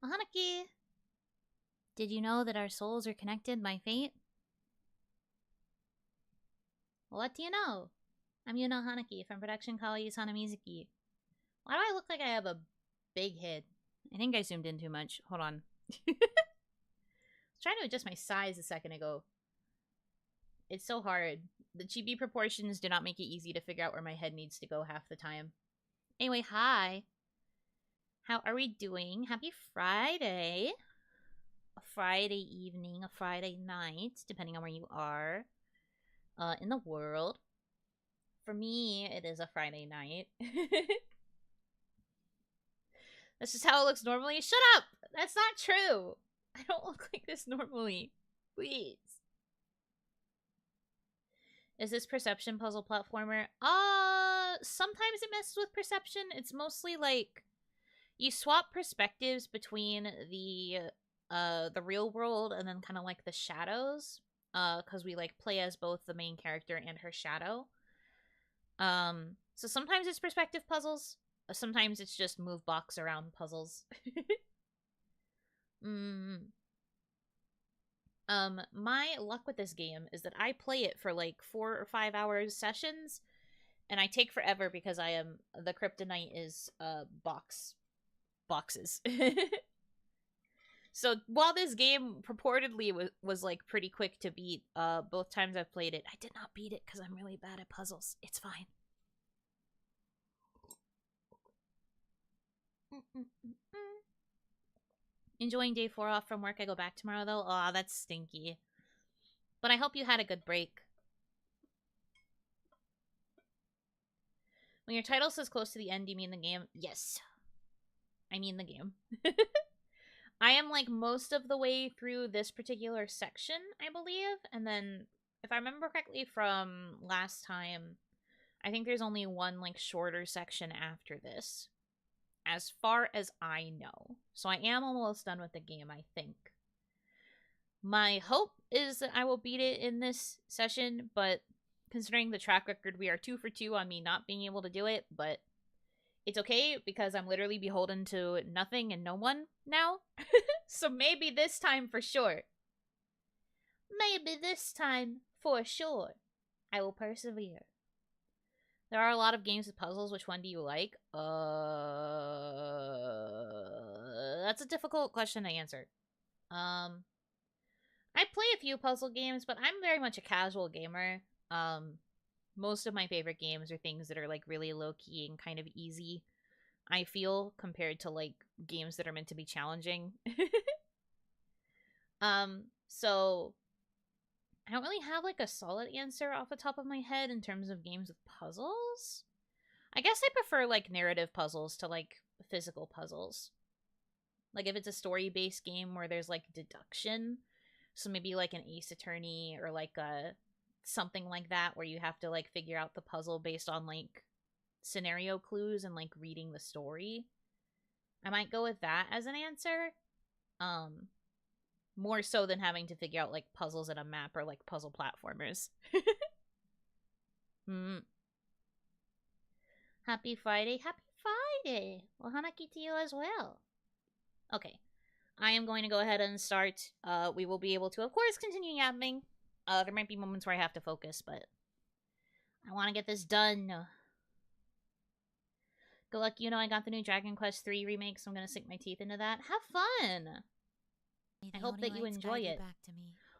Hanaki! Did you know that our souls are connected by fate? What do you know? I'm Yuno Hanaki from production Kawaii's Hanamizuki. Why do I look like I have a big head? I think I zoomed in too much. Hold on. I was trying to adjust my size a second ago. It's so hard. The chibi proportions do not make it easy to figure out where my head needs to go half the time. Anyway, hi. How are we doing? Happy Friday. A Friday evening, a Friday night, depending on where you are in the world. For me, it is a Friday night. This is how it looks normally. Shut up! That's not true! I don't look like this normally. Please. Is this perception puzzle platformer? Sometimes it messes with perception. It's mostly like you swap perspectives between the real world and then kind of like the shadows. Because we like play as both the main character and her shadow. So sometimes it's perspective puzzles. Sometimes it's just move box around puzzles. My luck with this game is that I play it for like 4 or 5 hours sessions, and I take forever because the kryptonite is boxes. So while this game purportedly was like pretty quick to beat, both times I've played it, I did not beat it because I'm really bad at puzzles. It's fine. Enjoying day 4 off from work. I go back tomorrow though. Aw, that's stinky. But I hope you had a good break. When your title says close to the end, do you mean the game? Yes. I mean the game. I am like most of the way through this particular section, I believe. And then, if I remember correctly from last time, I think there's only one like shorter section after this. As far as I know. So I am almost done with the game, I think. My hope is that I will beat it in this session, but considering the track record, we are 2 for 2 on me not being able to do it, but it's okay because I'm literally beholden to nothing and no one now. So maybe this time for sure. Maybe this time for sure. I will persevere. There are a lot of games with puzzles. Which one do you like? That's a difficult question to answer. I play a few puzzle games, but I'm very much a casual gamer. Most of my favorite games are things that are like really low-key and kind of easy, I feel, compared to like games that are meant to be challenging. So I don't really have like a solid answer off the top of my head in terms of games with puzzles. I guess I prefer like narrative puzzles to like physical puzzles. Like if it's a story-based game where there's like deduction, so maybe like an Ace Attorney or like something like that where you have to like figure out the puzzle based on like scenario clues and like reading the story. I might go with that as an answer. More so than having to figure out, like, puzzles in a map or, like, puzzle platformers. Happy Friday. Happy Friday. Well, Hanaki to you as well. Okay. I am going to go ahead and start. We will be able to, of course, continue yapping. There might be moments where I have to focus, but I want to get this done. Good luck, you know, I got the new Dragon Quest III remake, so I'm going to sink my teeth into that. Have fun! I hope that you enjoy it.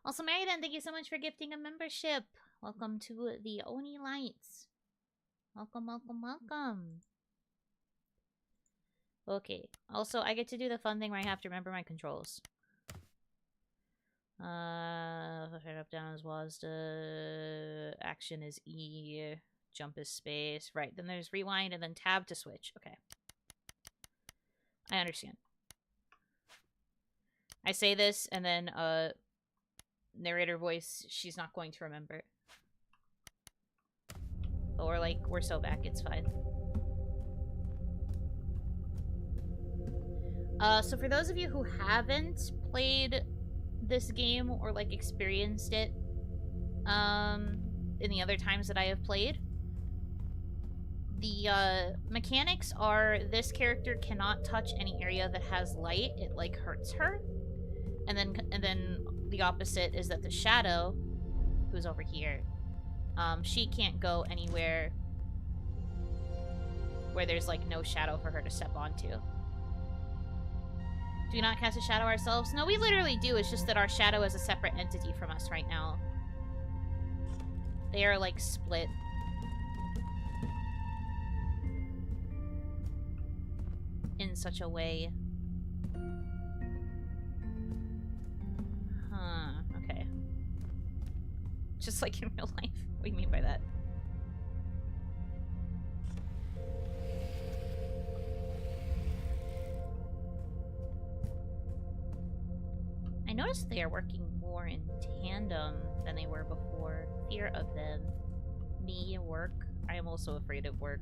Also, Maridan, thank you so much for gifting a membership. Welcome to the Oni Lights. Welcome, welcome, welcome. Okay. Also, I get to do the fun thing where I have to remember my controls. Up, down as well as the action is E, jump is space. Right, then there's rewind and then tab to switch. Okay. I understand. I say this, and then, narrator voice, she's not going to remember. But we're like, we're so back, it's fine. So for those of you who haven't played this game or, like, experienced it, in the other times that I have played, The mechanics are this character cannot touch any area that has light. It like hurts her. And then the opposite is that the shadow, who's over here, she can't go anywhere where there's like no shadow for her to step onto. Do we not cast a shadow ourselves? No, we literally do. It's just that our shadow is a separate entity from us right now. They are like split. In such a way. Huh, okay. Just like in real life. What do you mean by that? I noticed they are working more in tandem than they were before. Fear of them. Me, work. I am also afraid of work.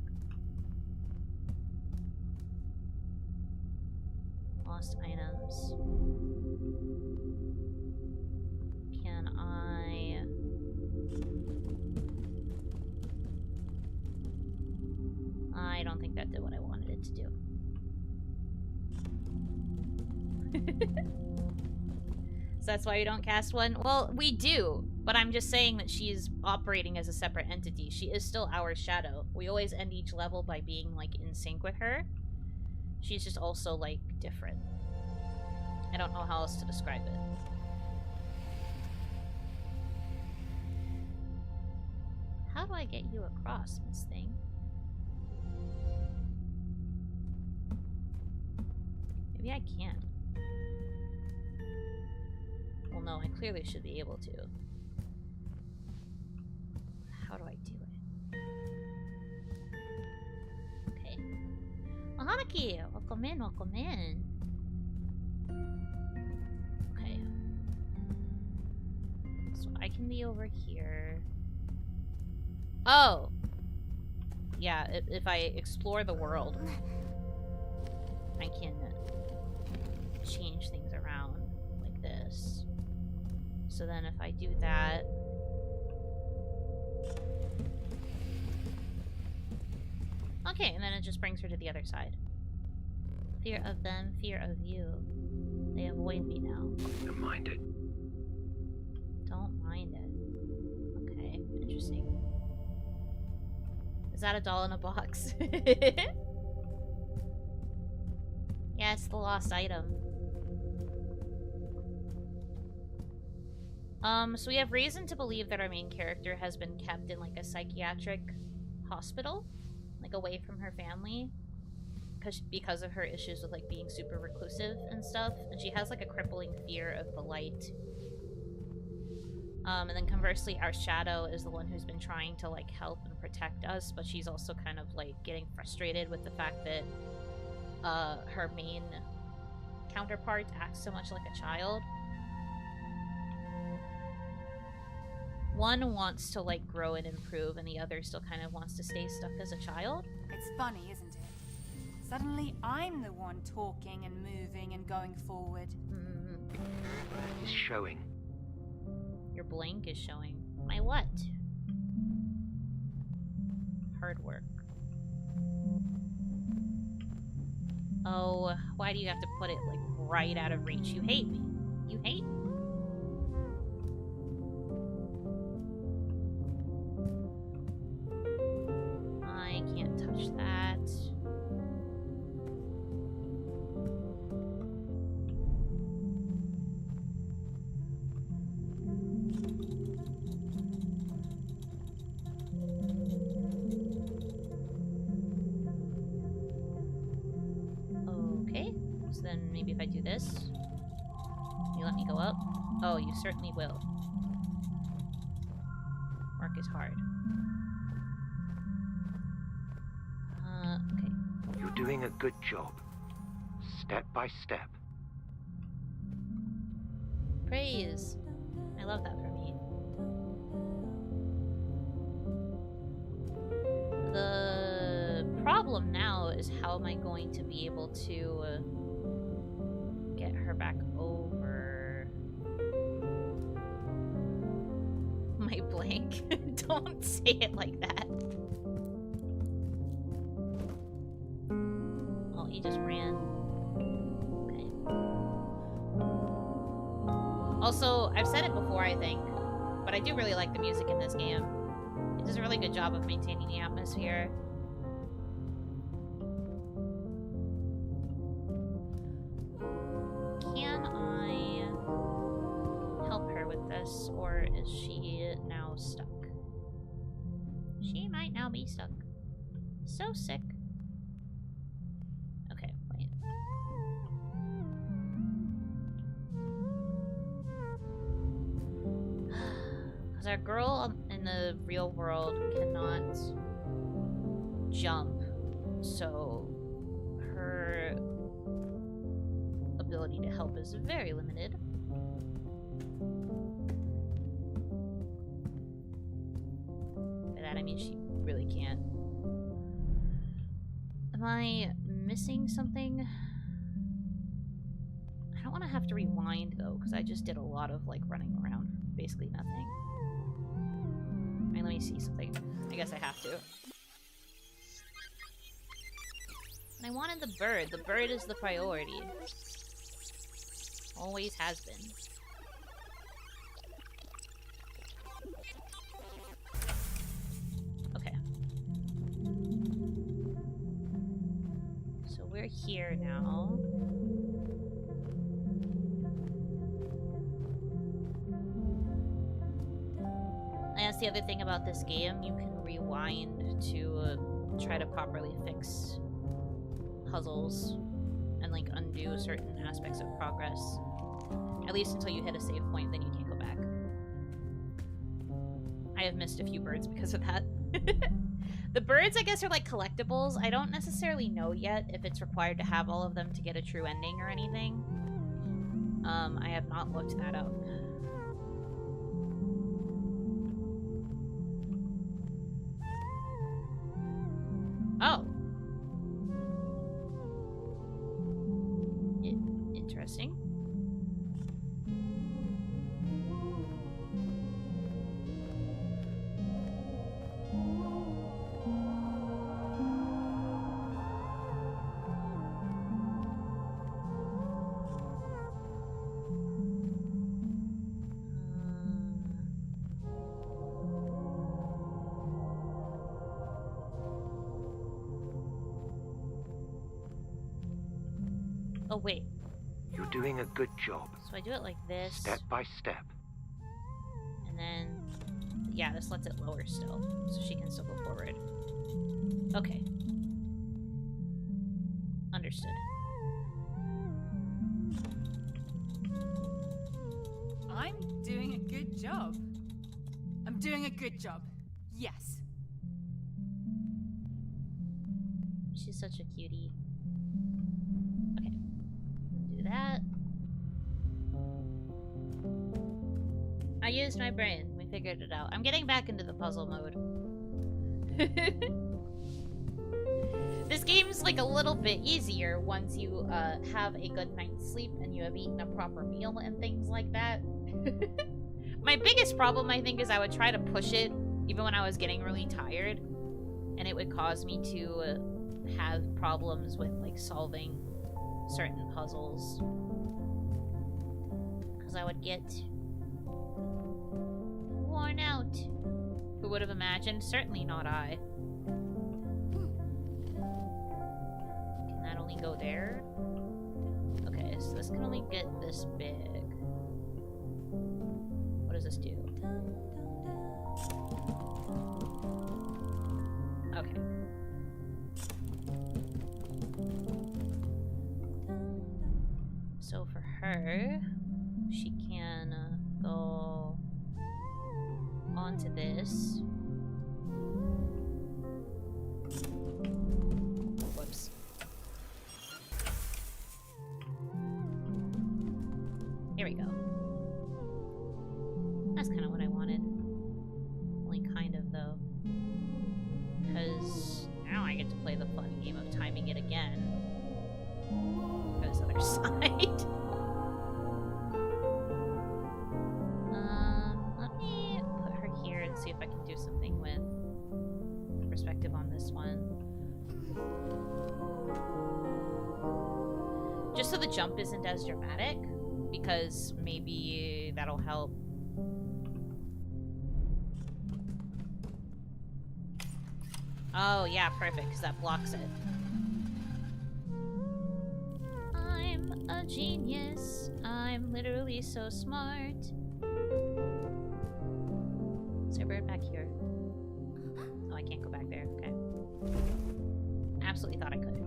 Lost items. Can I don't think that did what I wanted it to do. So that's why we don't cast one? Well, we do, but I'm just saying that she's operating as a separate entity. She is still our shadow. We always end each level by being, like, in sync with her. She's just also, like, different. I don't know how else to describe it. How do I get you across, Miss Thing? Maybe I can't. Well, no, I clearly should be able to. How do I do it? Okay. Oh, Hanaki! Welcome in, welcome in. Okay. So I can be over here. Oh! Yeah, if I explore the world, I can change things around like this. So then if I do that... Okay, and then it just brings her to the other side. Fear of them, fear of you. They avoid me now. Don't mind it. Don't mind it. Okay, interesting. Is that a doll in a box? Yeah, it's the lost item. So we have reason to believe that our main character has been kept in, like, a psychiatric hospital, like, away from her family, because of her issues with, like, being super reclusive and stuff, and she has, like, a crippling fear of the light. And then conversely, our shadow is the one who's been trying to, like, help and protect us, but she's also kind of, like, getting frustrated with the fact that, her main counterpart acts so much like a child. One wants to, like, grow and improve, and the other still kind of wants to stay stuck as a child. It's funny, isn't it? Suddenly I'm the one talking and moving and going forward. It's showing. Your blank is showing. My what? Hard work. Oh, why do you have to put it, like, right out of reach? You hate me. You hate me. I can't touch that. Okay, so then maybe if I do this, you let me go up? Oh, you certainly will. Work is hard. Okay. You're doing a good job. Step by step. Praise. I love that for me. The problem now is how am I going to be able to get her back over my blank. Don't say it like that. just ran. Okay. Also, I've said it before, I think, but I do really like the music in this game. It does a really good job of maintaining the atmosphere. Can I help her with this, or is she now stuck? She might now be stuck. So sick. Okay, wait. Because our girl in the real world cannot jump, so her ability to help is very limited. By that I mean she really can't. Am I missing something? I don't want to have to rewind though, because I just did a lot of like running around for basically nothing. I mean, let me see something. I guess I have to. And I wanted the bird. The bird is the priority. Always has been. Okay. So we're here now. And that's the other thing about this game. You can rewind to try to properly fix puzzles and like undo certain aspects of progress. At least until you hit a save point, then you can't go back. I have missed a few birds because of that. The birds, I guess, are like collectibles. I don't necessarily know yet if it's required to have all of them to get a true ending or anything. I have not looked that up. Oh. Interesting. Oh, wait. You're doing a good job. So I do it like this. Step by step. And then, yeah, this lets it lower still, so she can still go forward. Okay. Understood. I'm doing a good job. I'm doing a good job. Yes. She's such a cutie. Okay. Do that. I used my brain. We figured it out. I'm getting back into the puzzle mode. This game's like a little bit easier once you have a good night's sleep and you have eaten a proper meal and things like that. My biggest problem, I think, is I would try to push it even when I was getting really tired, and it would cause me to have problems with like solving certain puzzles because I would get worn out. Who would have imagined? Certainly not I. Can that only go there? Okay, so this can only get this big. What does this do? Okay. So for her, she can go onto this. Whoops. Here we go. That's kind of what I wanted. Only kind of, though. Because now I get to play the fun game of timing it again. For this other side. Let me put her here and see if I can do something with perspective on this one. the jump isn't as dramatic, because maybe that'll help. Oh, yeah, perfect, because that blocks it. I'm a genius. I'm literally so smart. Is there a bird back here? Oh, I can't go back there. Okay. Absolutely thought I could.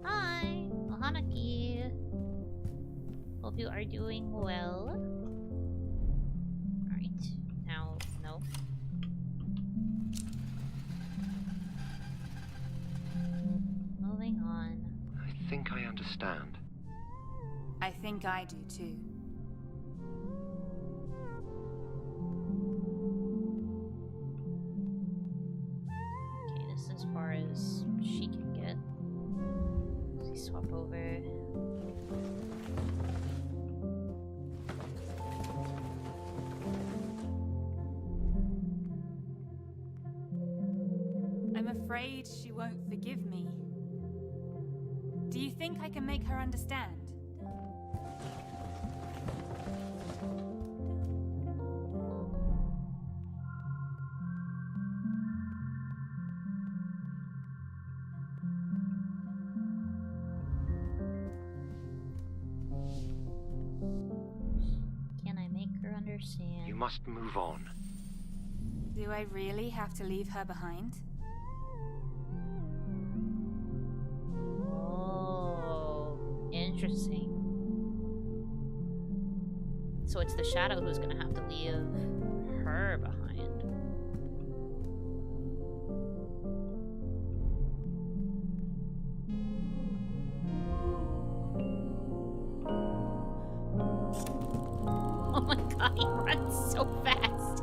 Hi, Hanaki. Hope you are doing well. Alright. Now, no. Moving on. I think I understand. I think I do too. Okay, this is as far as she can get. Let's swap over. I'm afraid she won't forgive me. Do you think I can make her understand? Can I make her understand? You must move on. Do I really have to leave her behind? Oh, interesting. So it's the shadow who's gonna have to leave her behind. Oh my god, he runs so fast.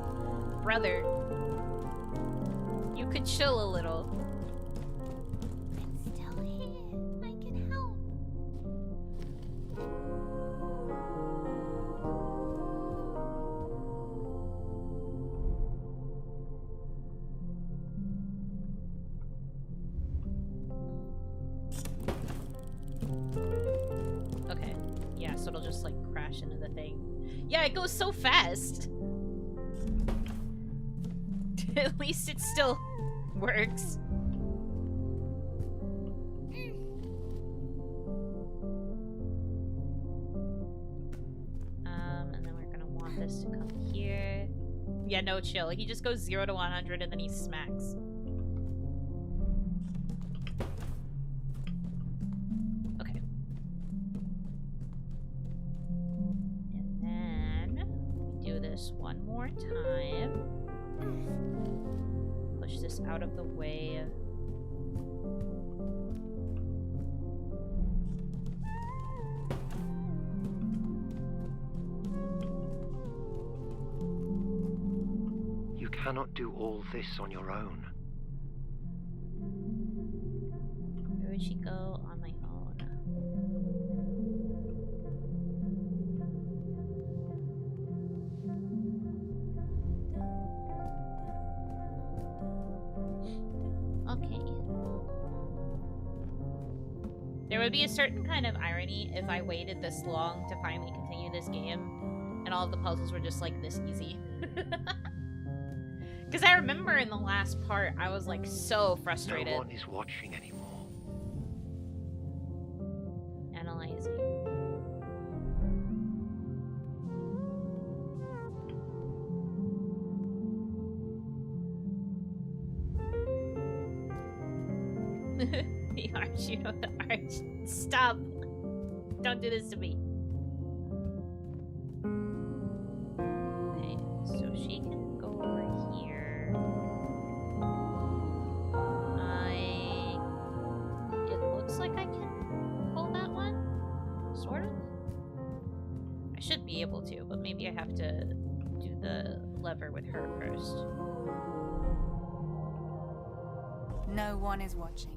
Brother, you could chill a little. I'm still here. I can help. Okay, yeah, so it'll just like crash into the thing. Yeah, it goes so fast. At least it still works. And then we're gonna want this to come here. Yeah, no, chill. He just goes 0 to 100 and then he smacks. Okay. And then we do this one more time. Push this out of the way. You cannot do all this on your own. Where would she go on my own? Okay. There would be a certain kind of irony if I waited this long to finally continue this game and all of the puzzles were just like this easy. Because I remember in the last part, I was like so frustrated. No one is watching anymore. Analyzing. The arch, you know the arch. Stop. Don't do this to me. Okay, so she can go over here. It looks like I can pull that one. Sort of. I should be able to, but maybe I have to do the lever with her first. No one is watching.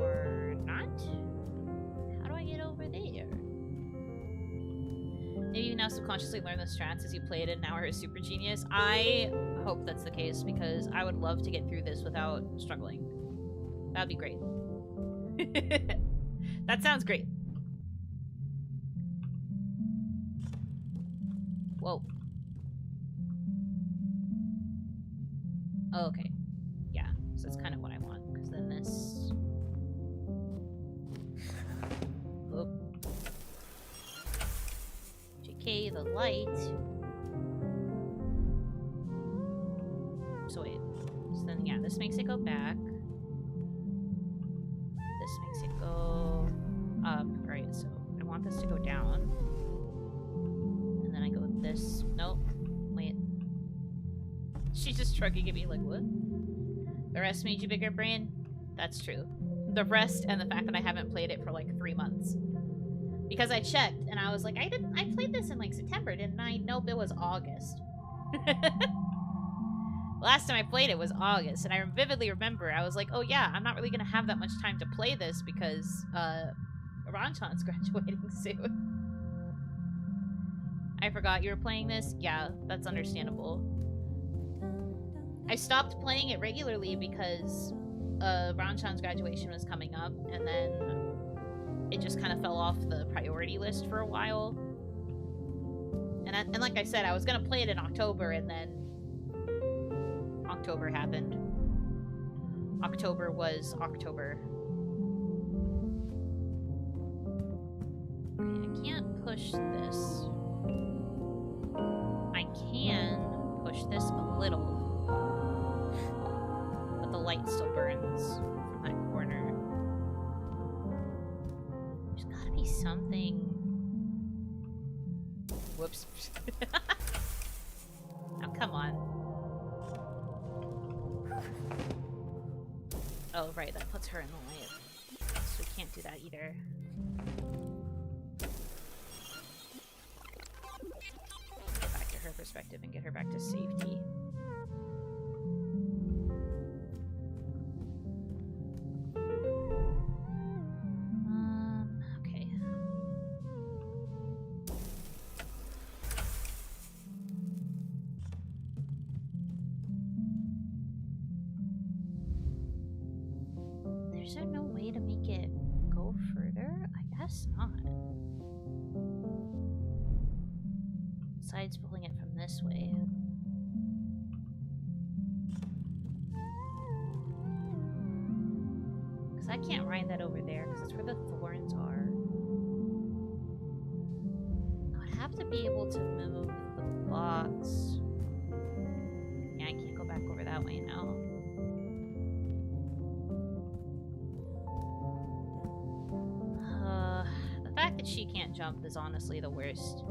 Or not? How do I get over there? Maybe you now subconsciously learn the strats as you play it and now are a super genius? I hope that's the case because I would love to get through this without struggling. That'd be great. That sounds great. Whoa. Oh, okay. Yeah, so that's kind of what I want, because then this... Oop. JK, the light. So wait. So then, yeah, this makes it go back. This makes it go up. Right, so I want this to go down. And then I go with this. Nope. Wait. She's just shrugging at me like, what? The rest made you bigger brain? That's true. The rest and the fact that I haven't played it for like 3 months. Because I checked and I was like, I played this in like September, didn't I? Nope, it was August. Last time I played it was August, and I vividly remember, I was like, oh yeah, I'm not really gonna have that much time to play this because, Ranchan's graduating soon. I forgot you were playing this? Yeah, that's understandable. I stopped playing it regularly because, Ranchan's graduation was coming up, and then it just kind of fell off the priority list for a while. And like I said, I was gonna play it in October, and then October happened. October was October. Okay, I can't push this. I can push this a little. But the light still burns from that corner. There's gotta be something. Whoops. Now come on. Oh, right, that puts her in the light. So we can't do that either. Get back to her perspective and get her back to safety. Okay. Is there no way to make it go further? I guess not. Besides pulling it from this way. Because I can't ride that over there, because that's where the thorns are. I would have to be able to move the box. Yeah, I can't go back over that way now. The fact that she can't jump is honestly the worst.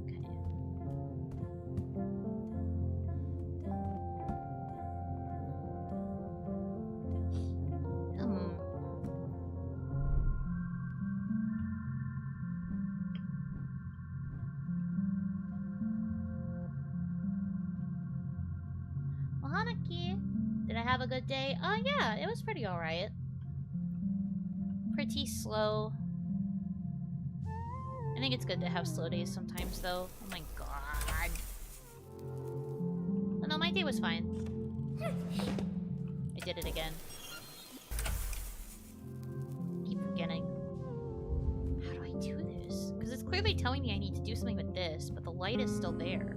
Okay. Well, Hanaki, did I have a good day? Oh yeah, it was pretty alright. Pretty slow. I think it's good to have slow days sometimes, though. Oh my god. Oh no, my day was fine. I did it again. Keep forgetting. How do I do this? Because it's clearly telling me I need to do something with this, but the light is still there.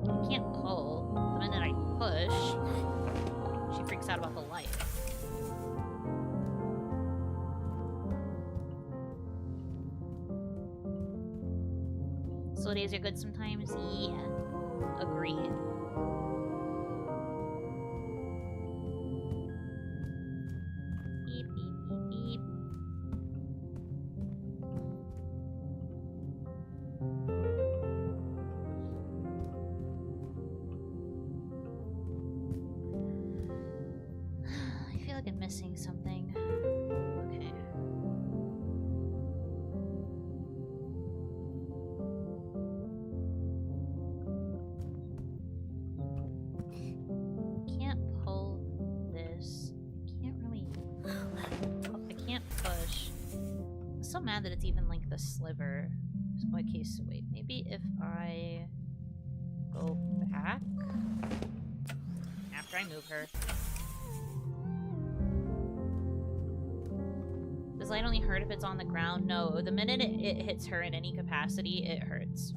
I can't pull. The minute I push, she freaks out about the light. Slow days are good sometimes? Yeah. Agreed. Beep, beep, beep, beep. I feel like I'm missing something. Okay. so mad that it's even like the sliver. Okay, so wait, maybe if I go back after I move her. Does light only hurt if it's on the ground? No, the minute it hits her in any capacity, it hurts.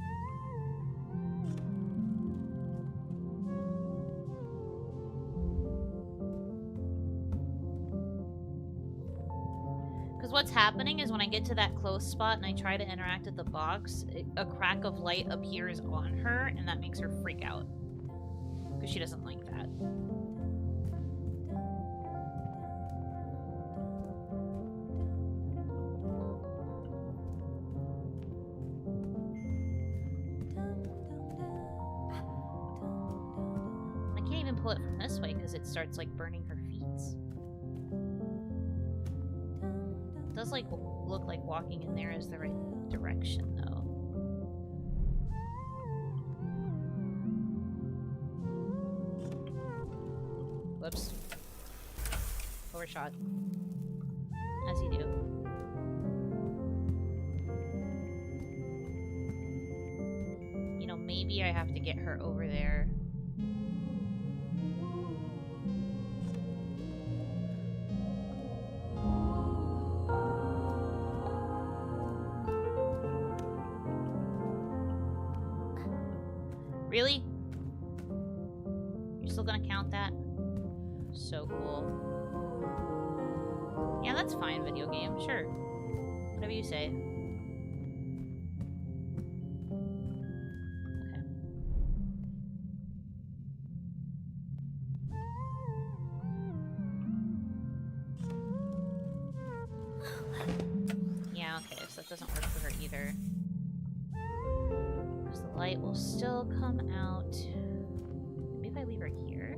Because what's happening is when I get to that close spot and I try to interact with the box, a crack of light appears on her, and that makes her freak out. Because she doesn't like that. I can't even pull it from this way because it starts like burning her feet. It does like look like walking in there is the right direction though. Whoops. Overshot. As you do. You know, maybe I have to get her over there. Really? You're still gonna count that? So cool. Yeah, that's fine, video game. Sure. Whatever you say. Okay. Yeah, okay, so that doesn't work for her either. Because the light will still come out. Maybe if I leave her here.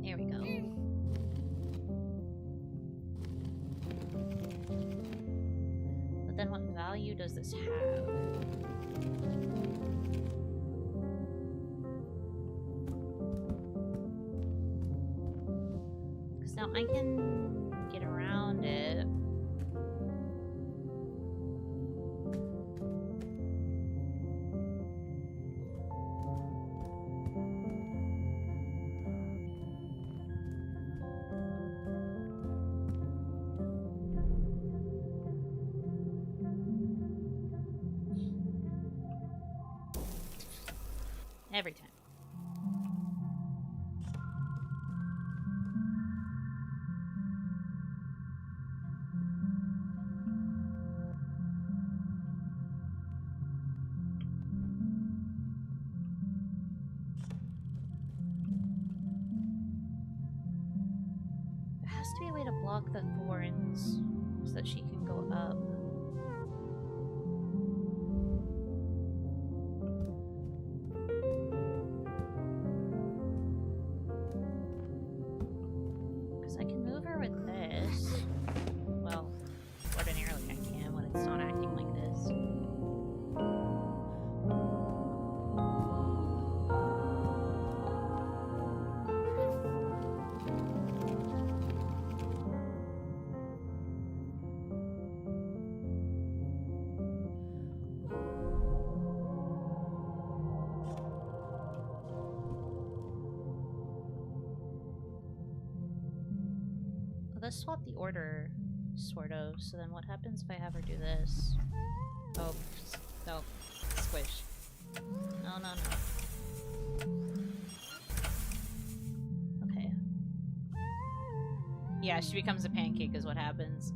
There we go. But then what value does this have? Because now I can get around it. Every time. There has to be a way to block the thorns so that she can go up. I can move her with this. Well, ordinarily I can when it's not acting like this. Let's swap the order, sort of. So then what happens if I have her do this? Oh, no. Squish. No, no, no. Okay. Yeah, she becomes a pancake is what happens.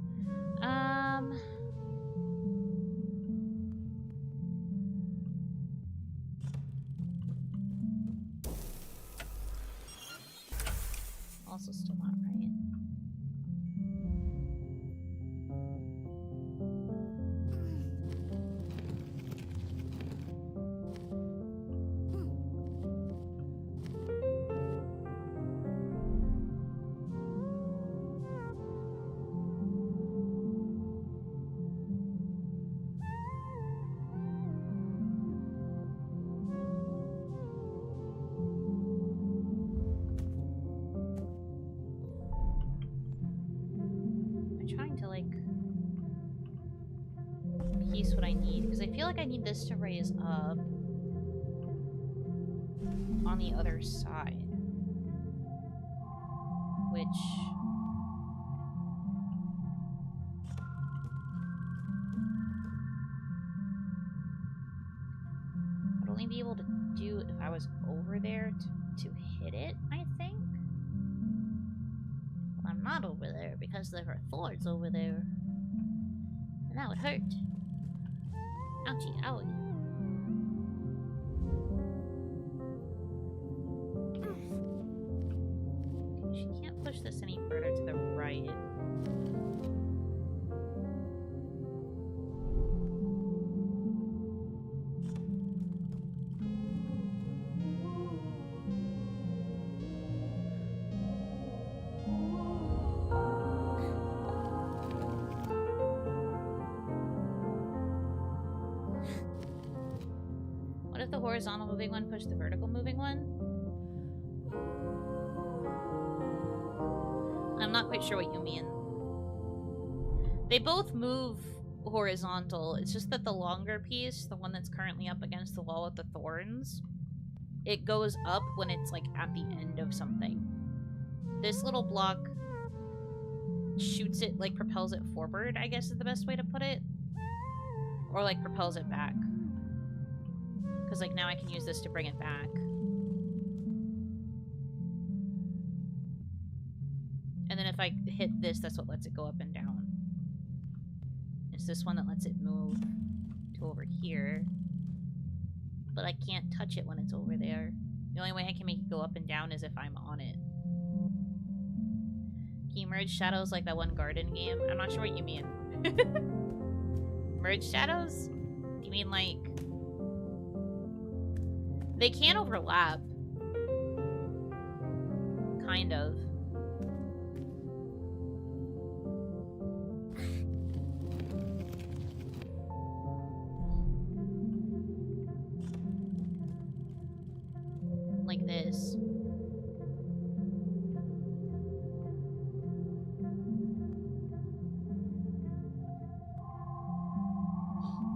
Also still not right. piece would I need? Because I feel like I need this to raise up on the other side. Which... I'd only be able to do if I was over there to hit it, I think? Well, I'm not over there because there are thorns over there. And that would hurt. Ouchie, owie. Okay, she can't push this any further to the right. What if the horizontal moving one pushed the vertical moving one? I'm not quite sure what you mean. They both move horizontal. It's just that the longer piece, the one that's currently up against the wall with the thorns, it goes up when it's like at the end of something. This little block shoots it, like propels it forward, I guess is the best way to put it. Or like propels it back. Because, like, now I can use this to bring it back. And then if I hit this, that's what lets it go up and down. It's this one that lets it move to over here. But I can't touch it when it's over there. The only way I can make it go up and down is if I'm on it. Can you merge shadows like that one garden game? I'm not sure what you mean. Merge shadows? Do you mean, like... They can overlap. Kind of. Like this.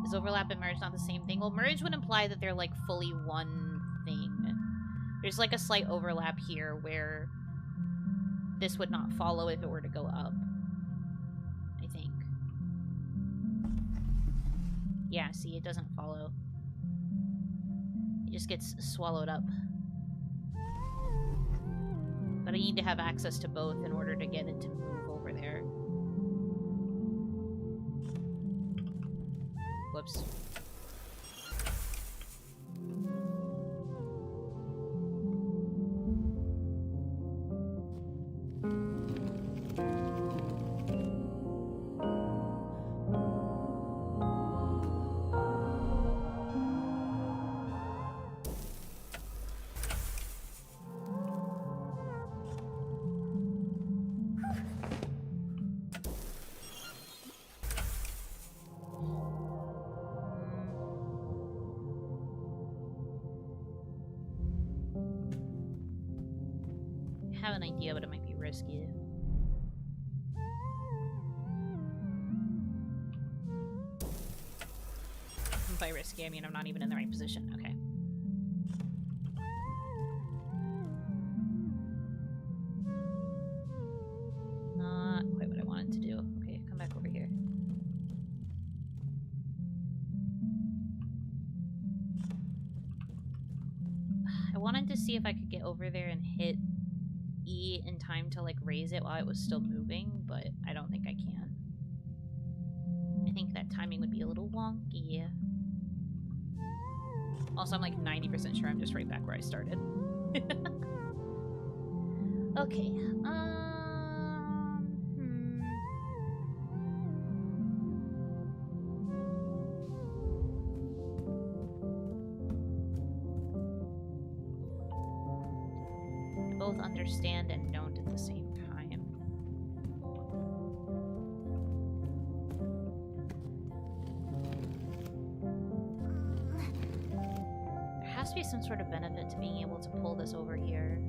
Is overlap and merge not the same thing? Well, merge would imply that they're like fully one thing. There's like a slight overlap here where this would not follow if it were to go up. I think. Yeah, see, it doesn't follow. It just gets swallowed up. But I need to have access to both in order to get it to move over there. Whoops. I have an idea, but it might be risky. And by risky, I mean I'm not even in the right position. Okay. Not quite what I wanted to do. Okay, come back over here. I wanted to see if I could get over there and hit E in time to like raise it while it was still moving, but I don't think I can. I think that timing would be a little wonky. Also, I'm like 90% sure I'm just right back where I started. Okay. Both understand and don't at the same time. There has to be some sort of benefit to being able to pull this over here.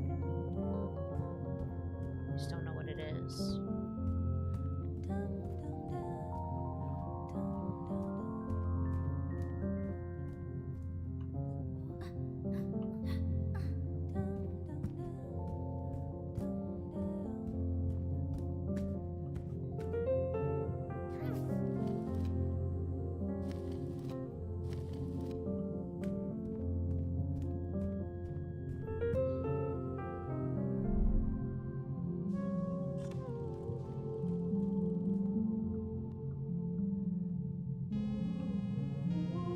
I just don't know what it is.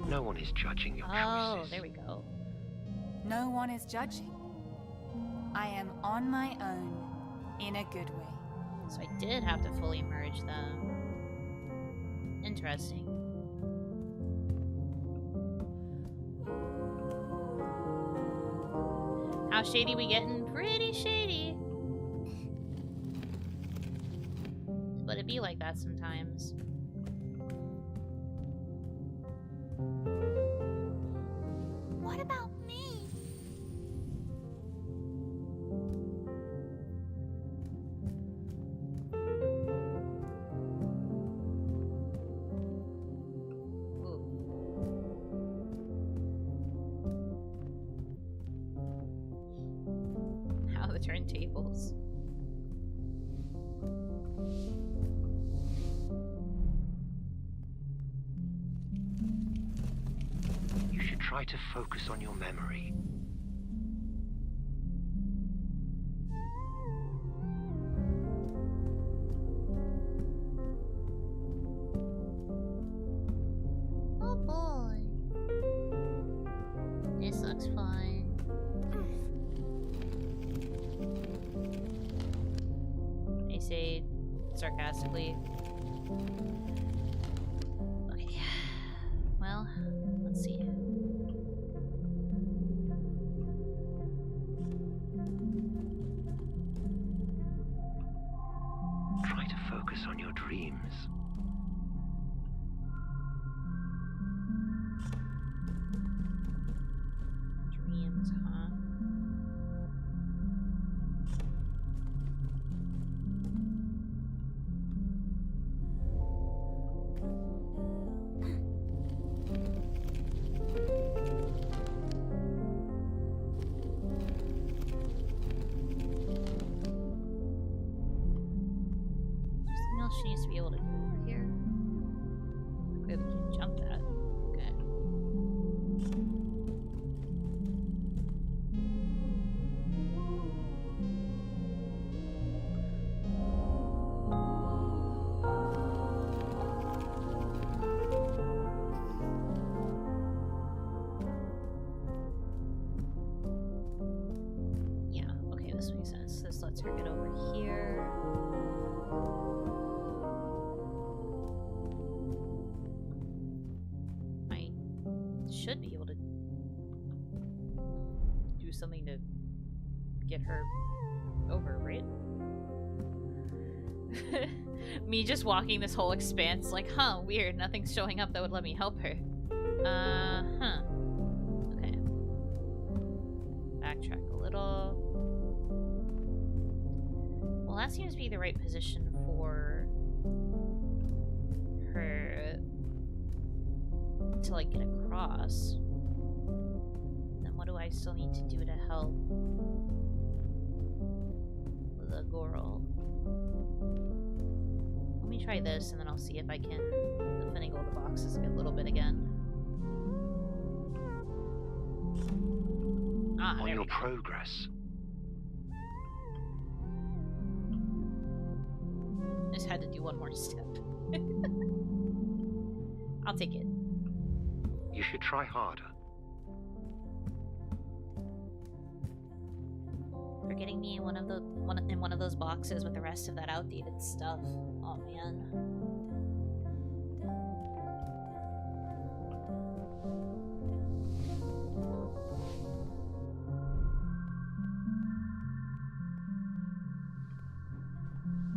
No one is judging your choices. Oh, there we go. No one is judging. I am on my own, in a good way. So I did have to fully merge them. Interesting. How shady we getting? Pretty shady. But it be like that sometimes. What about me? How the turntables. You should try to focus on your memory. Oh boy. This looks fun. I say sarcastically. Okay. Well, let's see. Try to focus on your dreams. Dreams, huh? Something else she needs to be able to do over here. Clearly can't jump that. Okay. Yeah, okay, this makes sense. This lets her get over here. I should be able to do something to get her over, right? Me just walking this whole expanse like, huh, weird, nothing's showing up that would let me help her. Huh. Okay. Backtrack a little. Well, that seems to be the right position for her to, like, get across. Then what do I still need to do to help the girl? Let me try this, and then I'll see if I can finagle the boxes a little bit again. Ah, On there your we go. progress. Just had to do one more step. I'll take it. You should try harder. For getting me in one of those boxes with the rest of that outdated stuff. Oh man.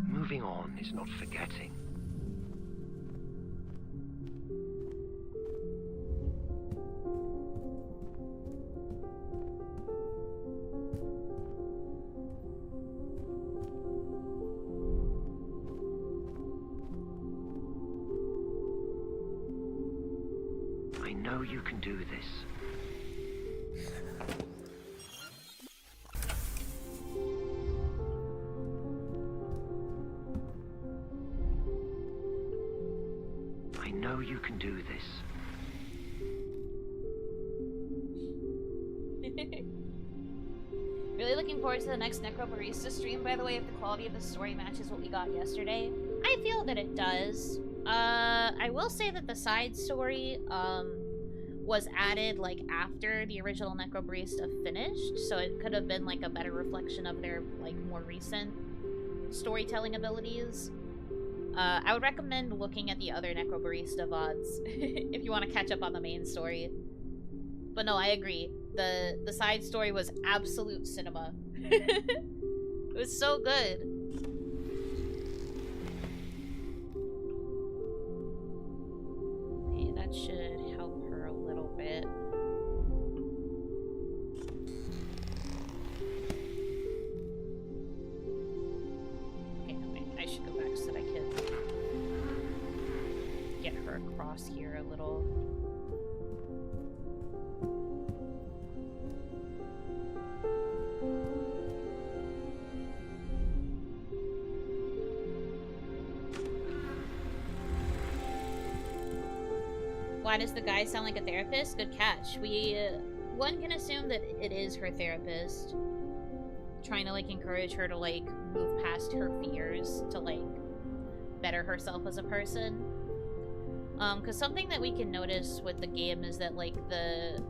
Moving on is not forgetting. I know you can do this. I know you can do this. Really looking forward to the next Necrobarista stream, by the way, if the quality of the story matches what we got yesterday. I feel that it does. I will say that the side story, was added like after the original Necrobarista finished, so it could have been like a better reflection of their like more recent storytelling abilities. I would recommend looking at the other Necrobarista VODs if you want to catch up on the main story. But no, I agree. The side story was absolute cinema. It was so good. Okay, that should help her a little bit. Okay, no, wait. I should go back so that I can get her across here a little. Why does the guy sound like a therapist? Good catch. One can assume that it is her therapist. Trying to, like, encourage her to, like, move past her fears to, like, better herself as a person. Because something that we can notice with the game is that, like, the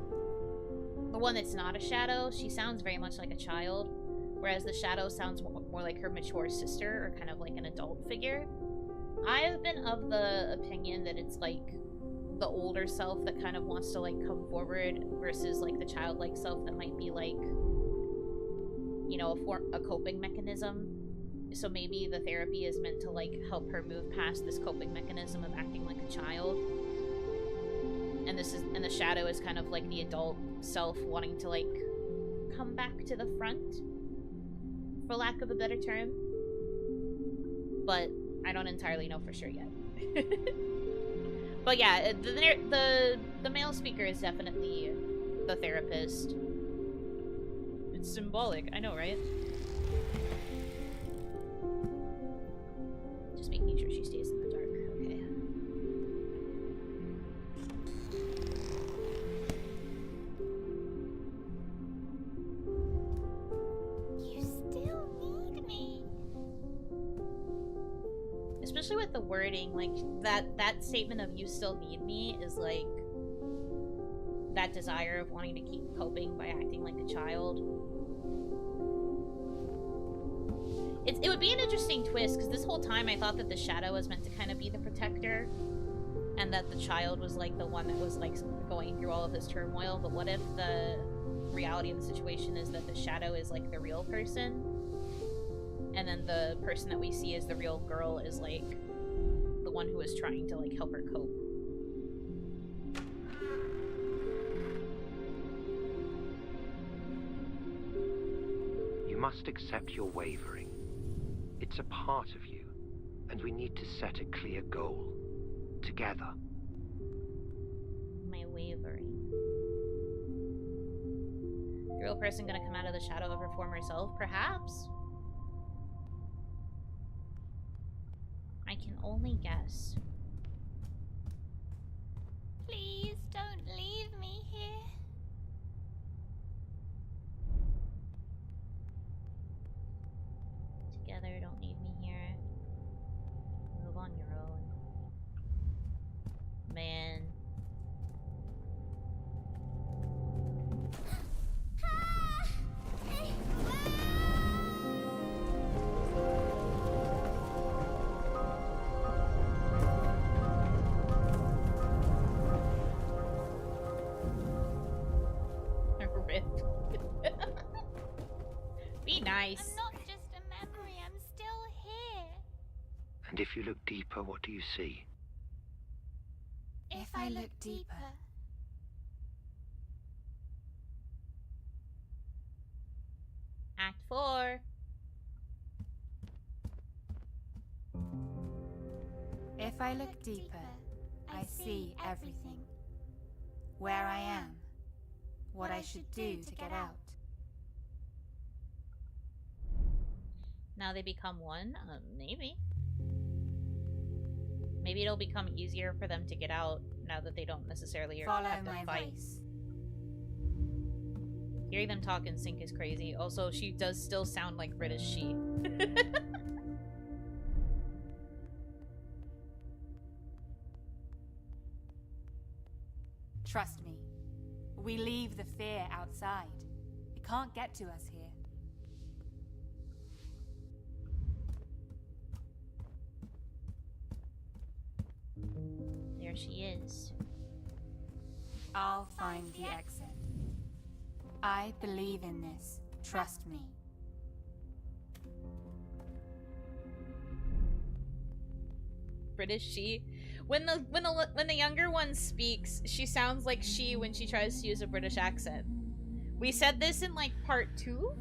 one that's not a shadow, she sounds very much like a child. Whereas the shadow sounds more like her mature sister, or kind of like an adult figure. I've been of the opinion that it's, like, the older self that kind of wants to, like, come forward versus, like, the childlike self that might be, like, you know, a coping mechanism. So maybe the therapy is meant to, like, help her move past this coping mechanism of acting like a child. And the shadow is kind of like the adult self wanting to, like, come back to the front, for lack of a better term. But I don't entirely know for sure yet. But yeah, the male speaker is definitely the therapist. It's symbolic, I know, right? Just making sure she stays in the dark. Okay. You still need me. Especially with the wording, like, that statement of "you still need me" is like that desire of wanting to keep coping by acting like a child. It would be an interesting twist, because this whole time I thought that the shadow was meant to kind of be the protector, and that the child was, like, the one that was, like, going through all of this turmoil. But what if the reality of the situation is that the shadow is, like, the real person, and then the person that we see as the real girl is, like, the one who is trying to, like, help her cope? You must accept your wavering. It's a part of you, and we need to set a clear goal. Together. My wavering. The real person gonna come out of the shadow of her former self? Perhaps? I can only guess. Please don't leave me here. Together, don't leave me here. Move on your own. Man. Rip. Be nice. I'm not just a memory, I'm still here. And if you look deeper, what do you see? If I look deeper, Act 4. if I look deeper, I see everything. Where I am, what I should do to get out. Now they become one? Maybe. Maybe it'll become easier for them to get out now that they don't necessarily Follow have to my fight. voice. Hearing them talk in sync is crazy. Also, she does still sound like British she. Trust me, We leave the fear outside. It can't get to us here. There she is. I'll find the exit. I believe in this. Trust me. British she. When the younger one speaks, she sounds like she when she tries to use a British accent. We said this in like part 2,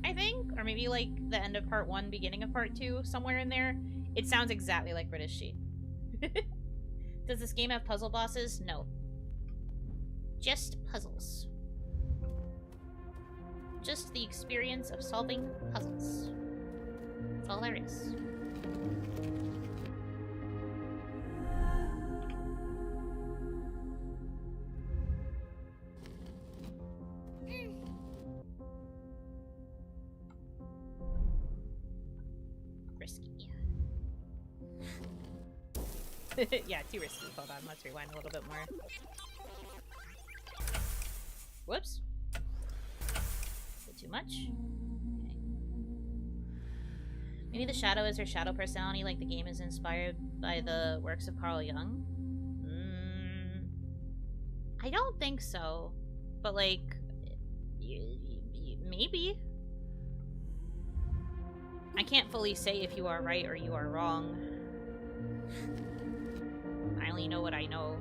I think, or maybe like the end of part 1, beginning of part 2, somewhere in there. It sounds exactly like British she. Does this game have puzzle bosses? No. Just puzzles. Just the experience of solving puzzles. That's all there is. Risky. Yeah, too risky. Hold on, let's rewind a little bit more. Whoops. Bit too much. Okay. Maybe the shadow is her shadow personality, like the game is inspired by the works of Carl Jung? I don't think so. But, like, maybe. I can't fully say if you are right or you are wrong. I only know what I know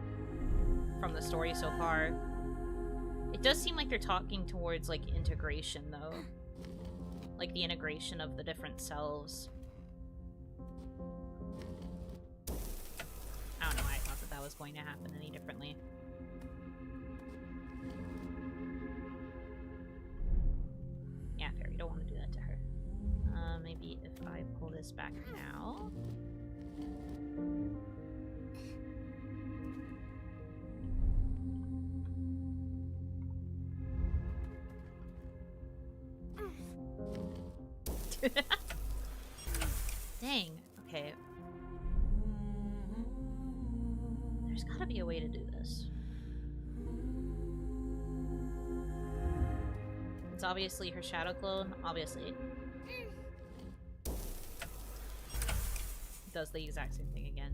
from the story so far. It does seem like they're talking towards, like, integration, though. Like, the integration of the different selves. I don't know why I thought that that was going to happen any differently. Yeah, fair. You don't want to do that to her. Maybe if I pull this back now... Dang. Okay. There's gotta be a way to do this. It's obviously her shadow clone. Obviously. It does the exact same thing again.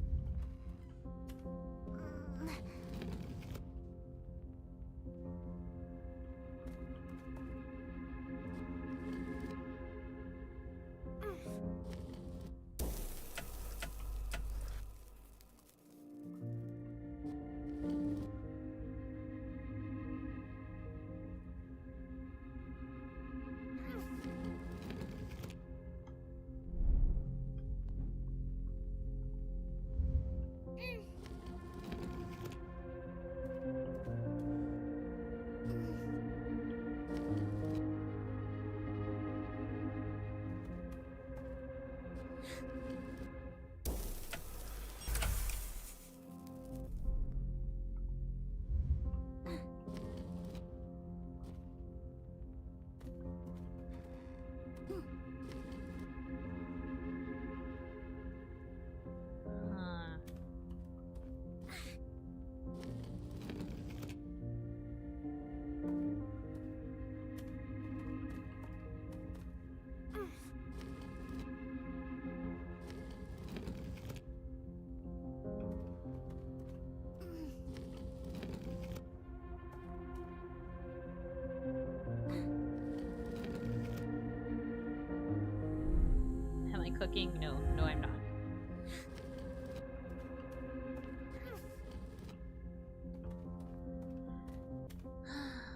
Cooking? No, I'm not.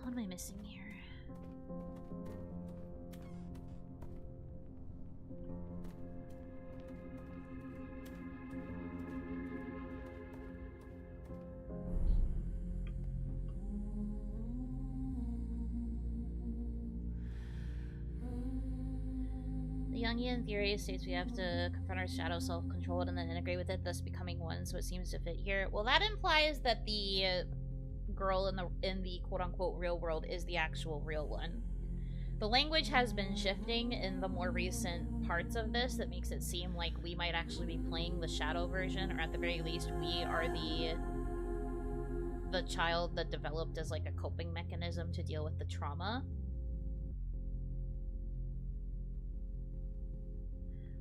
What am I missing here? Jungian theory states we have to confront our shadow self, control it, and then integrate with it, thus becoming one, so it seems to fit here. Well, that implies that the girl in the quote-unquote real world is the actual real one. The language has been shifting in the more recent parts of this that makes it seem like we might actually be playing the shadow version, or at the very least, we are the the child that developed as like a coping mechanism to deal with the trauma.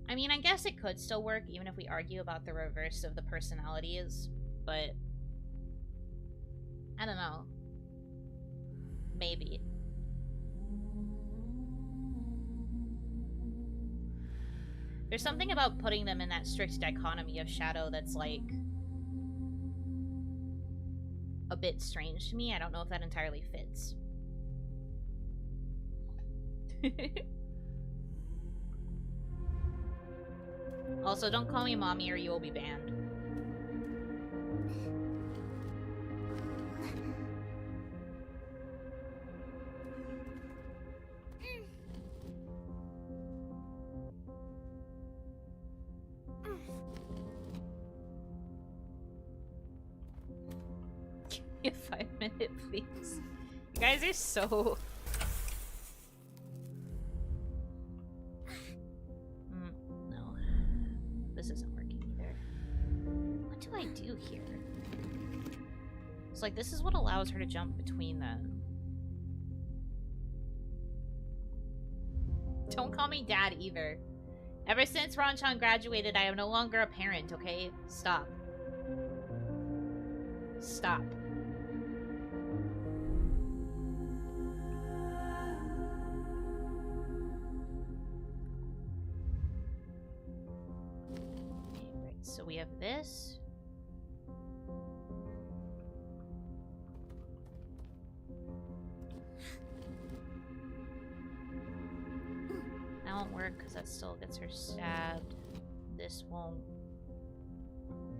I mean, I guess it could still work even if we argue about the reverse of the personalities, but I don't know. Maybe. There's something about putting them in that strict dichotomy of shadow that's like a bit strange to me. I don't know if that entirely fits. Also, don't call me mommy or you will be banned. Give me a 5-minute, please. You guys are so... no. This isn't working either. What do I do here? It's like, this is what allows her to jump between them. Don't call me dad either. Ever since Ranchan graduated, I am no longer a parent, okay? Stop. Stop. Okay, right, so we have this. That won't work because that still gets her stabbed. This won't.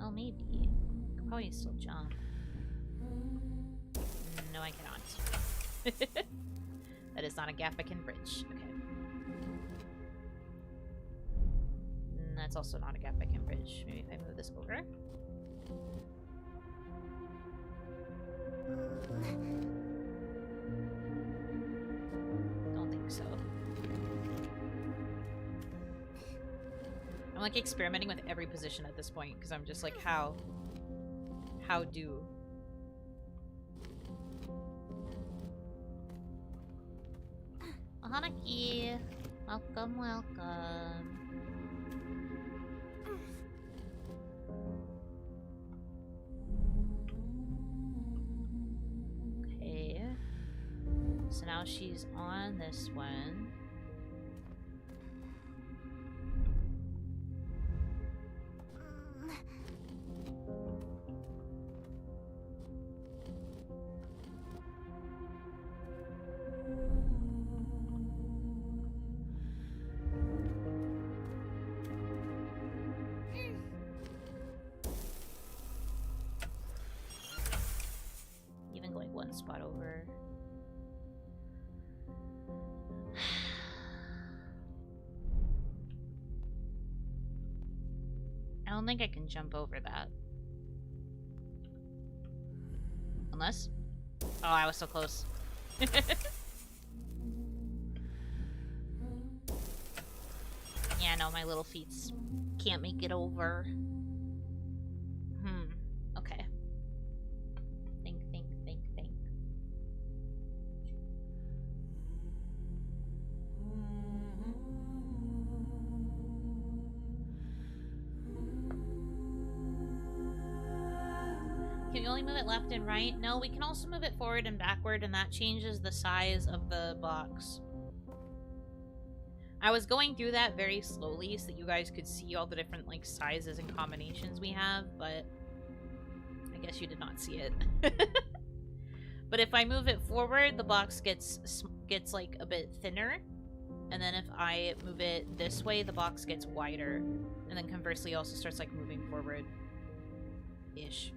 Oh, maybe. Could probably still jump. No, I cannot. That is not a gap I can bridge. Okay. That's also not a gap I can bridge. Maybe if I move this over. Don't think so. I'm like experimenting with every position at this point because I'm just like, how do? Hanaki, welcome, welcome. Okay. So now she's on this one. Even going one spot over. I don't think I can jump over that. Unless... Oh, I was so close. Yeah, no, my little feet can't make it over. Okay. Think. Can we only move it left and right? No, we can also move it forward and backward, and that changes the size of the box. I was going through that very slowly so that you guys could see all the different like sizes and combinations we have, but I guess you did not see it. But if I move it forward, the box gets like a bit thinner, and then if I move it this way, the box gets wider, and then conversely also starts like moving forward ish.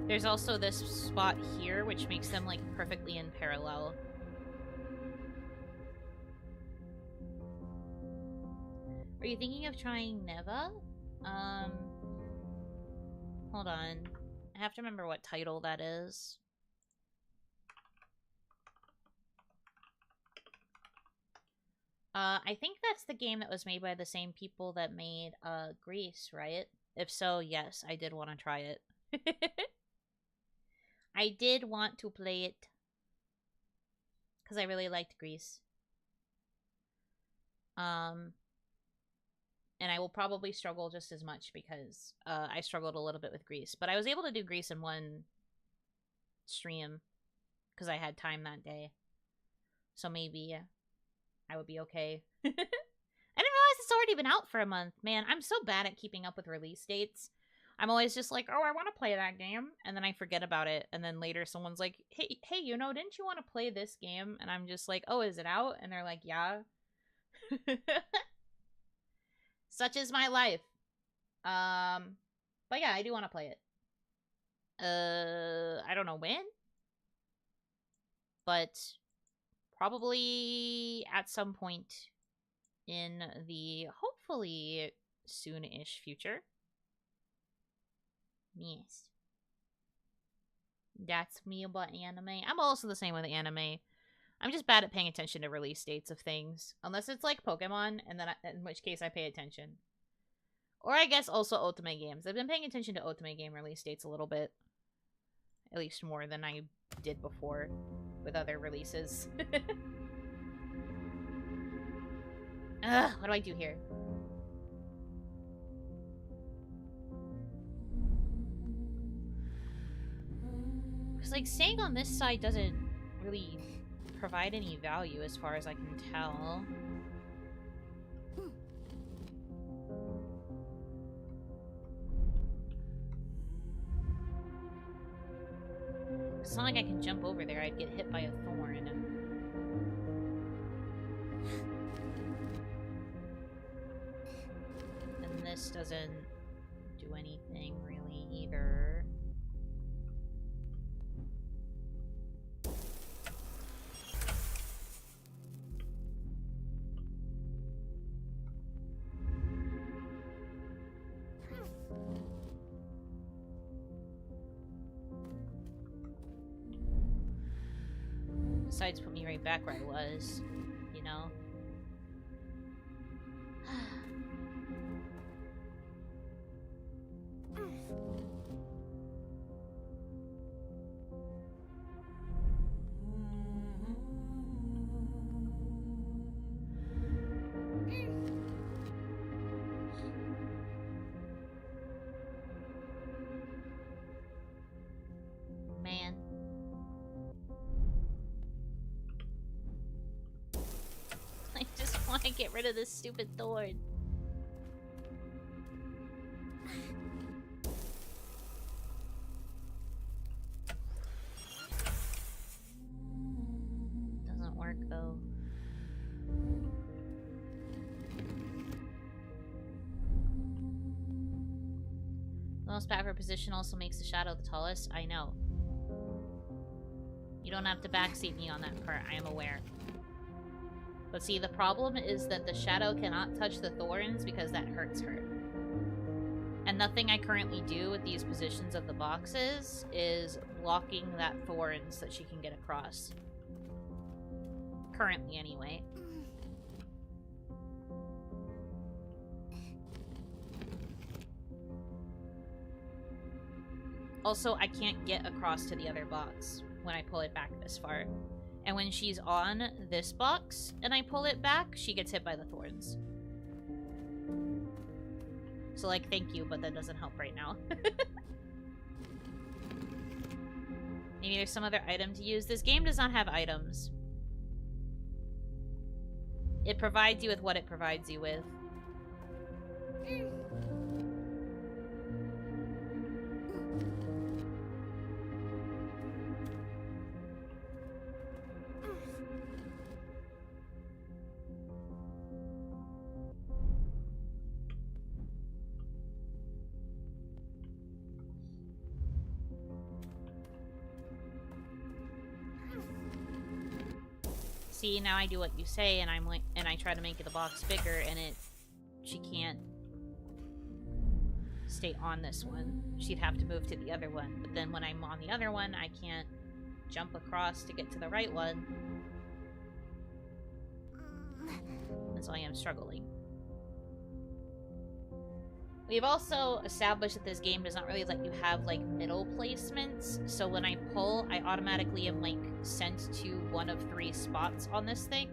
There's also this spot here, which makes them, like, perfectly in parallel. Are you thinking of trying Neva? Hold on. I have to remember what title that is. I think that's the game that was made by the same people that made Grease, right? If so, yes, I did want to try it. I did want to play it because I really liked Grease. And I will probably struggle just as much because I struggled a little bit with Grease. But I was able to do Grease in one stream because I had time that day. So maybe I would be okay. I didn't realize it's already been out for a month. Man, I'm so bad at keeping up with release dates. I'm always just like, oh, I want to play that game. And then I forget about it. And then later someone's like, hey, Yuno, didn't you want to play this game? And I'm just like, oh, is it out? And they're like, yeah. Such is my life. But yeah, I do want to play it. I don't know when. But probably at some point in the hopefully soon-ish future. Yes. That's me about anime. I'm also the same with anime. I'm just bad at paying attention to release dates of things. Unless it's like Pokemon, and then in which case I pay attention. Or I guess also Ultimate games. I've been paying attention to Ultimate game release dates a little bit. At least more than I did before with other releases. Ugh, what do I do here? Because, like, staying on this side doesn't really provide any value as far as I can tell. It's not like I can jump over there. I'd get hit by a thorn. And this doesn't do anything really either. Besides, put me right back where I was, you know? Man. I just want to get rid of this stupid thorn. Doesn't work though. The most powerful position also makes the shadow the tallest. I know. You don't have to backseat me on that part, I am aware. But see, the problem is that the shadow cannot touch the thorns because that hurts her. And nothing I currently do with these positions of the boxes is blocking that thorn so that she can get across. Currently, anyway. Also, I can't get across to the other box when I pull it back this far. And when she's on this box and I pull it back, she gets hit by the thorns. So, like, thank you, but that doesn't help right now. Maybe there's some other item to use. This game does not have items. It provides you with what it provides you with. See, now I do what you say, and I'm like, and I try to make the box bigger, and she can't stay on this one. She'd have to move to the other one. But then when I'm on the other one, I can't jump across to get to the right one. And so I am struggling. We've also established that this game does not really let you have, like, middle placements. So when I pull, I automatically am, like, sent to one of 3 spots on this thing.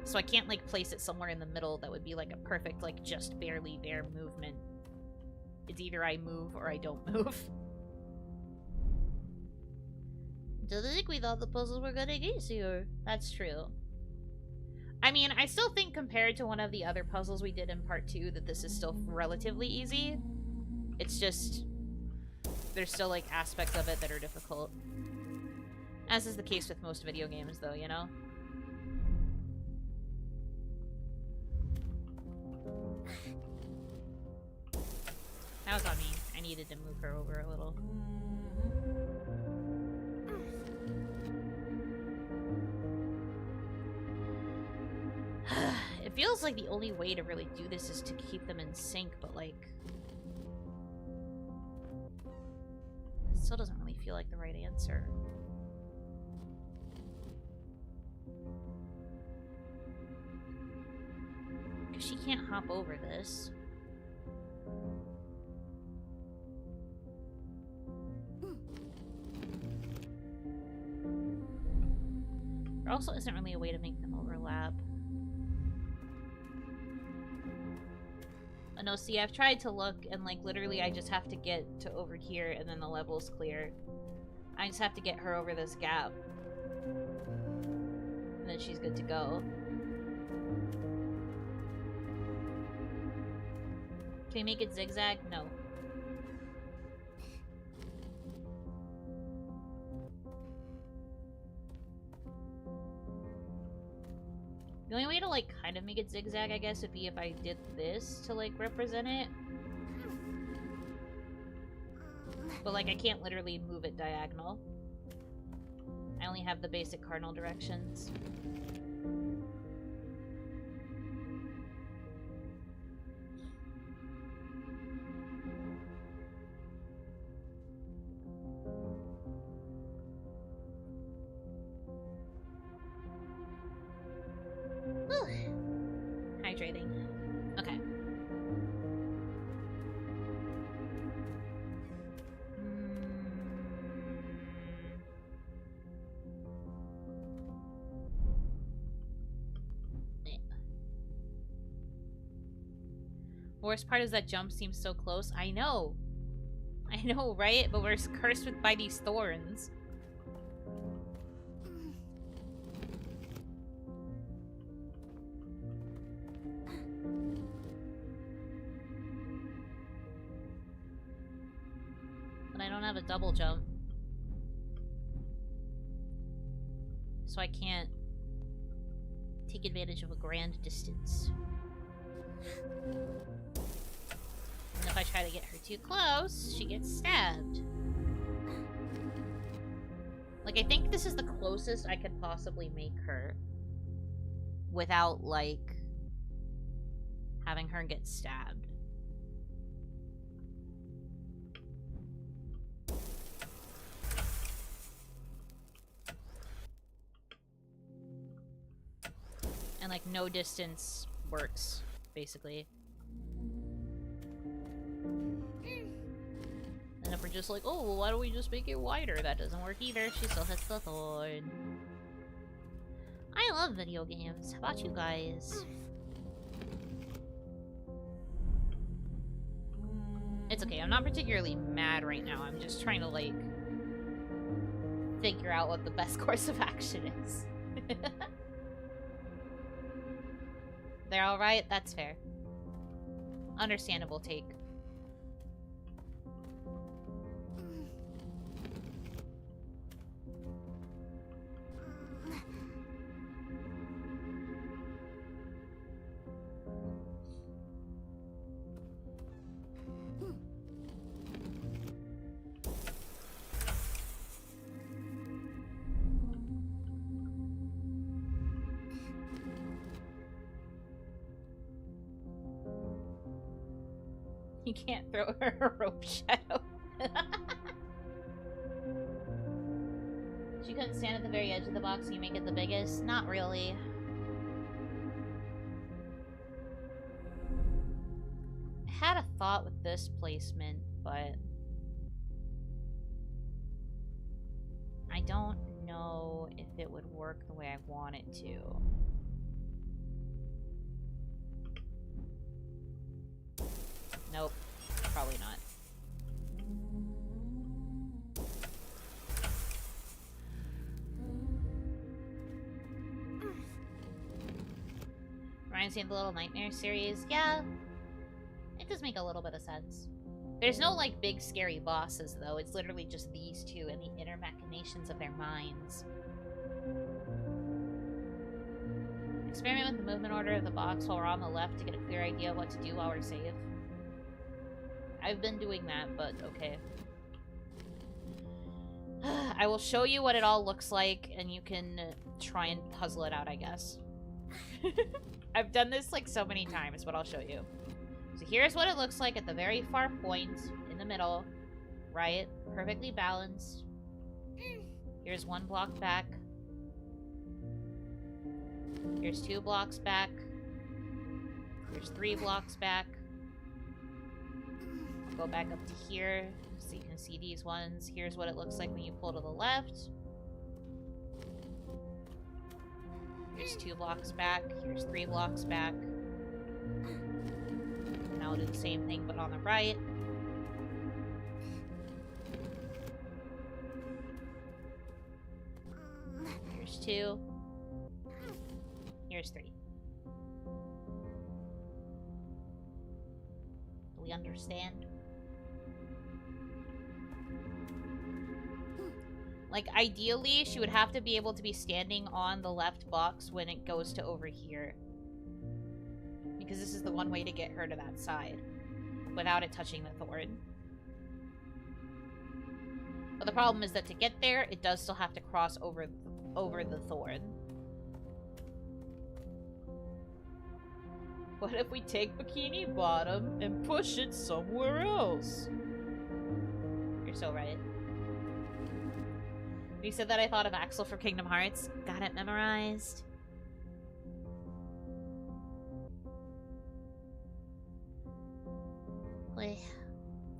So I can't, like, place it somewhere in the middle that would be, like, a perfect, like, just barely there movement. It's either I move or I don't move. To think we thought the puzzles were getting easier. That's true. I mean, I still think compared to one of the other puzzles we did in part 2 that this is still relatively easy. It's just... there's still, like, aspects of it that are difficult. As is the case with most video games, though, you know? That was on me. I needed to move her over a little. It feels like the only way to really do this is to keep them in sync, but, like... it still doesn't really feel like the right answer. Because she can't hop over this. There also isn't really a way to make them overlap. No, see, I've tried to look, and, like, literally I just have to get to over here, and then the level's clear. I just have to get her over this gap. And then she's good to go. Can we make it zigzag? No. The only way to, like, kind of make it zigzag, I guess, would be if I did this to, like, represent it. But, like, I can't literally move it diagonal. I only have the basic cardinal directions. Hydrating. Okay. Worst part is that jump seems so close. I know. I know, right? But we're cursed by these thorns. But I don't have a double jump. So I can't take advantage of a grand distance. And if I try to get her too close, she gets stabbed. Like, I think this is the closest I could possibly make her without, like, having her get stabbed. And, like, no distance works, basically. And if we're just like, oh, well, why don't we just make it wider? That doesn't work either. She still hits the thorn. I love video games. How about you guys? It's okay. I'm not particularly mad right now. I'm just trying to, like, figure out what the best course of action is. They're alright? That's fair. Understandable take. You can't throw her a rope shadow. She couldn't stand at the very edge of the box and you make it the biggest? Not really. I had a thought with this placement, but I don't know if it would work the way I want it to. Nope, probably not. Reminds me of the Little Nightmare series. Yeah, it does make a little bit of sense. There's no, like, big scary bosses, though. It's literally just these two and the inner machinations of their minds. Experiment with the movement order of the box while we're on the left to get a clear idea of what to do while we're safe. I've been doing that, but okay. I will show you what it all looks like, and you can try and puzzle it out, I guess. I've done this, like, so many times, but I'll show you. So here's what it looks like at the very far point, in the middle, right? Perfectly balanced. Here's 1 block back. Here's 2 blocks back. Here's 3 blocks back. I'll go back up to here so you can see these ones. Here's what it looks like when you pull to the left. Here's 2 blocks back. Here's 3 blocks back. Now we'll do the same thing, but on the right. Here's 2. Here's 3. Do we understand? Like, ideally, she would have to be able to be standing on the left box when it goes to over here. Because this is the one way to get her to that side. Without it touching the thorn. But the problem is that to get there, it does still have to cross over the thorn. What if we take Bikini Bottom and push it somewhere else? You're so right. When you said that, I thought of Axel from Kingdom Hearts. Got it memorized. I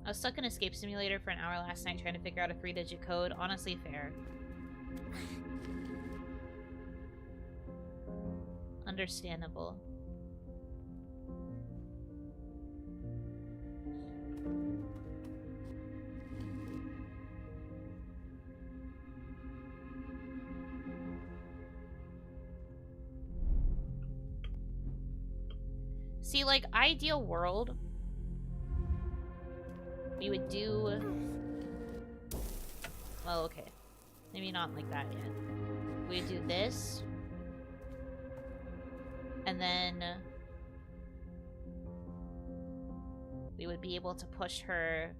was stuck in Escape Simulator for an hour last night trying to figure out a 3-digit code. Honestly, fair. Understandable. See, like, ideal world, we would do... Well, okay. Maybe not like that yet. We would do this. And then... we would be able to push her...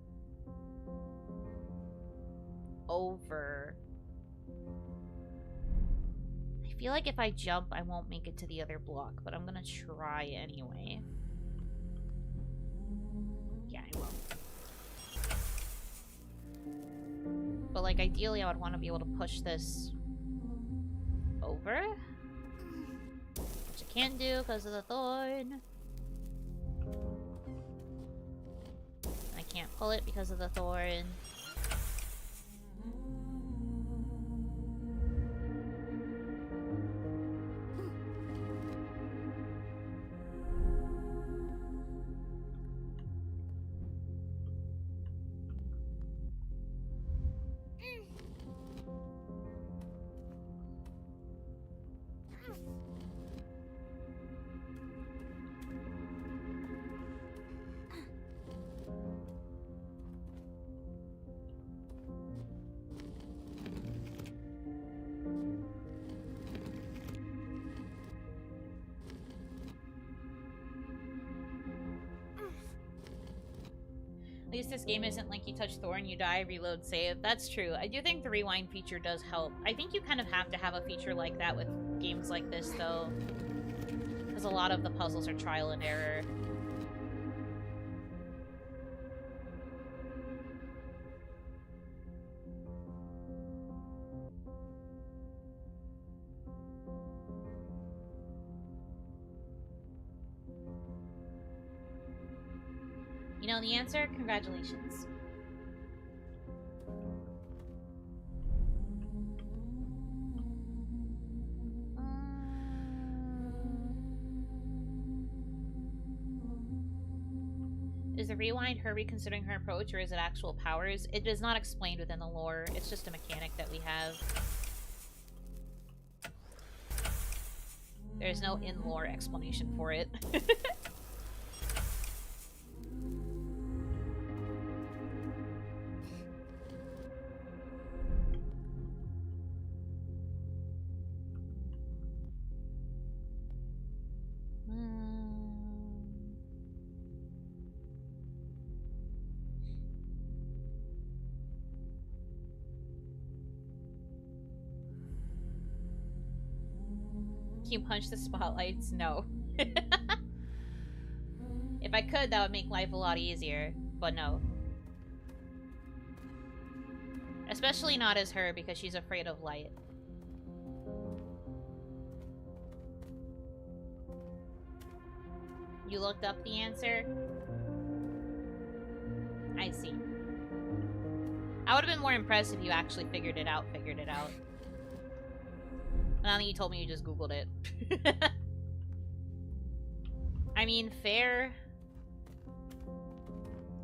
over... I feel like if I jump, I won't make it to the other block, but I'm gonna try anyway. Yeah, I will. But, like, ideally I would want to be able to push this over. Which I can't do because of the thorn. I can't pull it because of the thorn. At least this game isn't like you touch Thorn, you die, reload, save. That's true. I do think the rewind feature does help. I think you kind of have to have a feature like that with games like this, though. Because a lot of the puzzles are trial and error. know the answer? Congratulations. Is the rewind her reconsidering her approach, or is it actual powers? It is not explained within the lore. It's just a mechanic that we have. There's no in-lore explanation for it. Can you punch the spotlights? No. If I could, that would make life a lot easier, but no. Especially not as her, because she's afraid of light. You looked up the answer? I see. I would have been more impressed if you actually figured it out. Now that you told me you just Googled it. I mean, fair.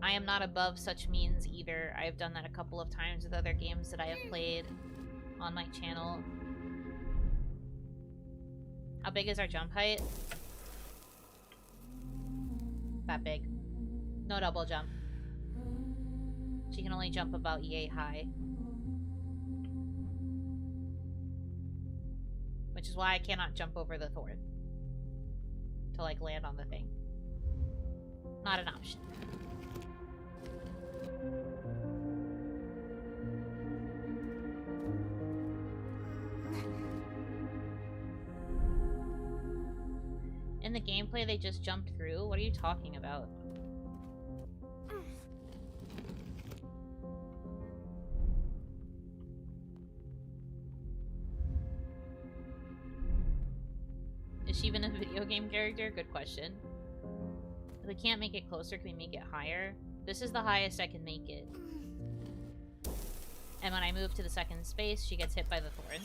I am not above such means either. I've done that a couple of times with other games that I have played on my channel. How big is our jump height? That big. No double jump. She can only jump about yay high. Which is why I cannot jump over the thorn. To, like, land on the thing. Not an option. In the gameplay, they just jumped through? What are you talking about? Is she even a video game character? Good question. If we can't make it closer, can we make it higher? This is the highest I can make it. And when I move to the second space, she gets hit by the thorn.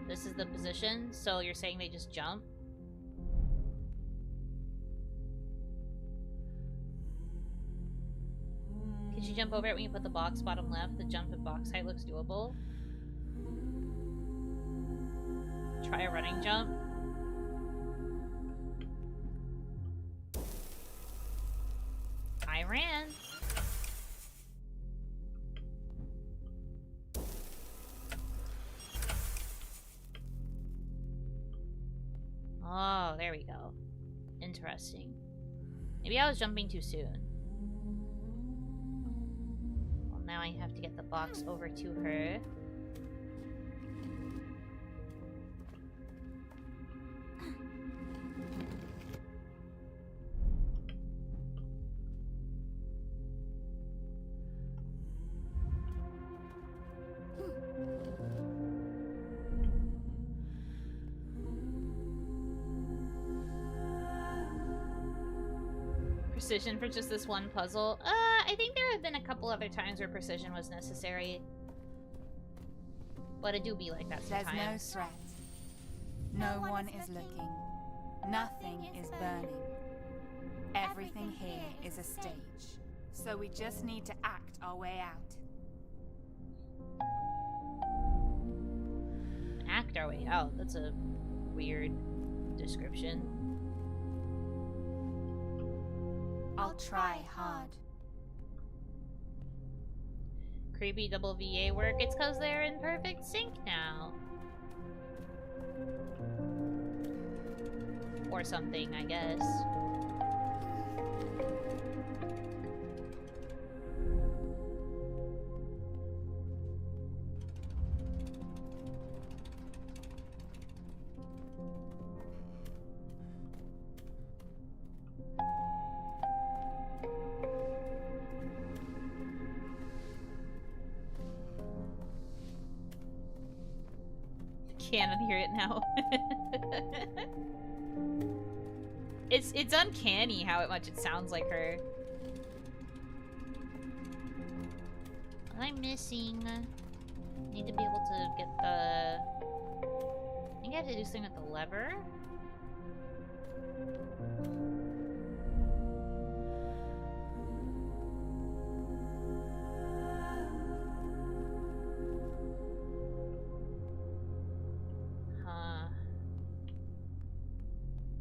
This is the position, so you're saying they just jump? Could you jump over it when you put the box bottom left? The jump at box height looks doable. Try a running jump. I ran. Oh, there we go. Interesting. Maybe I was jumping too soon. Well, now I have to get the box over to her. Precision for just this one puzzle? I think there have been a couple other times where precision was necessary. But it do be like that sometimes. There's no threat. No one is looking. Nothing is burning. Everything here is a stage. So we just need to act our way out. Act our way out? That's a weird description. I'll try hard. Creepy double VA work? It's because they're in perfect sync now. Or something, I guess. Can't hear it now. It's uncanny how much it sounds like her. What am I missing? Need to be able to get the... I think I have to do something with the lever.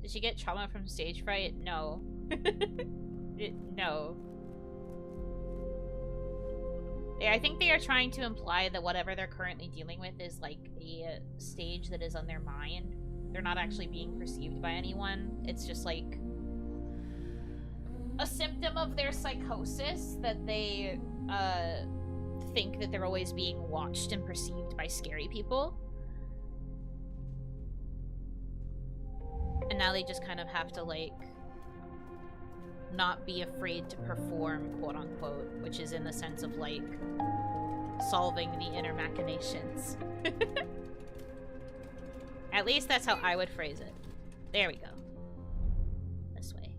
Did she get trauma from stage fright? No. No. I think they are trying to imply that whatever they're currently dealing with is like a stage that is on their mind. They're not actually being perceived by anyone. It's just like a symptom of their psychosis that they think that they're always being watched and perceived by scary people. And now they just kind of have to, like, not be afraid to perform, quote-unquote, which is in the sense of, like, solving the inner machinations. At least that's how I would phrase it. There we go. This way.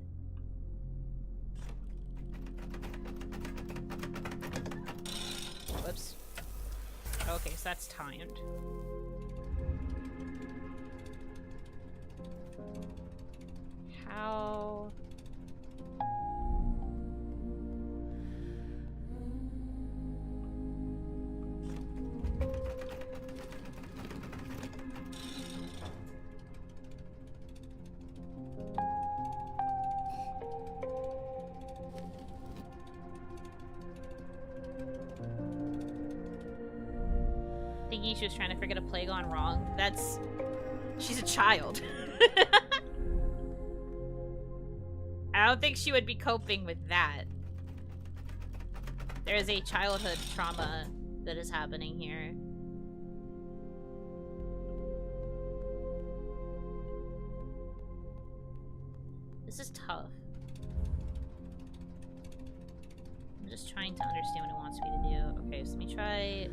Whoops. Okay, so that's timed. How... Thinking she was trying to forget a play gone wrong. That's... She's a child. I don't think she would be coping with that. There is a childhood trauma that is happening here. This is tough. I'm just trying to understand what it wants me to do. Okay, so let me try...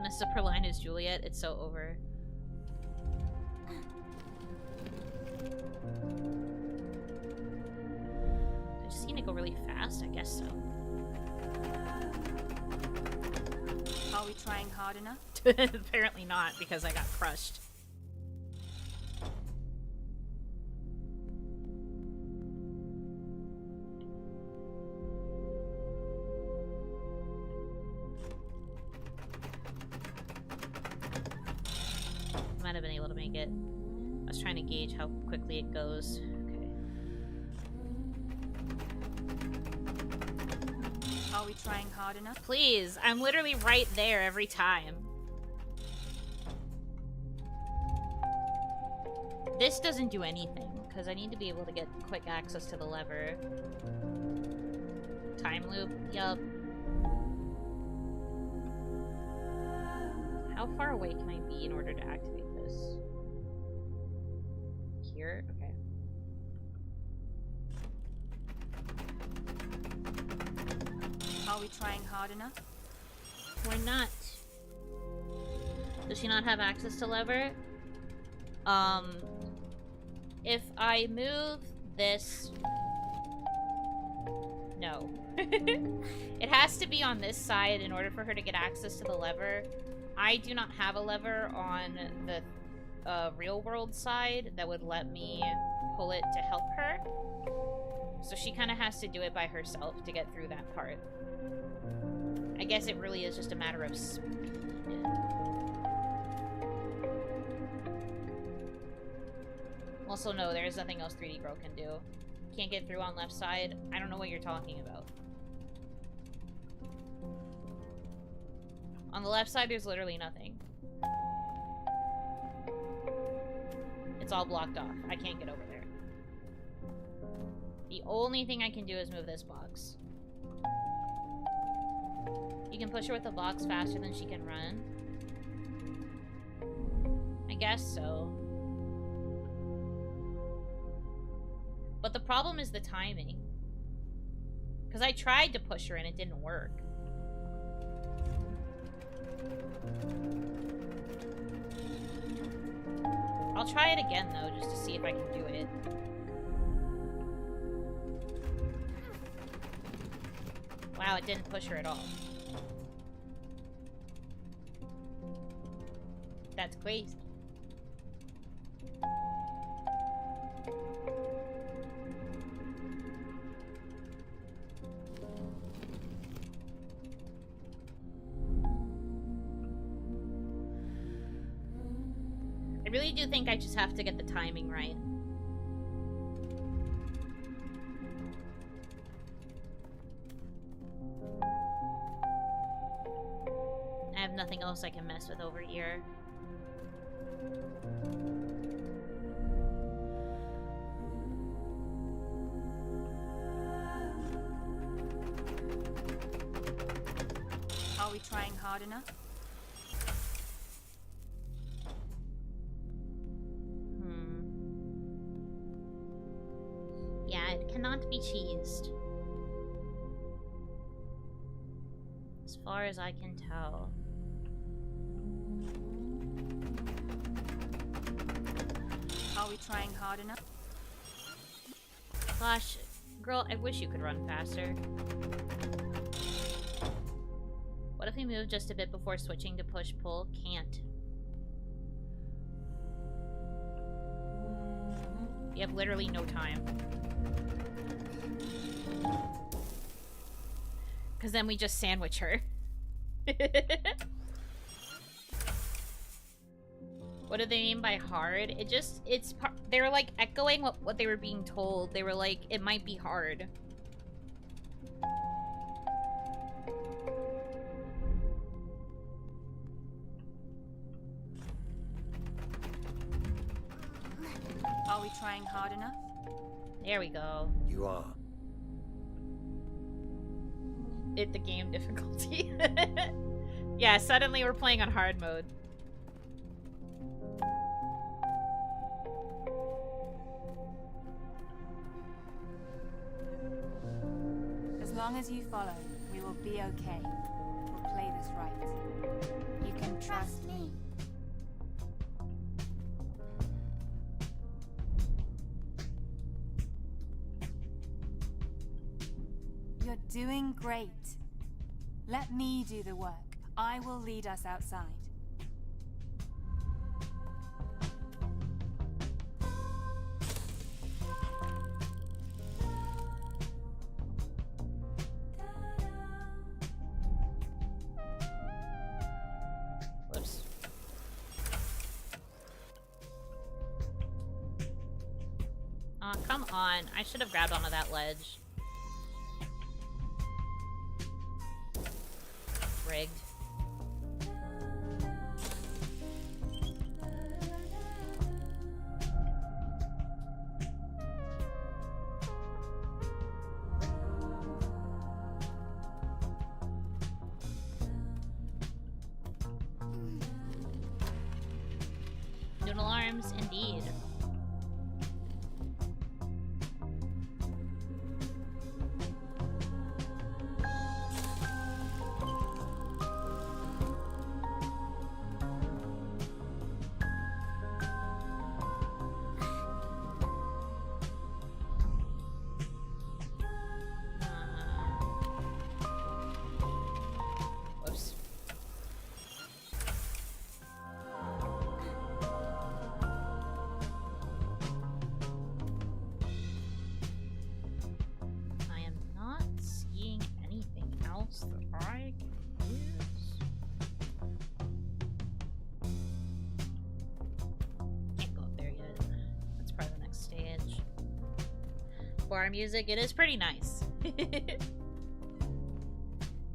Miss up her line is Juliet. It's so over. I just need to go really fast? I guess so. Are we trying hard enough? Apparently not, because I got crushed. Might have been able to make it. I was trying to gauge how quickly it goes. Okay. Are we trying hard enough? Please, I'm literally right there every time. This doesn't do anything, because I need to be able to get quick access to the lever. Time loop, yup. How far away can I be in order to activate this? Here? Okay. Are we trying hard enough? We're not. Does she not have access to lever? If I move this... No. It has to be on this side in order for her to get access to the lever. I do not have a lever on the real world side that would let me pull it to help her. So she kind of has to do it by herself to get through that part. I guess it really is just a matter of speed. Also, no, there is nothing else 3D Girl can do. Can't get through on left side. I don't know what you're talking about. On the left side, there's literally nothing. It's all blocked off. I can't get over there. The only thing I can do is move this box. You can push her with the box faster than she can run. I guess so. But the problem is the timing. Because I tried to push her and it didn't work. I'll try it again, though, just to see if I can do it. Wow, it didn't push her at all. That's crazy. I really do think I just have to get the timing right. I have nothing else I can mess with over here. Are we trying hard enough? Yeah, it cannot be cheesed. As far as I can tell. Are we trying hard enough? Gosh, girl, I wish you could run faster. What if we move just a bit before switching to push-pull? Can't. You have literally no time. Because then we just sandwich her. What do they mean by hard? They were like echoing what they were being told. They were like, it might be hard. Are we trying hard enough? There we go. You are. Hit the game difficulty. Yeah, suddenly we're playing on hard mode. As long as you follow, we will be okay. We'll play this right. You can trust me. You're doing great. Let me do the work. I will lead us outside. Whoops. Aw, come on. I should have grabbed onto that ledge. Rigged. Noodle arms, indeed. Whoops. I am not seeing anything else that I can use. Can't go up there yet. That's probably the next stage. Bar music, it is pretty nice.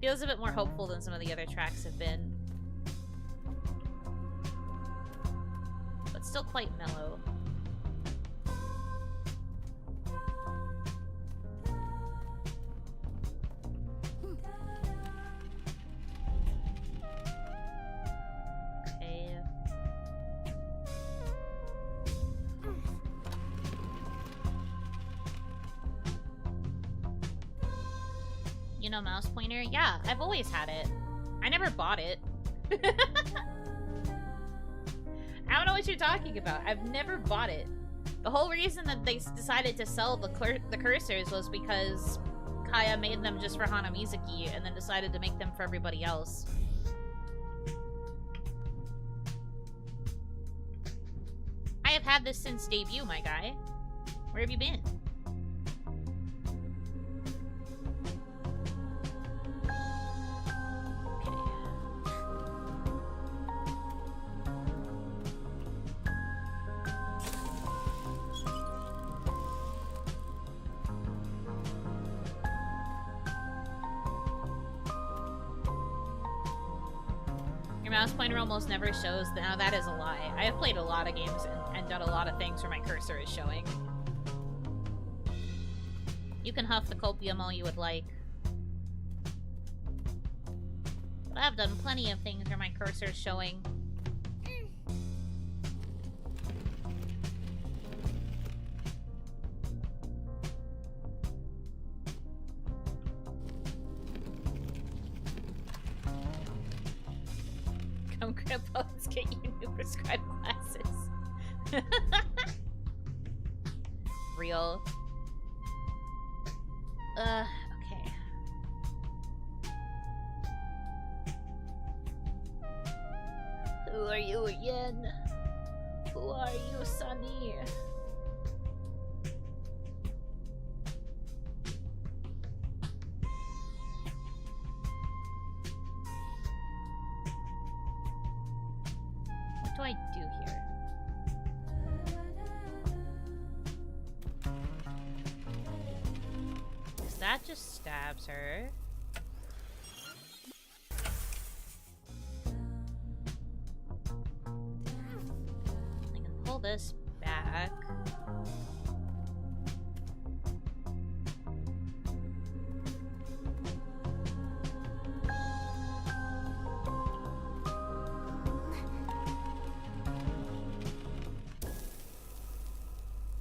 Feels a bit more hopeful than some of the other tracks have been. But still quite mellow. Okay. You know, mouse pointer? Yeah, I've always had it. I never bought it. I don't know what you're talking about. I've never bought it. The whole reason that they decided to sell the cursors was because Kaya made them just for Hanamizuki and then decided to make them for everybody else. I have had this since debut, my guy. Where have you been? Mouse pointer almost never shows. Now that is a lie. I have played a lot of games and done a lot of things where my cursor is showing. You can huff the copium all you would like. But I've done plenty of things where my cursor is showing. Come, Grandpa, let's get you new prescribed glasses. Real. Okay. Who are you again? Who are you, Sunny? What do I do here? Because that just stabs her. I can pull this back.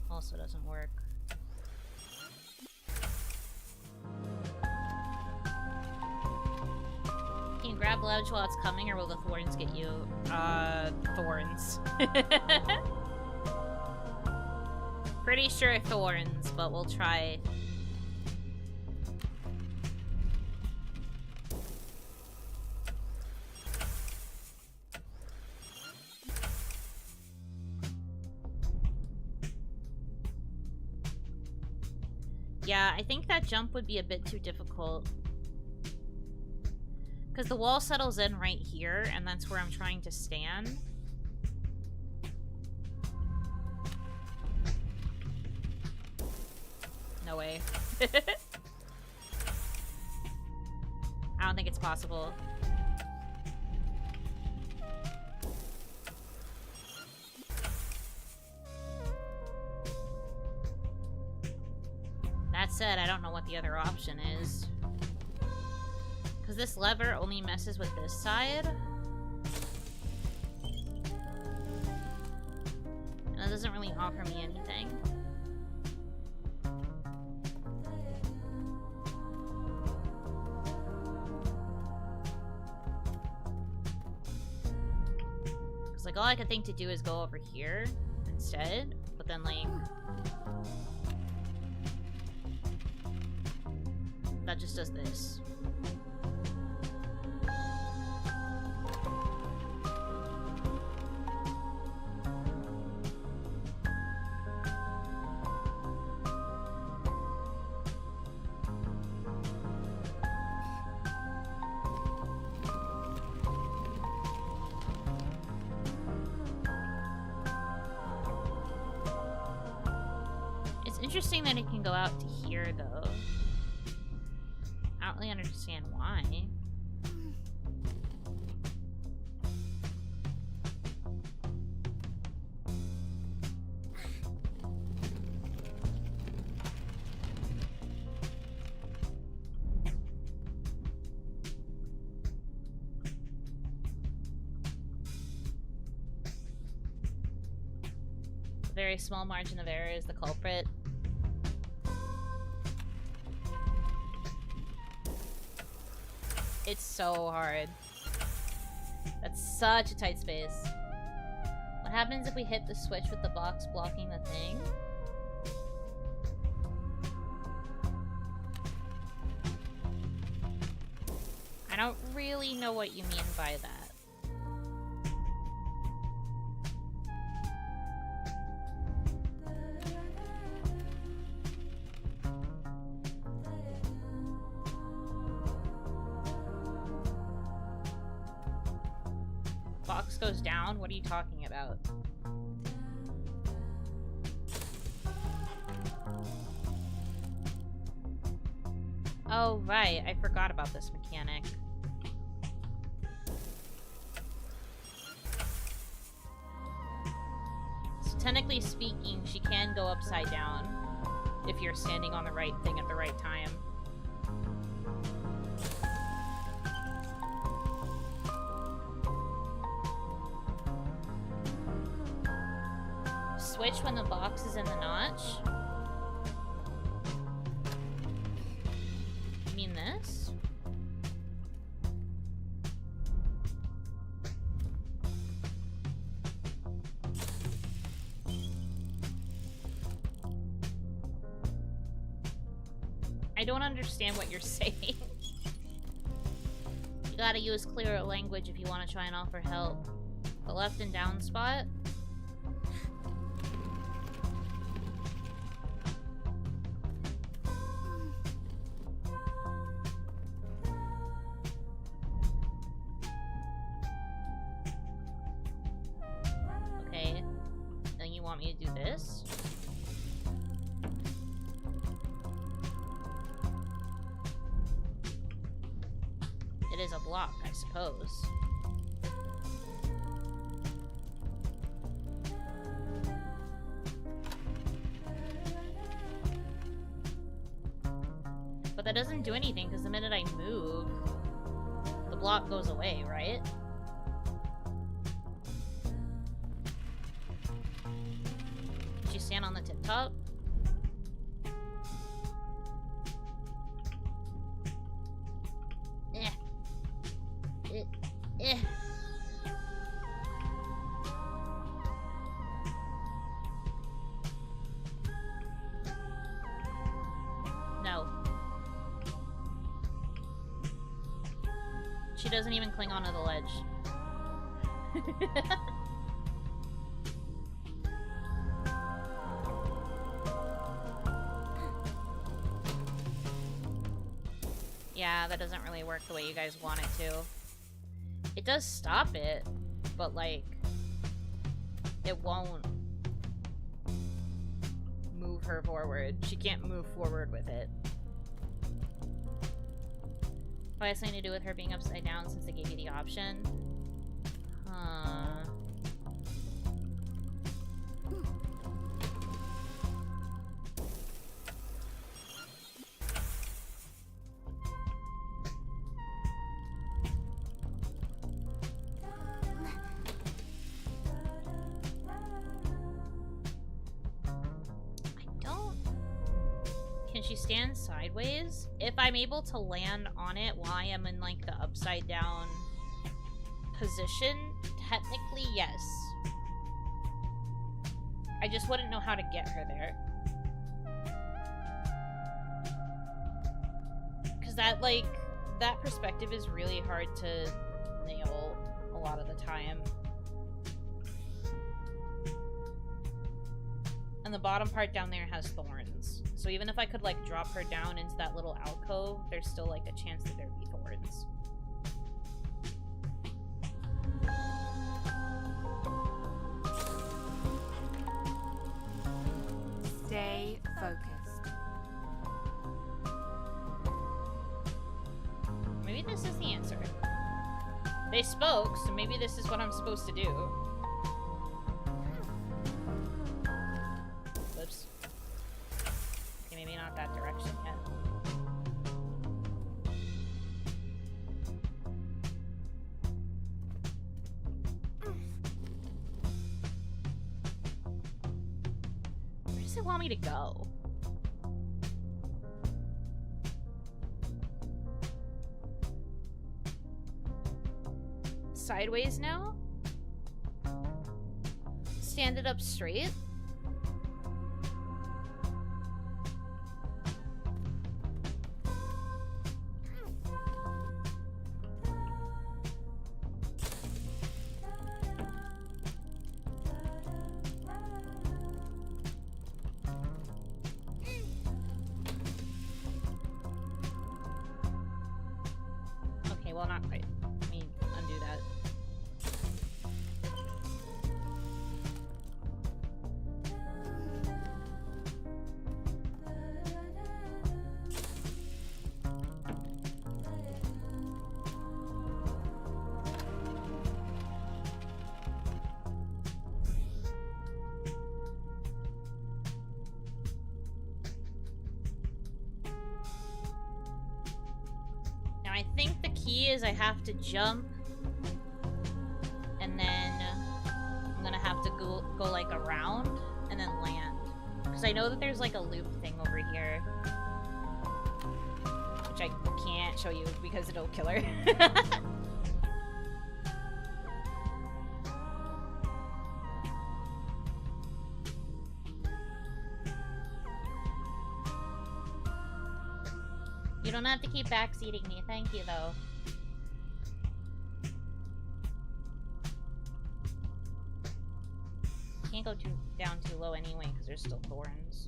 Also doesn't work. Can you grab ledge while it's coming, or will the thorns get you? Thorns. Pretty sure thorns, but we'll try. Yeah, I think that jump would be a bit too difficult. Because the wall settles in right here, and that's where I'm trying to stand. No way. I don't think it's possible. That said, I don't know what the other option is. Because this lever only messes with this side. And it doesn't really offer me anything. Because, like, all I could think to do is go over here instead. But then, like... that just does this. It's interesting that it can go out to here, though. I don't really understand why. A very small margin of error is the culprit. It's so hard. That's such a tight space. What happens if we hit the switch with the box blocking the thing? I don't really know what you mean by that. Box goes down? What are you talking about? Oh, right. I forgot about this mechanic. So technically speaking, she can go upside down if you're standing on the right thing at the right time. Switch when the box is in the notch? You mean this? I don't understand what you're saying. You gotta use clearer language if you want to try and offer help. The left and down spot? Okay. Then you want me to do this? It is a block, I suppose. But that doesn't do anything, because the minute I move, the block goes away, right? Did you stand on the tip top? No. She doesn't even cling onto the ledge. Yeah, that doesn't really work the way you guys want it to. It does stop it, but like, it won't move her forward. She can't move forward with it. Probably has something to do with her being upside down since they gave you the option. Huh. Can she stand sideways? If I'm able to land on it while I am in like the upside down position, technically yes. I just wouldn't know how to get her there. Because that, like, that perspective is really hard to nail a lot of the time. And the bottom part down there has thorns. So even if I could, like, drop her down into that little alcove, there's still, like, a chance that there'd be thorns. Stay focused. Maybe this is the answer. They spoke, so maybe this is what I'm supposed to do. Whoops. Okay, maybe not that direction yet. Where does it want me to go? sideways now? Stand it up straight? Okay, well, not quite. Let me undo that. Now, I think the key is I have to jump, and then I'm gonna have to go like around and then land. Because I know that there's like a loop thing over here, which I can't show you because it'll kill her. You don't have to keep backseating me. Thank you, though. Can't go down too low anyway, because there's still thorns.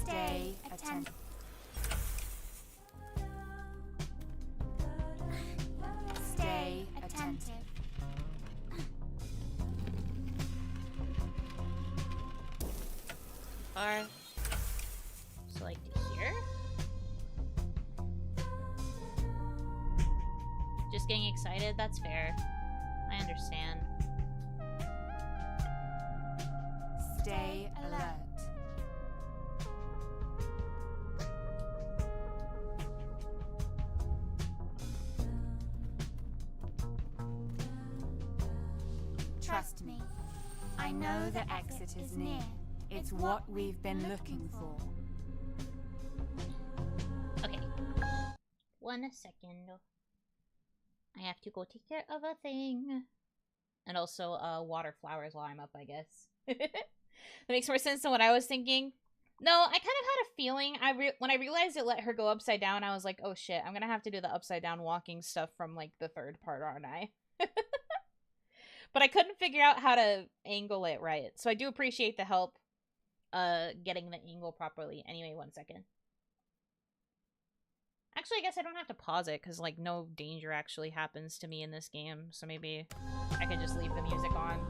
Stay attentive. Stay attentive. Are so like to here. Just getting excited. That's fair. I understand. Stay alert. Trust me. I know the exit is near. It's what we've been looking for. Okay. 1 second. I have to go take care of a thing. And also, water flowers while I'm up, I guess. That makes more sense than what I was thinking. No, I kind of had a feeling. When I realized it let her go upside down, I was like, oh shit, I'm gonna have to do the upside down walking stuff from, like, the third part, aren't I? But I couldn't figure out how to angle it right. So I do appreciate the help getting the angle properly. Anyway, 1 second. Actually, I guess I don't have to pause it because, like, no danger actually happens to me in this game. So maybe I could just leave the music on.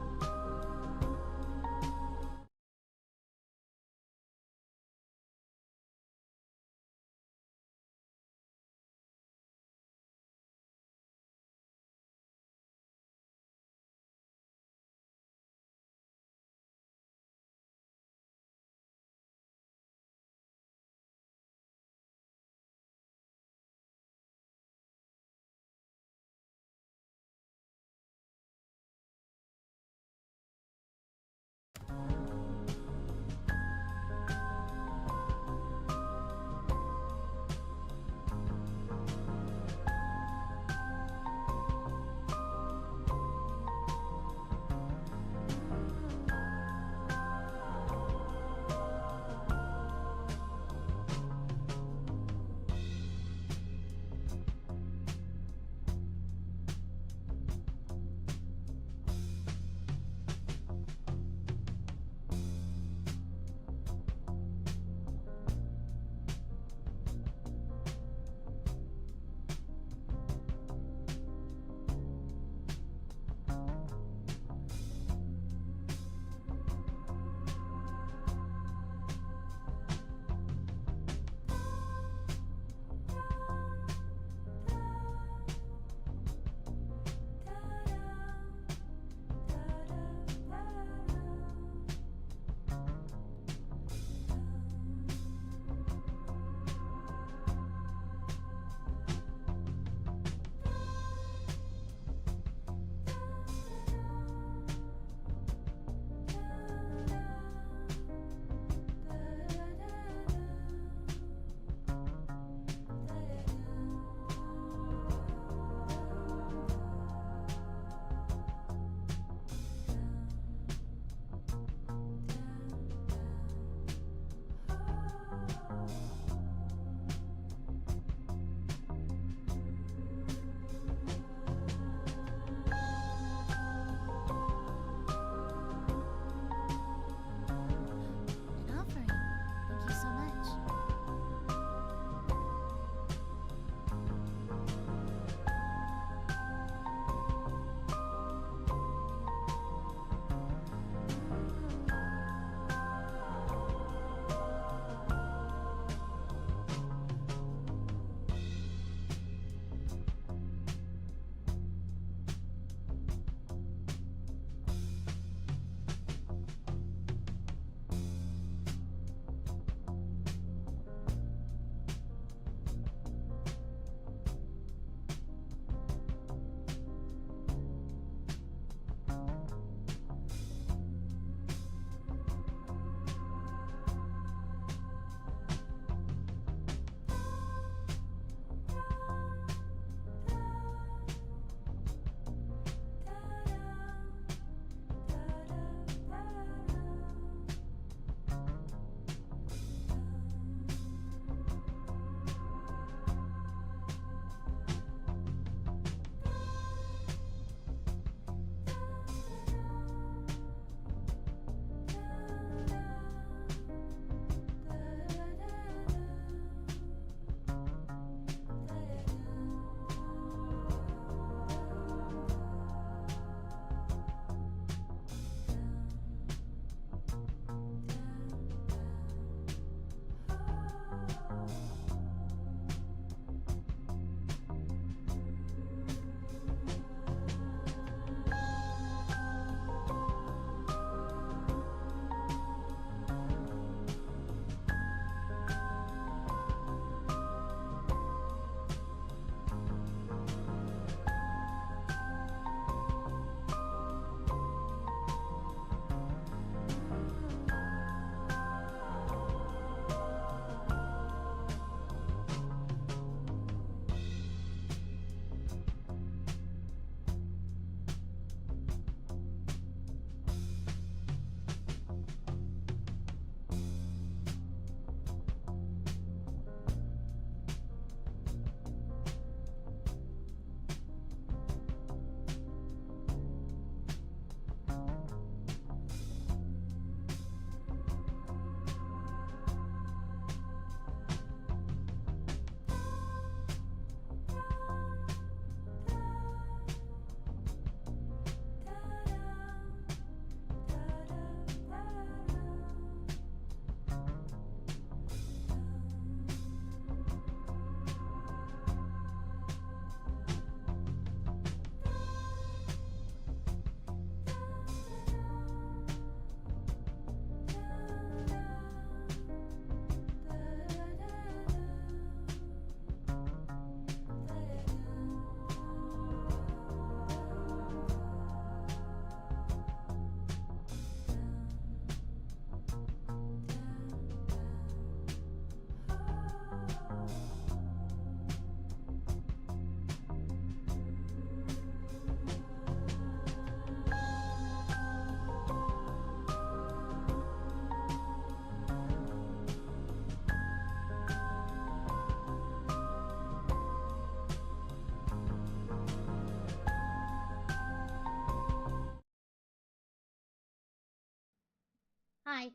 Hi.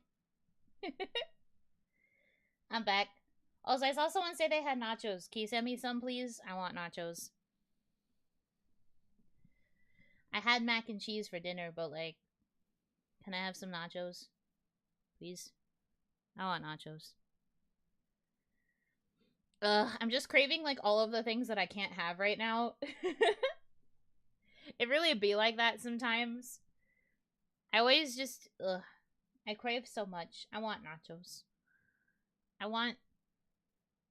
I'm back. Also, I saw someone say they had nachos. Can you send me some, please? I want nachos. I had mac and cheese for dinner, but, like, can I have some nachos? Please? I want nachos. I'm just craving, like, all of the things that I can't have right now. It really be like that sometimes. I always just, I crave so much. I want nachos. I want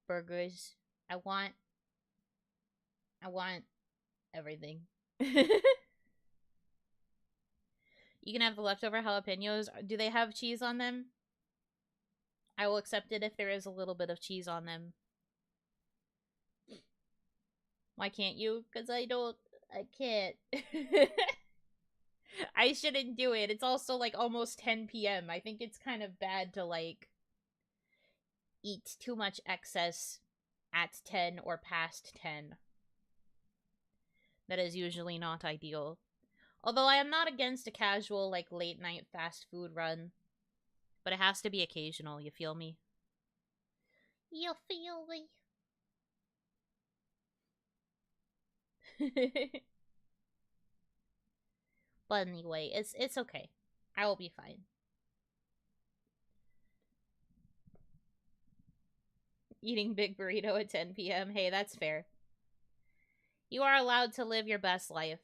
burgers. I want everything. You can have the leftover jalapenos. Do they have cheese on them? I will accept it if there is a little bit of cheese on them. Why can't you? Because I can't. I shouldn't do it. It's also, like, almost 10 p.m. I think it's kind of bad to, like, eat too much excess at 10 or past 10. That is usually not ideal. Although I am not against a casual, like, late-night fast food run. But it has to be occasional, you feel me? You feel me? But anyway, it's okay. I will be fine. Eating big burrito at 10 p.m. Hey, that's fair. You are allowed to live your best life.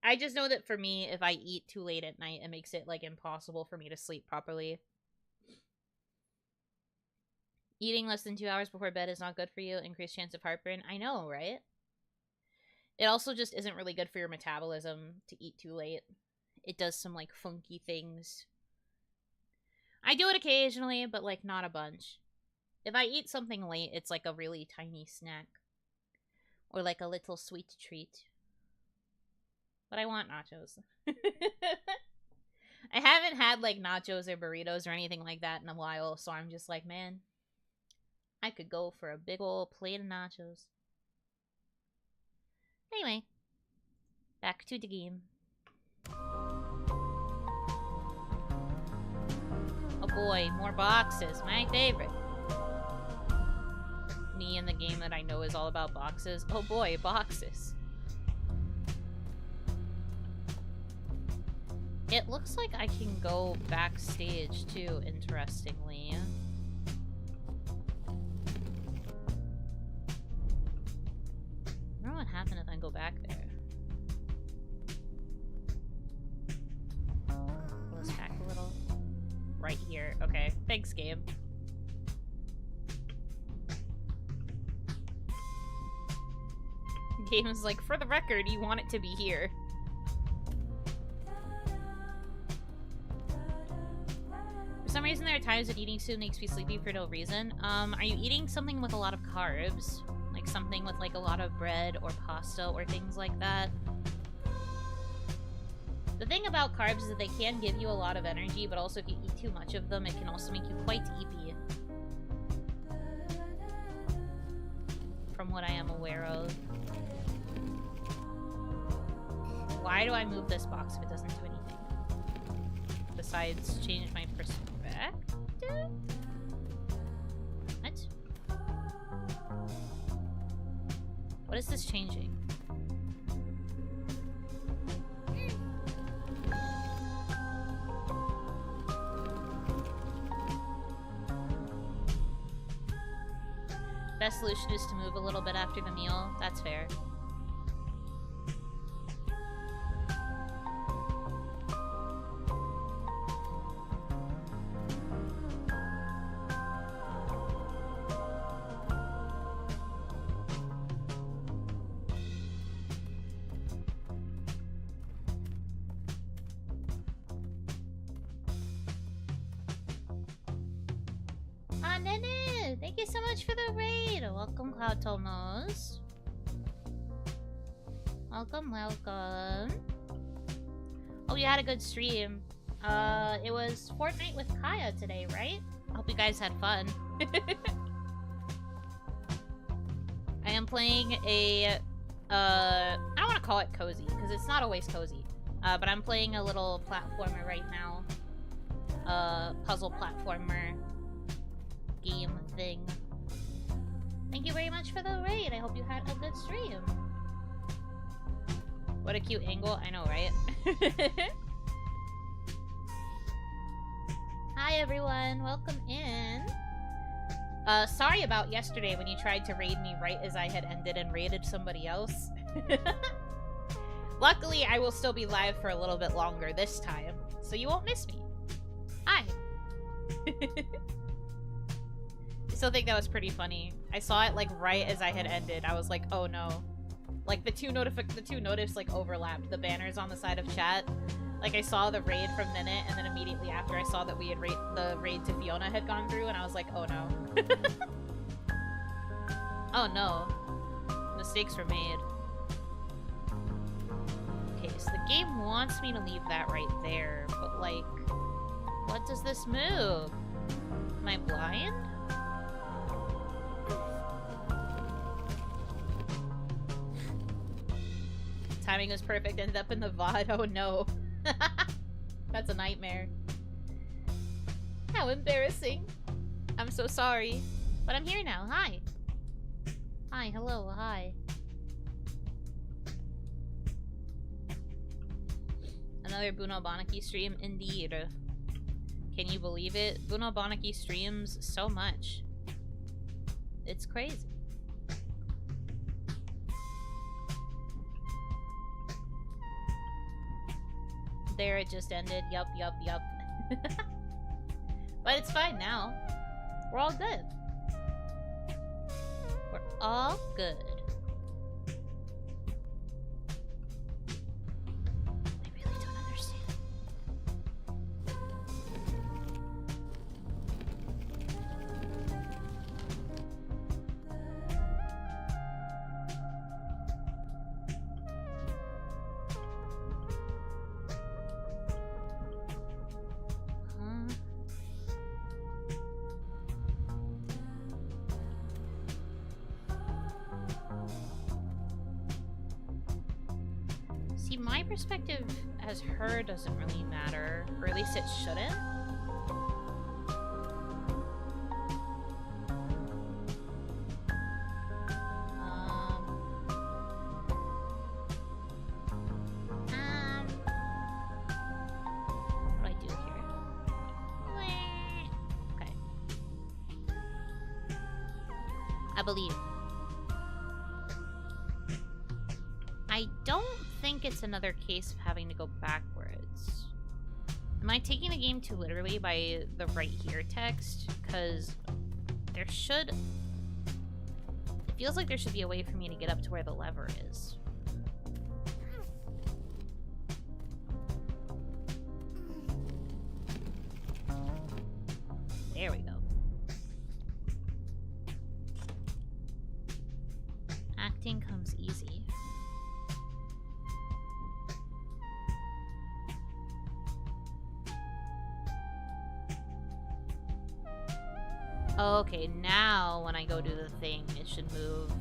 I just know that for me, if I eat too late at night, it makes it, like, impossible for me to sleep properly. Eating less than 2 hours before bed is not good for you. Increased chance of heartburn. I know, right? It also just isn't really good for your metabolism to eat too late. It does some, like, funky things. I do it occasionally, but, like, not a bunch. If I eat something late, it's like a really tiny snack. Or like a little sweet treat. But I want nachos. I haven't had, like, nachos or burritos or anything like that in a while, so I'm just like, man, I could go for a big old plate of nachos. Anyway, back to the game. Oh boy, more boxes. My favorite. Me in the game that I know is all about boxes. Oh boy, boxes. It looks like I can go backstage too, interestingly. I don't know what happened if I go back there. Pull this back a little. Right here. Okay. Thanks, game. Game is like, for the record, you want it to be here. For some reason, there are times that eating soup makes me sleepy for no reason. Are you eating something with a lot of carbs? Like something with, like, a lot of bread or pasta or things like that? The thing about carbs is that they can give you a lot of energy, but also if you eat too much of them, it can also make you quite eepy. From what I am aware of. Why do I move this box if it doesn't do anything? Besides change my perspective? What? What is this changing? Best solution is to move a little bit after the meal. That's fair. Thank you so much for the raid. Welcome, Cloud Tomos. Welcome, welcome. Oh, you had a good stream. It was Fortnite with Kaya today, right? I hope you guys had fun. I am playing a, I don't want to call it cozy, because it's not always cozy. But I'm playing a little platformer right now. puzzle platformer game thing. Thank you very much for the raid. I hope you had a good stream. What a cute angle. I know, right? Hi, everyone. Welcome in. Sorry about yesterday when you tried to raid me right as I had ended and raided somebody else. Luckily, I will still be live for a little bit longer this time, so you won't miss me. Hi. I still think that was pretty funny. I saw it like right as I had ended. I was like, oh no. Like the two notifs like overlapped. The banners on the side of chat. Like I saw the raid from Minute, and then immediately after I saw that we had the raid to Fiona had gone through, and I was like, oh no. Oh no. Mistakes were made. Okay, so the game wants me to leave that right there, but like, what does this move? Am I blind? Timing was perfect, ended up in the VOD. Oh no. That's a nightmare. How embarrassing. I'm so sorry. But I'm here now. Hi. Hi, hello, hi. Another Buno Banaki stream, indeed. Can you believe it? Buno Banaki streams so much. It's crazy. There, it just ended. Yup. But it's fine now. We're all good. We're all good. I really don't understand. See, my perspective as her doesn't really matter, or at least it shouldn't. What do I do here? Okay. I believe. I don't think it's another case of having to go backwards. Am I taking the game too literally by the right here text? Because there should... It feels like there should be a way for me to get up to where the lever is. There we go. Acting comes easy. Okay, now when I go do the thing, it should move.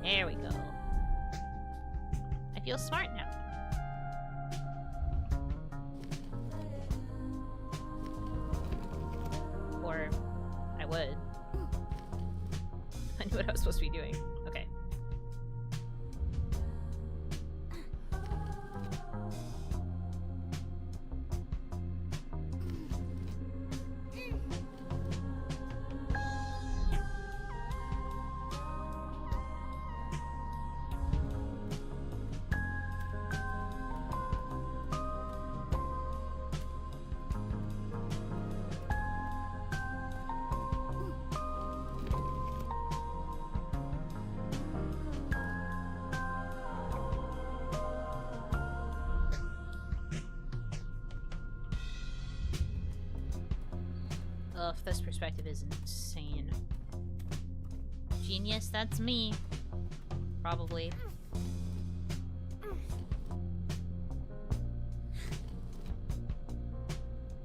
There we go. I feel smart now. Or I would. I knew what I was supposed to be doing. Okay. Ugh, this perspective is insane. Genius, that's me. Probably.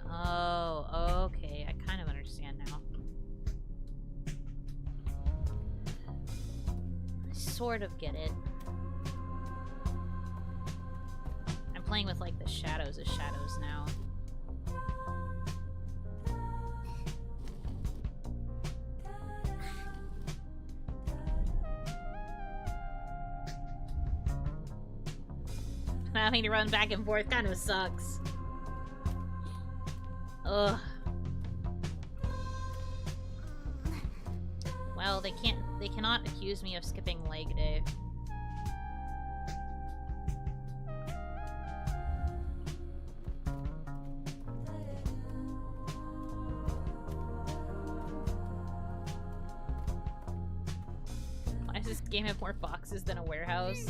Oh, okay. I kind of understand now. sort of get it. I'm playing with, like, the shadows as shadows now. Having to run back and forth kind of sucks. Ugh. Well, they cannot accuse me of skipping leg day. Why does this game have more boxes than a warehouse?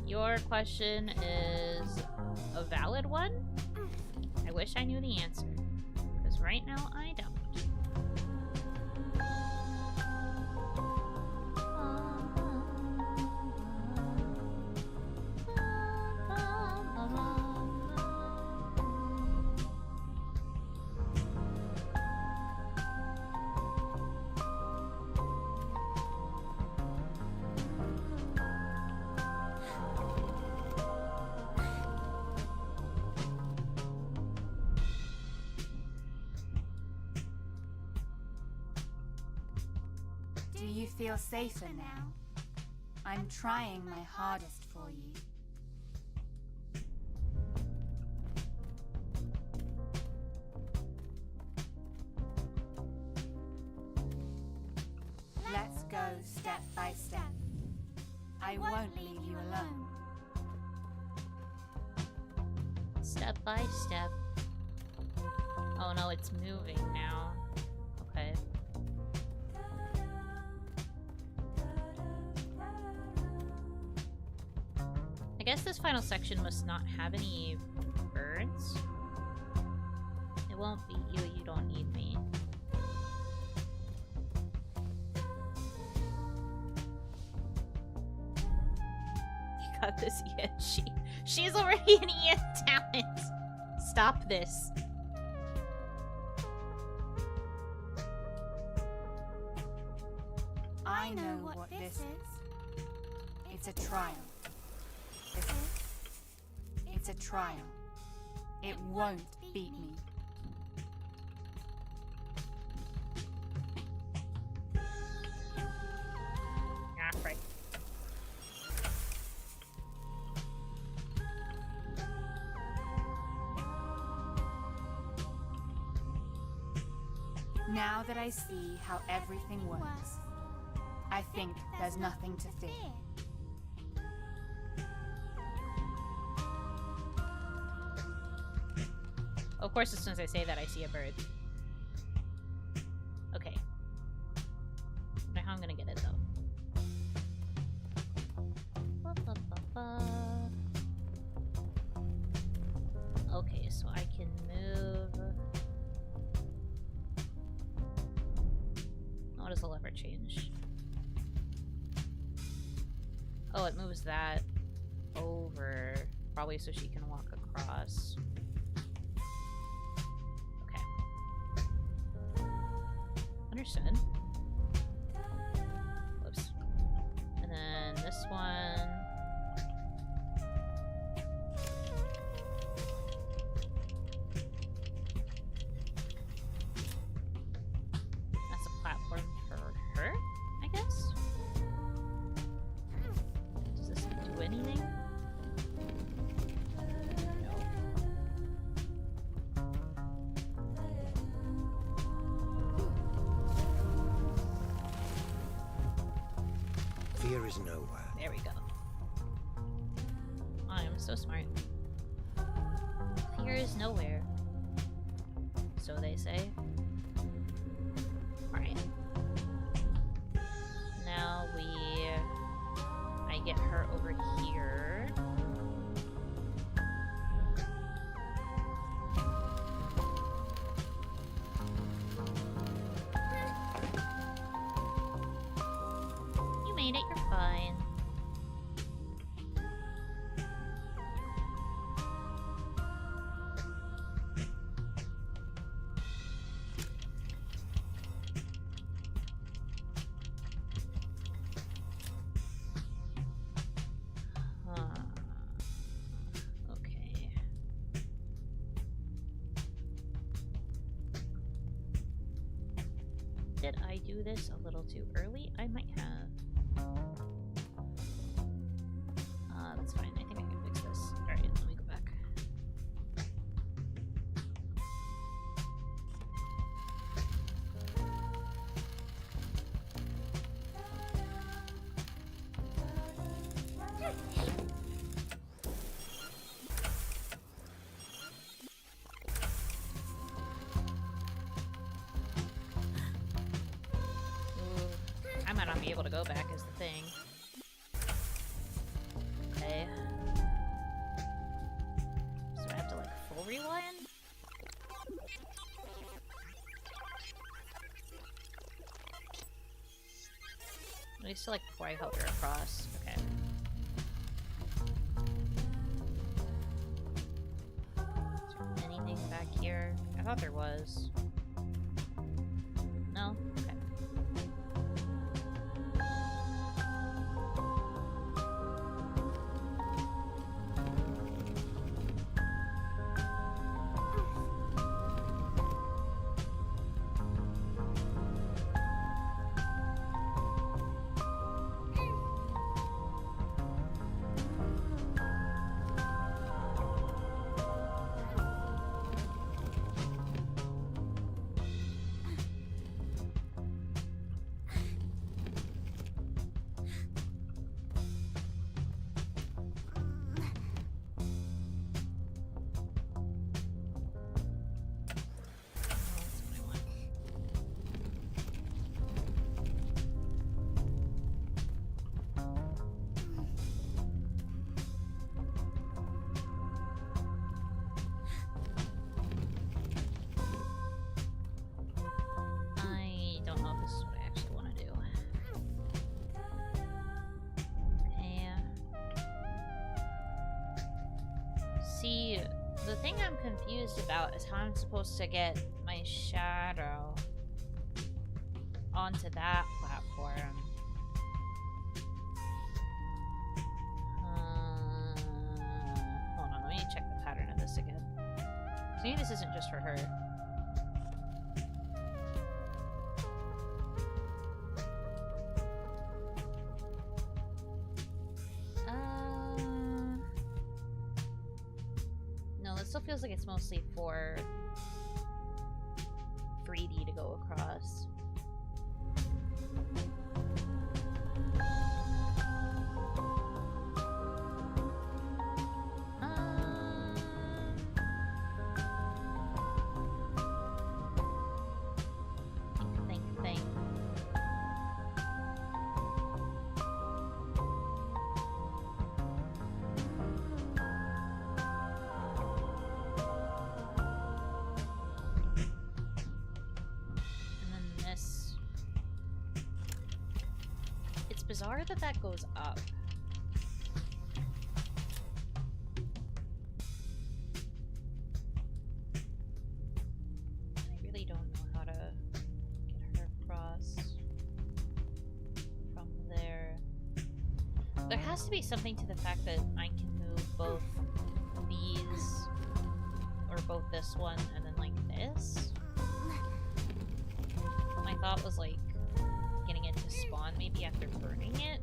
Your question is a valid one? I wish I knew the answer, because right now I don't. Do you feel safer now? I'm trying my hardest for you. Let's go step by step. I won't leave you alone. Step by step. Oh no, it's moving now. Okay. I guess this final section must not have any birds. It won't beat you, you don't need me. You got this, Ian. She's already an Ian talent. Stop this. I know what this is. It's a trial. It's a trial. It won't beat me. Ah, right. Now that I see how everything works, I think there's nothing to fear. Of course, as soon as I say that, I see a bird. Okay. I don't know how I'm gonna get it, though. Ba, ba, ba, ba. Okay, so I can move... How does the lever change? Oh, it moves that over. Probably so she can walk across. Understood. Whoops. And then this one. That's a platform for her, I guess? Does this do anything? No. Fear is nowhere. There we go. I am so smart. Fear is nowhere. So they say. Alright. Now I get her over here. You made it, you're fine. Did I do this a little too early? I might have. That's fine. I think I can fix this. Alright, let me go back. I might not be able to go back is the thing. Okay. So I have to like full rewind? At least like before I help her across. Okay. Is there anything back here? I thought there was. No? Okay. See, the thing I'm confused about is how I'm supposed to get my shadow onto that platform. Hold on, let me check the pattern of this again. Maybe this isn't just for her. Still feels like it's mostly for 3D to go across. Think. Bizarre that that goes up. I really don't know how to get her across from there. There has to be something to the fact that I can move both these, or both this one and then like this. My thought was like getting it to spawn maybe after burning it,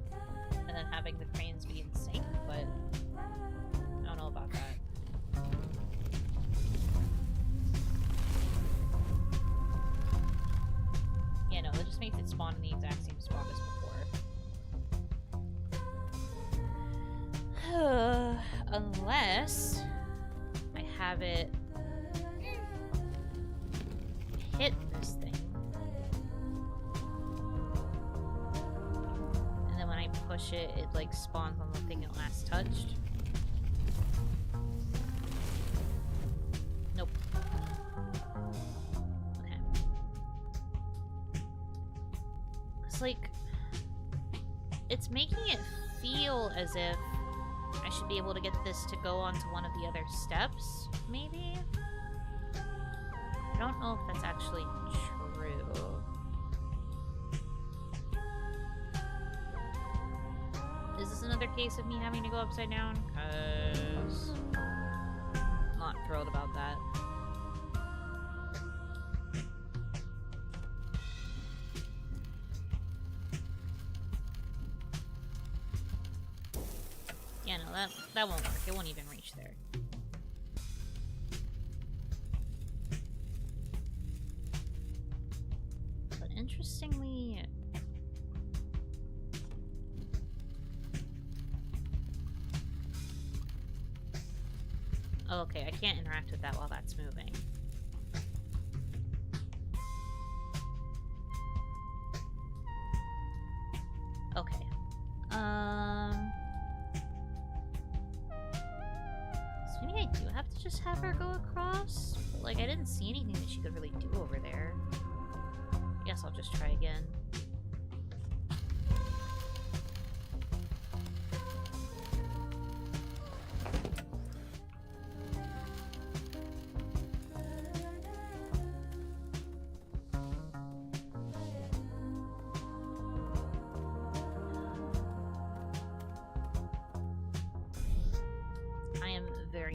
and then having the cranes be in sync, but I don't know about that. Yeah, no, it just makes it spawn in the exact same spot as before. Unless I have it hit this thing. Push it, it like spawns on the thing it last touched. Nope. Okay. It's like it's making it feel as if I should be able to get this to go onto one of the other steps, maybe? I don't know if that's actually true. Is this another case of me having to go upside down? Because I'm not thrilled about that. that won't work. It won't even reach there. But interestingly... Oh, okay, I can't interact with that while that's moving. Okay. So maybe I do have to just have her go across? But, like, I didn't see anything that she could really do over there. I guess I'll just try again.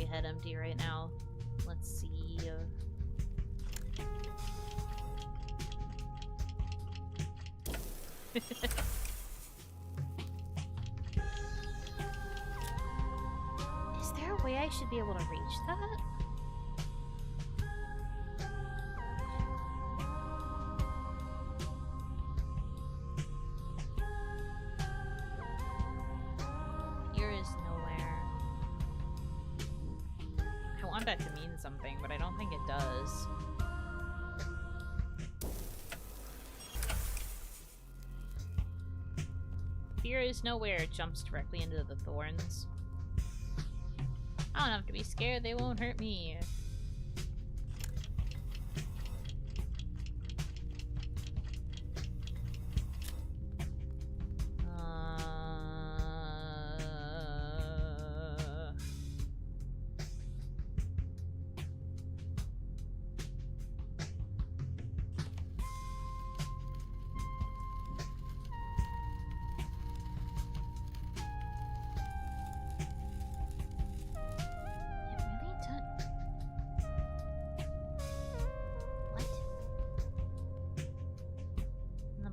Head empty right now. Let's see. Is there a way I should be able to reach that? Here is nowhere. I want that to mean something, but I don't think it does. Fear is nowhere. It jumps directly into the thorns. I don't have to be scared. They won't hurt me.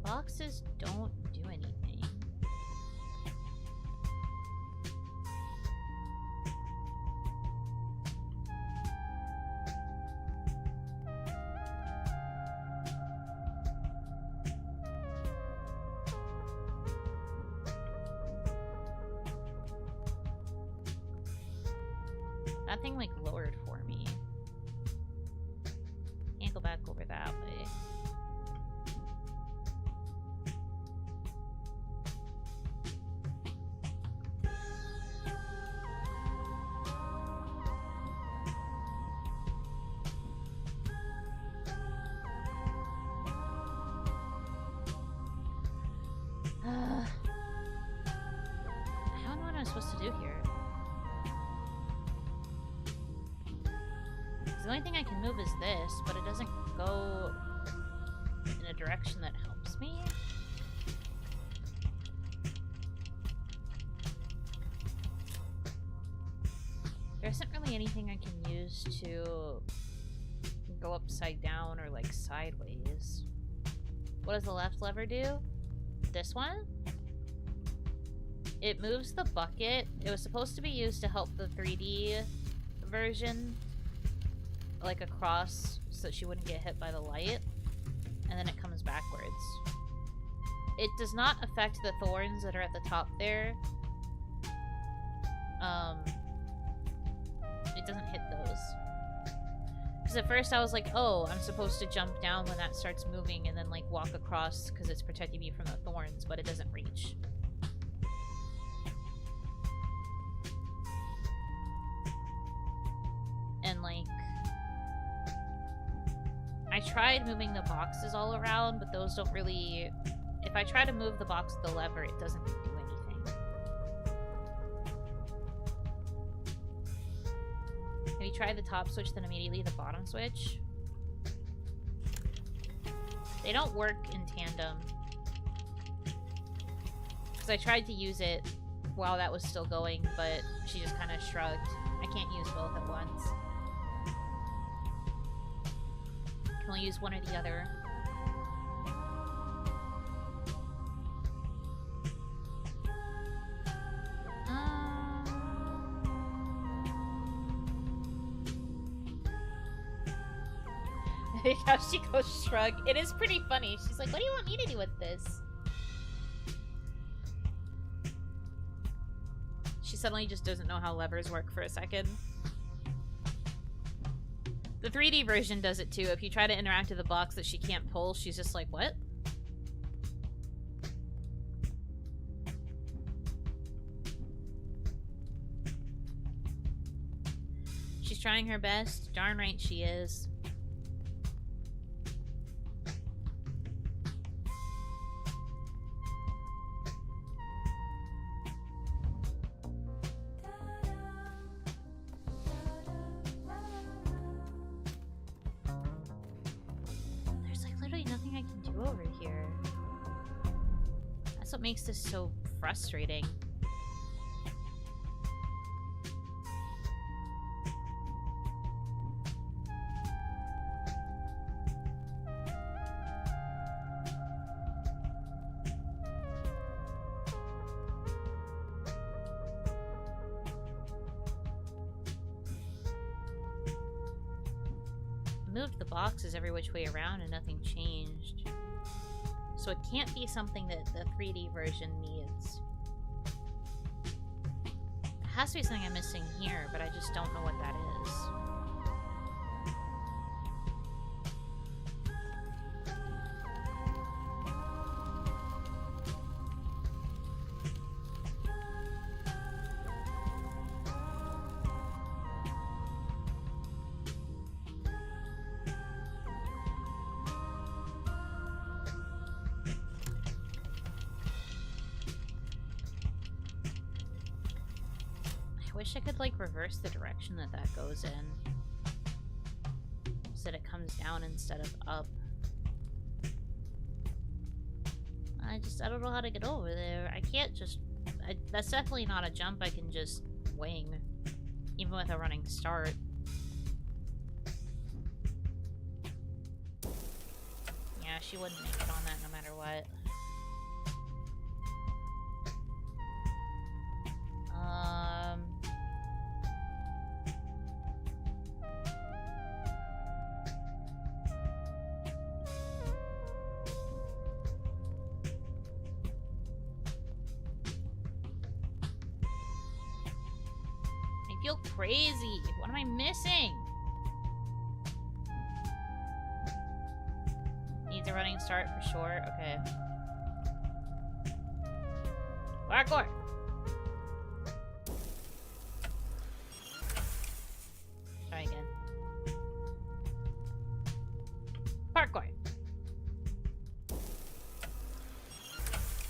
Boxes don't do anything. That thing like lowered for me. Can't go back over that way. The only thing I can move is this, but it doesn't go in a direction that helps me. There isn't really anything I can use to go upside down or like sideways. What does the left lever do? This one? It moves the bucket. It was supposed to be used to help the 3D version like across so she wouldn't get hit by the light, and then it comes backwards. It does not affect the thorns that are at the top there. It doesn't hit those. Because at first I was like, oh, I'm supposed to jump down when that starts moving and then like walk across because it's protecting me from the thorns, but it doesn't reach. And like, I tried moving the boxes all around, but those don't really... If I try to move the box with the lever, it doesn't do anything. Have you tried the top switch, then immediately the bottom switch? They don't work in tandem. Because I tried to use it while that was still going, but she just kind of shrugged. I can't use both at once. Can only use one or the other. How she goes shrug. It is pretty funny. She's like, what do you want me to do with this? She suddenly just doesn't know how levers work for a second. The 3D version does it too. If you try to interact with a box that she can't pull, she's just like, what? She's trying her best. Darn right she is. There's like literally nothing I can do over here. That's what makes this so frustrating. Moved the boxes every which way around and nothing changed. So it can't be something that the 3D version needs. It has to be something I'm missing here, but I just don't know what that is. I wish I could like reverse the direction that that goes in, so that it comes down instead of up. I don't know how to get over there. I can't just... that's definitely not a jump I can just wing, even with a running start. Yeah, she wouldn't make it on that no matter what. I feel crazy. What am I missing? Needs a running start for sure. Okay. Parkour! Try again. Parkour!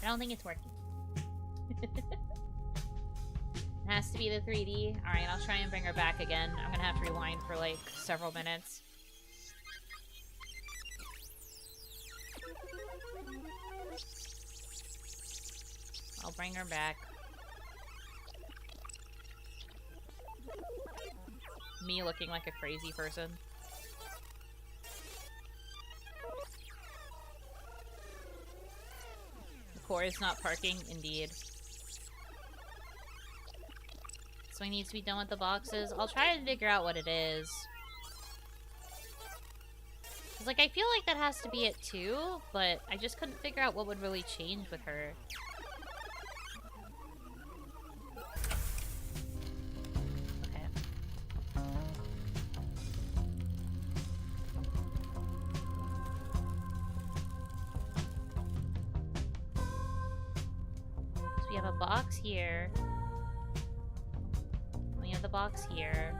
I don't think it's working. It has to be the 3D. Alright, I'll try and bring her back again. I'm gonna have to rewind for like several minutes. I'll bring her back. Me looking like a crazy person. The core is not parking, indeed. So I need to be done with the boxes. I'll try and figure out what it is. Cause like I feel like that has to be it too, but I just couldn't figure out what would really change with her. We have a box here. We have the box here.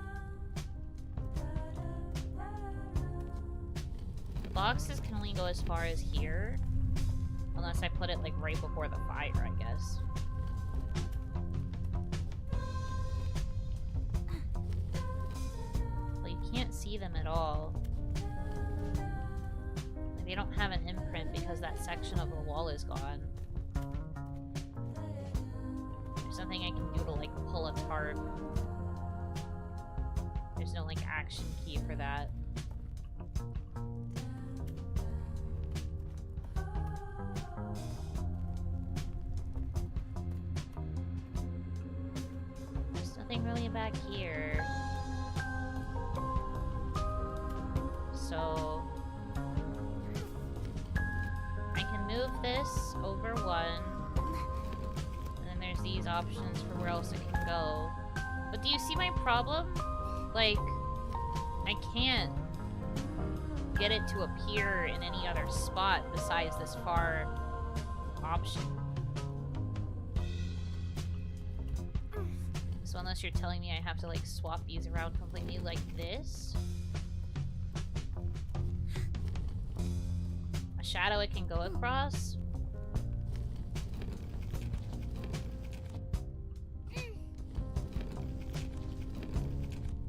The boxes can only go as far as here. Unless I put it like right before the fire, I guess. Well, you can't see them at all. Like, they don't have an imprint because that section of the wall is gone. Nothing I can do to like pull a tarp. There's no like action key for that. There's nothing really back here. So over one. And then there's these options for where else it can go. But do you see my problem? Like, I can't get it to appear in any other spot besides this far option. So unless you're telling me I have to like swap these around completely like this. A shadow it can go across.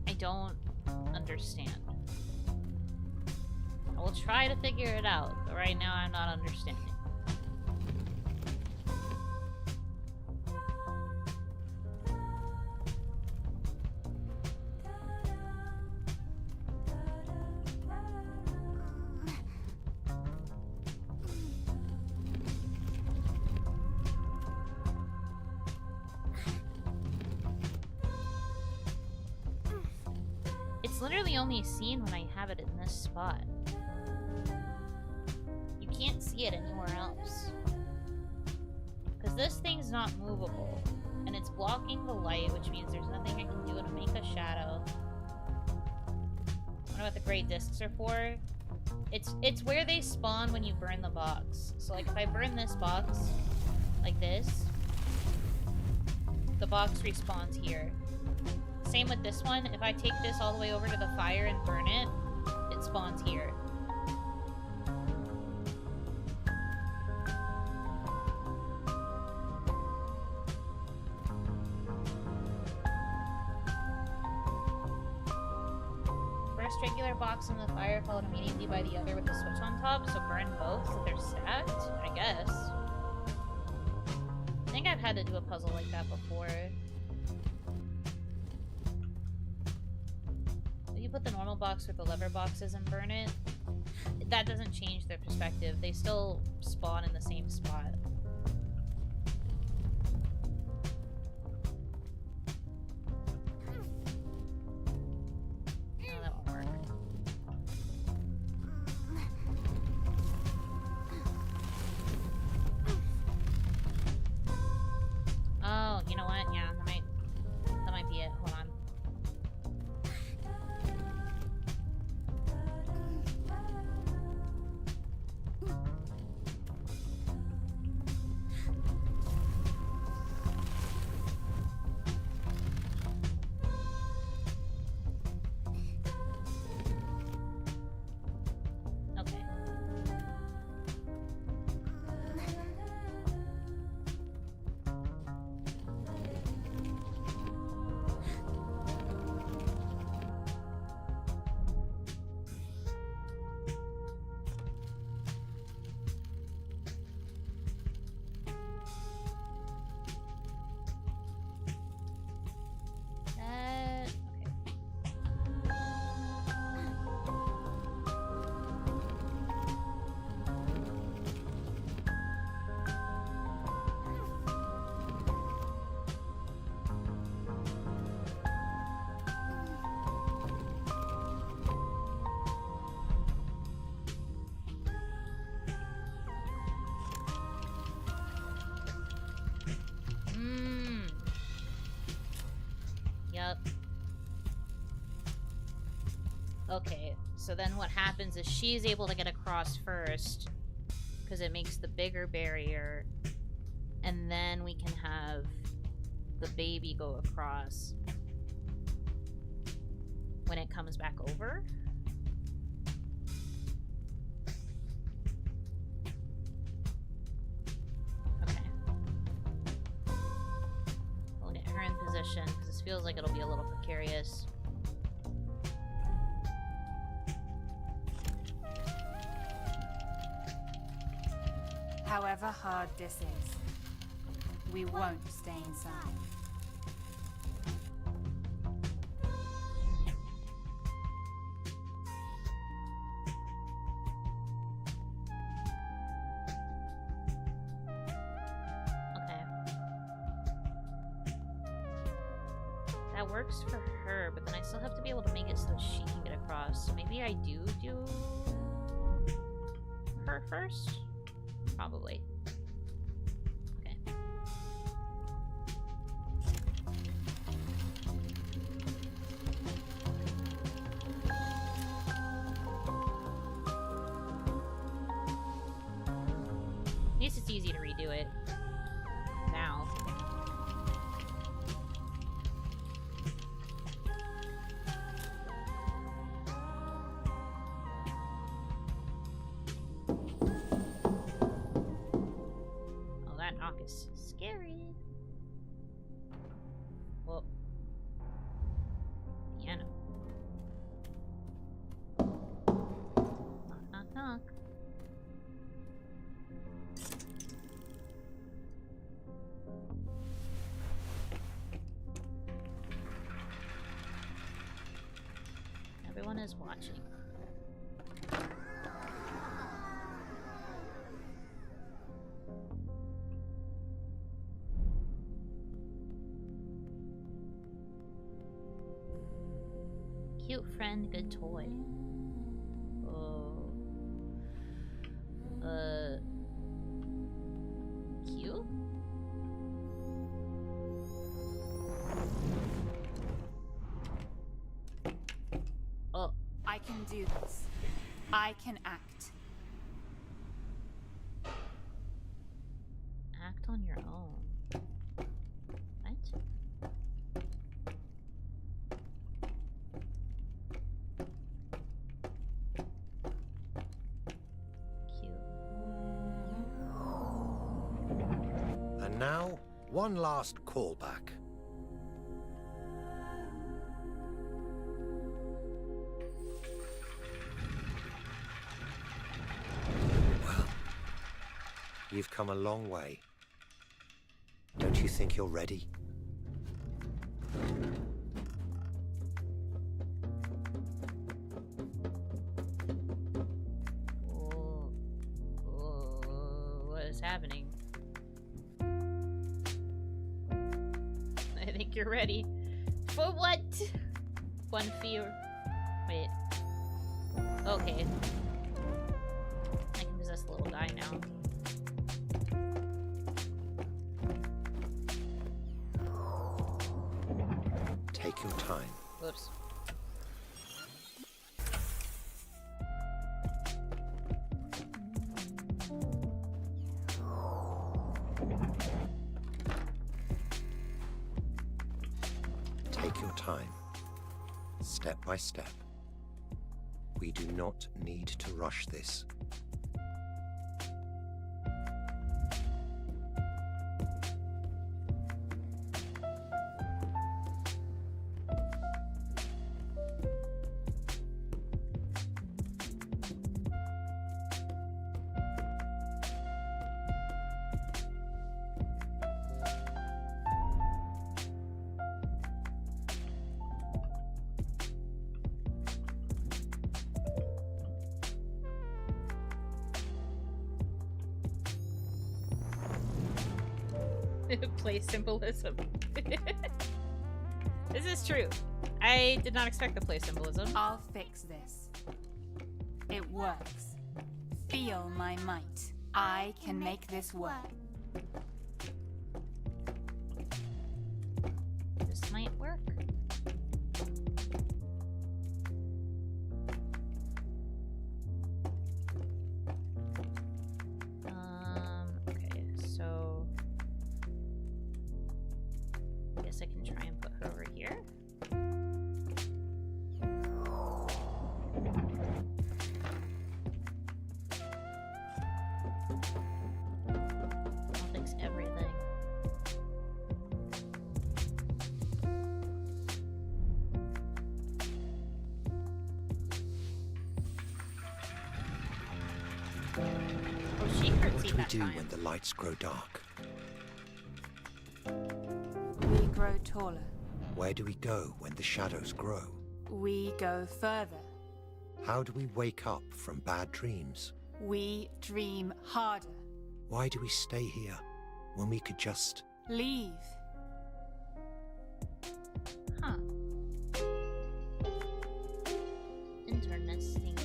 I don't understand. I will try to figure it out, but right now I'm not understanding. It's literally only seen when I have it in this spot. You can't see it anywhere else. Because this thing's not movable. And it's blocking the light, which means there's nothing I can do to make a shadow. I wonder what the gray discs are for. It's where they spawn when you burn the box. So like if I burn this box, like this, the box respawns here. Same with this one. If I take this all the way over to the fire and burn it, it spawns here. First regular box in the fire, followed immediately by the other with the switch on top, so burn both so they're stacked, I guess. I think I've had to do a puzzle like that before. You put the normal box with the lever boxes and burn it, that doesn't change their perspective. They still spawn in the same spot. No, that won't work. Oh, you know what? Yeah, that might be it. Hold on. Okay, so then what happens is she's able to get across first because it makes the bigger barrier, and then we can have the baby go across when it comes back over. Okay. We'll get her in position because this feels like it'll be a little precarious. However hard this is, we won't stay inside. Okay. That works for her, but then I still have to be able to make it so that she can get across. So maybe I do her first? Probably. easy to redo it. Now. Oh, that knock is scary. Whoa. Piano. Knock, knock, knock. Everyone is watching. Cute friend, good toy. Oh. Cute? Oh. I can do this. I can act. Act on your own. What? Cute. And now, one last callback. Well, you've come a long way. Don't you think you're ready? Oh. Oh. What is happening? I think you're ready. For what? One fear. Wait. Okay. I can possess the little guy now. Take your time. Whoops. Take your time. Step by step. We do not need to rush this. Play symbolism. This is true. I did not expect the play symbolism. I'll fix this. It works. Feel my might. I can make this work. This might work. Okay, so I guess I can try and put her over here. I'll fix everything. Oh, she hurts What me do we that do time. when the lights grow dark? We grow taller. Where do we go when the shadows grow? We go further. How do we wake up from bad dreams? We dream harder. Why do we stay here when we could just... Leave. Huh. Interesting.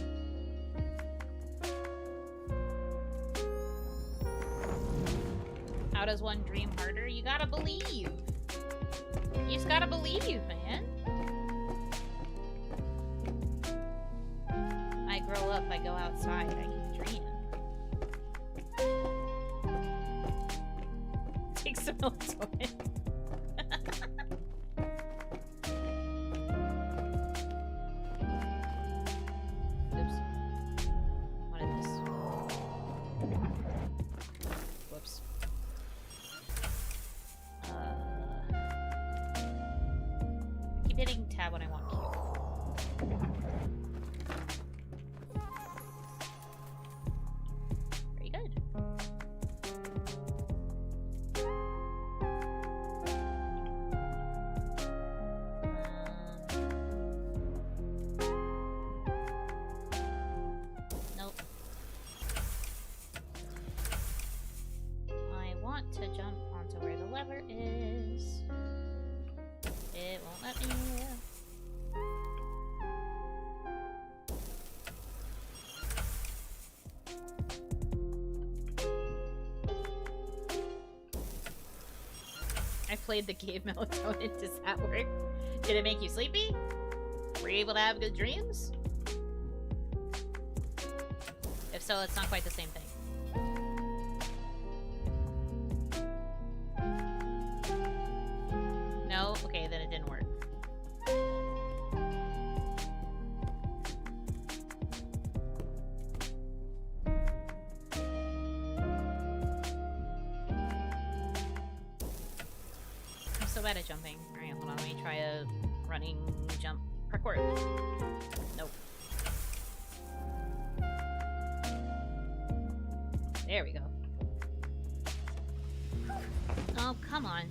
How does one dream harder? You gotta believe. You just gotta believe, man. I grow up, I go outside, I can dream. melatonin. Oops. Wanted this. Whoops. Keep hitting tab when I want Q. Very good. Nope. I want to jump onto where the lever is. It won't let me. I played the game melatonin. Does that work? Did it make you sleepy? Were you able to have good dreams? If so, it's not quite the same thing. No? Okay, then it didn't work. I'm so bad at jumping. Alright, hold on, let me try a running jump parkour. Nope. There we go. Oh, come on.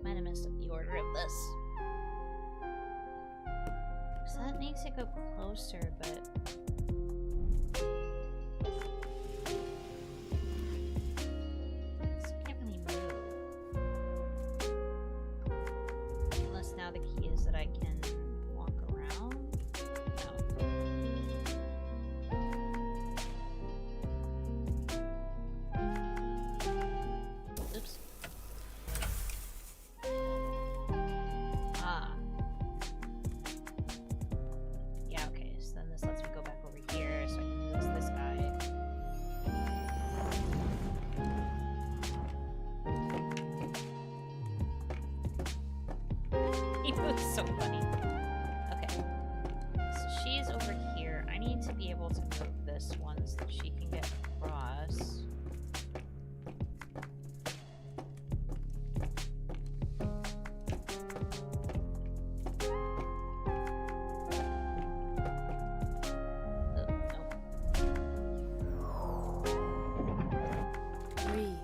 Might have messed up the order of this. So that makes it go closer, but... This can't really move. Unless now the key is that I can walk around? No. Oops. Ah. Yeah, okay, so then this lets me go back over here so I can use this guy. He moves so funny. Okay. So she's over here. I need to be able to move this one so that she can get across. Oh, nope. Breathe.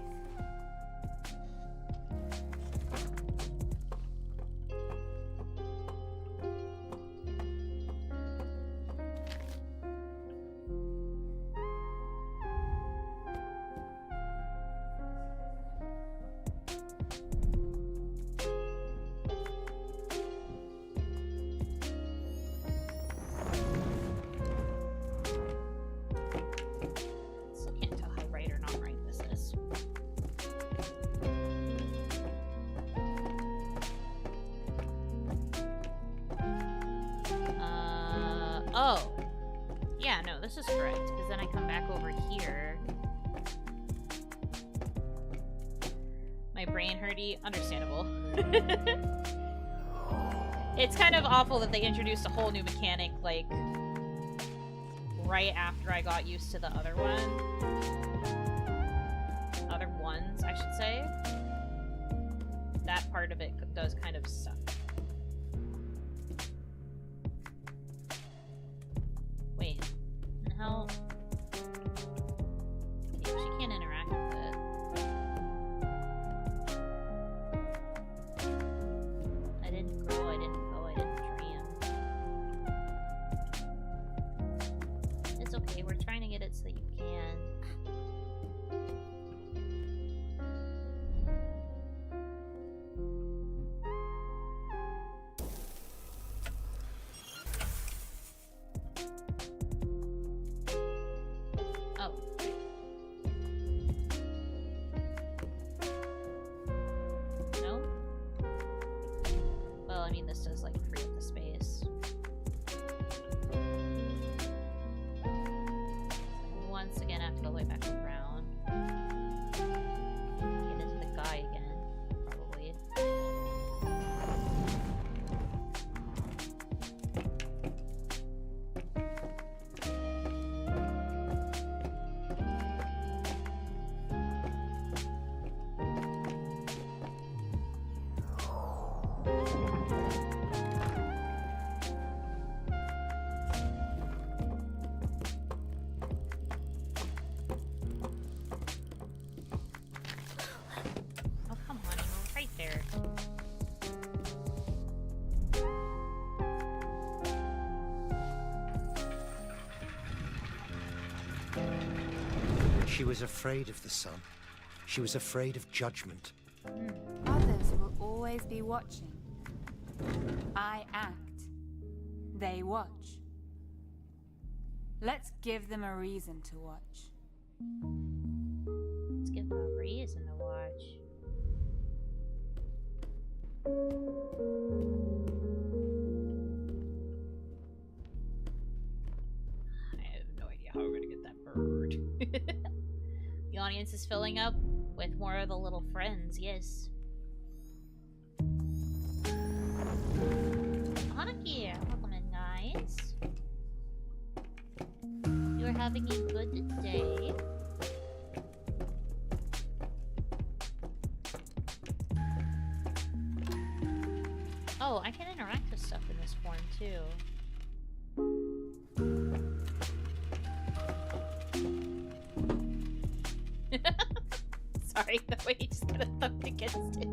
Still can't tell how right or not right this is. Oh. Yeah, no, this is correct, because then I come back over here. My brain hurty, understandable. It's kind of awful that they introduced a whole new mechanic, like, right after I got used to the other one. Other ones, I should say. That part of it does kind of suck. Wait, and how... Okay, she can't interact with it. I didn't grow, I didn't go, I didn't dream. It's okay, we're trying to get it so you can. is like free up the space. Once again, I have to go way back around. Get into the guy again, probably. She was afraid of the sun. She was afraid of judgment. Others will always be watching. I act. They watch. Let's give them a reason to watch. Let's give them a reason to watch. I have no idea how we're gonna get that bird. The audience is filling up with more of the little friends, yes. Hanaki, welcome in, guys. You're having a good day. Oh, I can interact with stuff in this form too. Sorry, the way he just kind of thumped against it.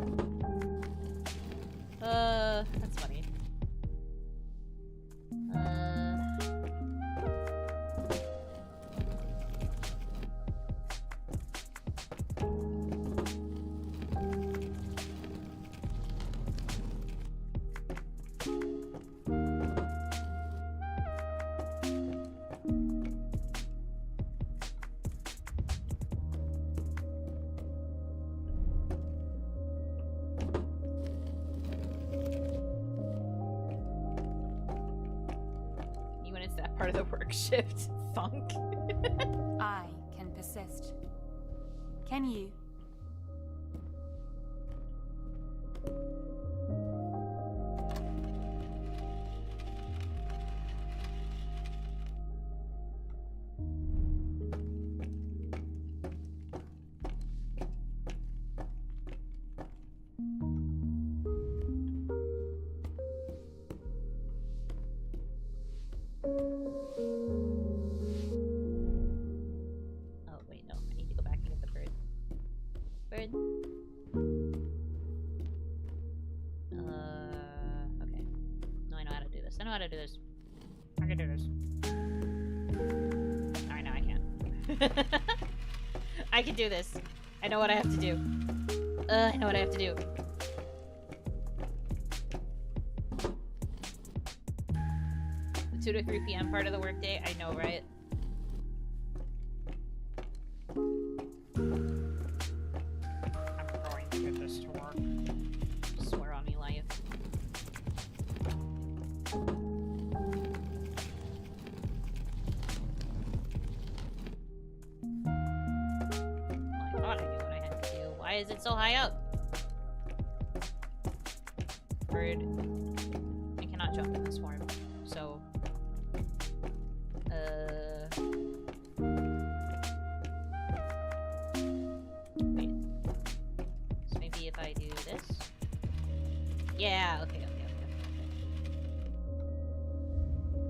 That's funny. Part of the work shift funk. I can persist. Can you? I can do this. I know what I have to do. I know what I have to do. The 2 to 3 p.m. part of the workday? I know, right? I'm going to get this to work. Swear on me, life. Why is it so high up? Bird. I cannot jump in this form, so... Wait. So maybe if I do this? Yeah, okay.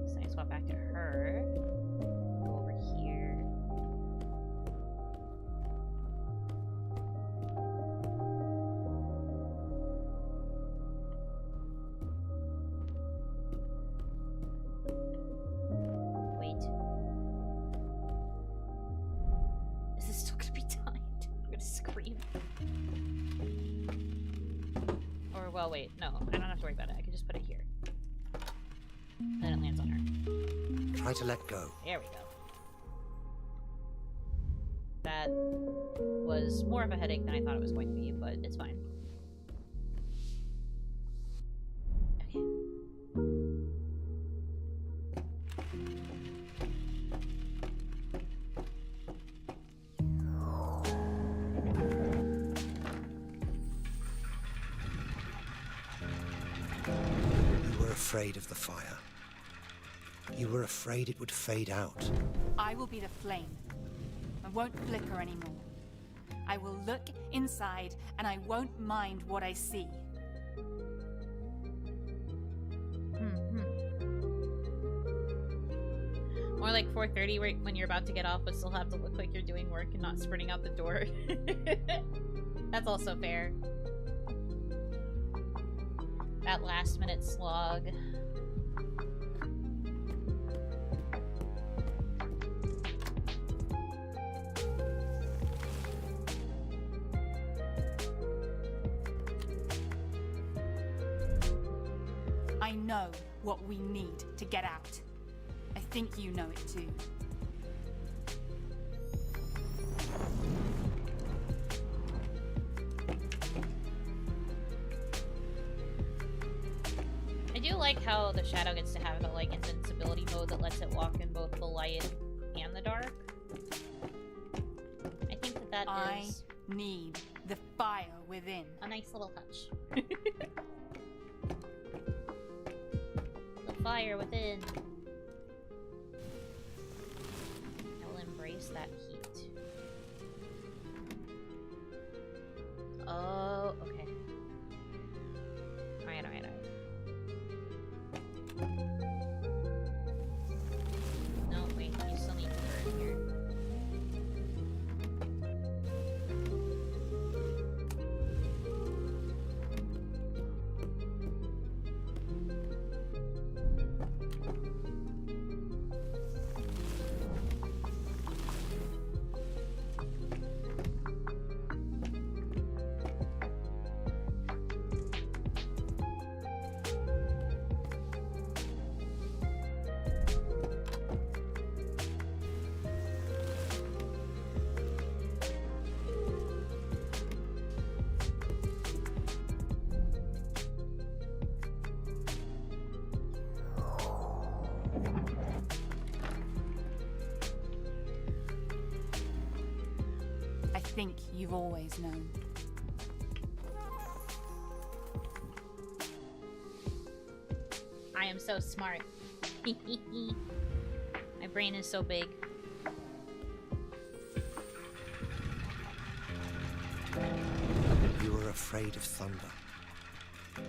So I swap back to her. Go over here. Well, wait, no, I don't have to worry about it. I can just put it here. Then it lands on her. Try to let go. There we go. That was more of a headache than I thought it was going to be, but it's fine. Okay. afraid of the fire. You were afraid it would fade out. I will be the flame. I won't flicker anymore. I will look inside, and I won't mind what I see. More like 4:30 when you're about to get off, but still have to look like you're doing work and not sprinting out the door. That's also fair. That last minute slog. I know what we need to get out. I think you know it too. I do like how the shadow gets to have the like invincibility mode that lets it walk in both the light and the dark. I think that is I need the fire within. a nice little touch. The fire within. I will embrace that heat. Oh, okay. Alright. No, wait, you still need to turn here. I think you've always known. I am so smart. My brain is so big. You were afraid of thunder.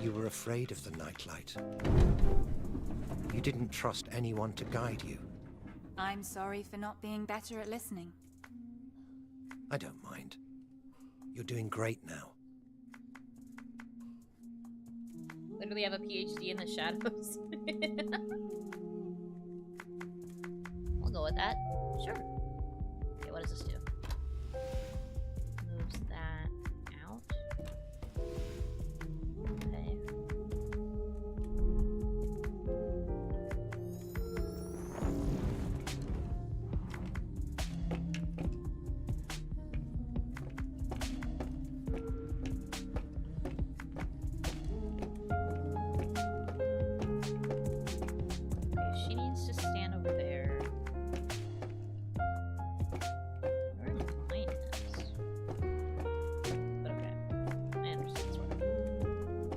You were afraid of the nightlight. You didn't trust anyone to guide you. I'm sorry for not being better at listening. I don't mind. You're doing great now. Literally have a PhD in the shadows. I'll go with that. Sure. Okay, what does this do? Moves that out. Okay. Okay, she needs to stand over there. Where mine is. But okay. I understand sort of.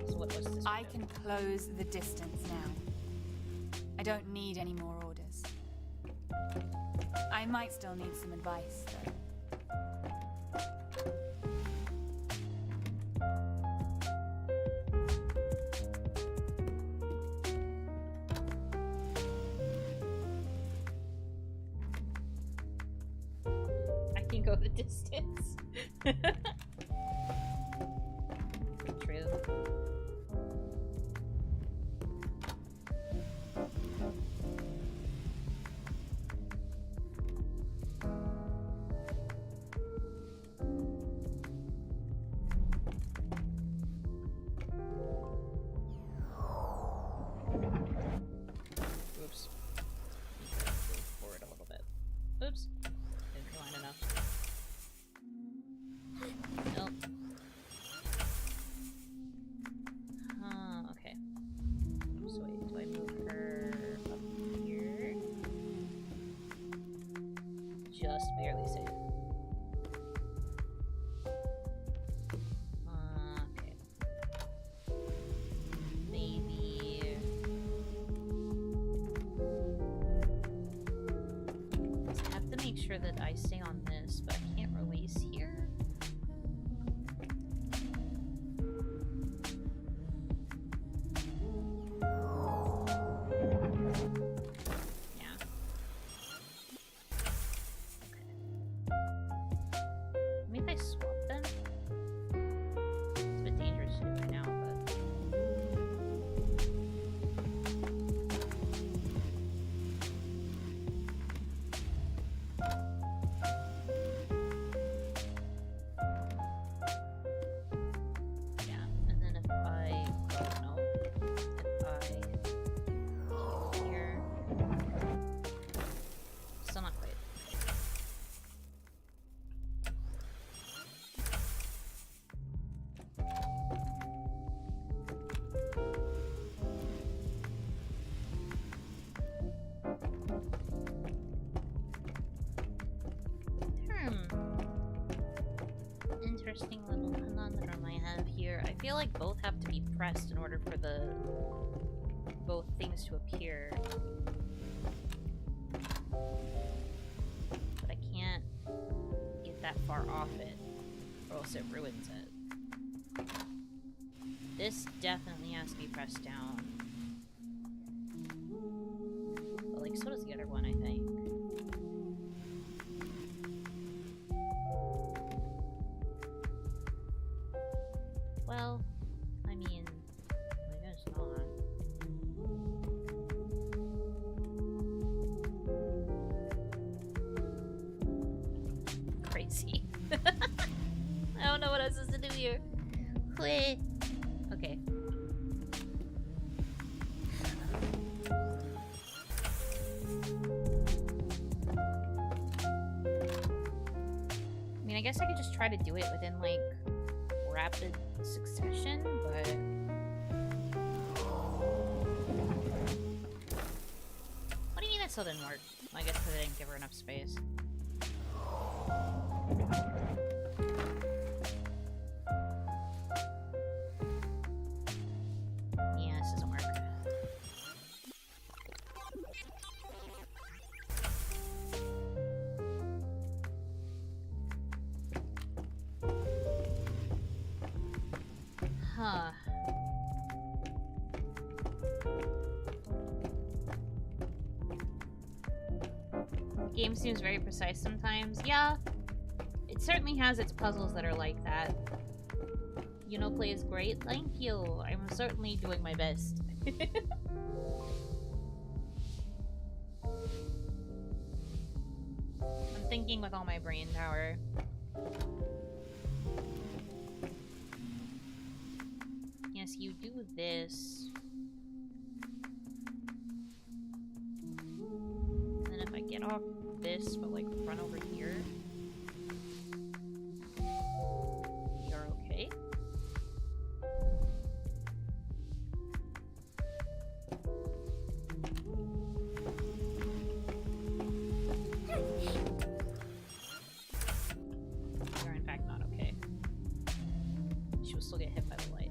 So what was this? I window? can close the distance now. I don't need any more orders. I might still need some advice, though. I can go the distance. True. Oops. Move forward a little bit. Oops. Didn't rewind enough. Nope. Okay. So wait, do I move her up here? Just barely safe. Okay. Maybe sure that I stay on this, but I can't release here. Interesting little conundrum I have here. I feel like both have to be pressed in order for both things to appear. But I can't get that far off it, or else it ruins it. This definitely has to be pressed down. But like, so does the other one, I think. Well, I mean, I guess not. Crazy. I don't know what I'm supposed to do here. Quit. Okay. I mean, I guess I could just try to do it within, like, rapid succession, but what do you mean that still didn't work? Well, I guess because I didn't give her enough space. Yeah, this doesn't work. Huh. The game seems very precise sometimes. Yeah, it certainly has its puzzles that are like that. Yuno plays great. Thank you. I'm certainly doing my best. I'm thinking with all my brain power. Yes, you do this. And then if I get off this, but like run over here, you're okay. You're in fact not okay. She will still get hit by the light.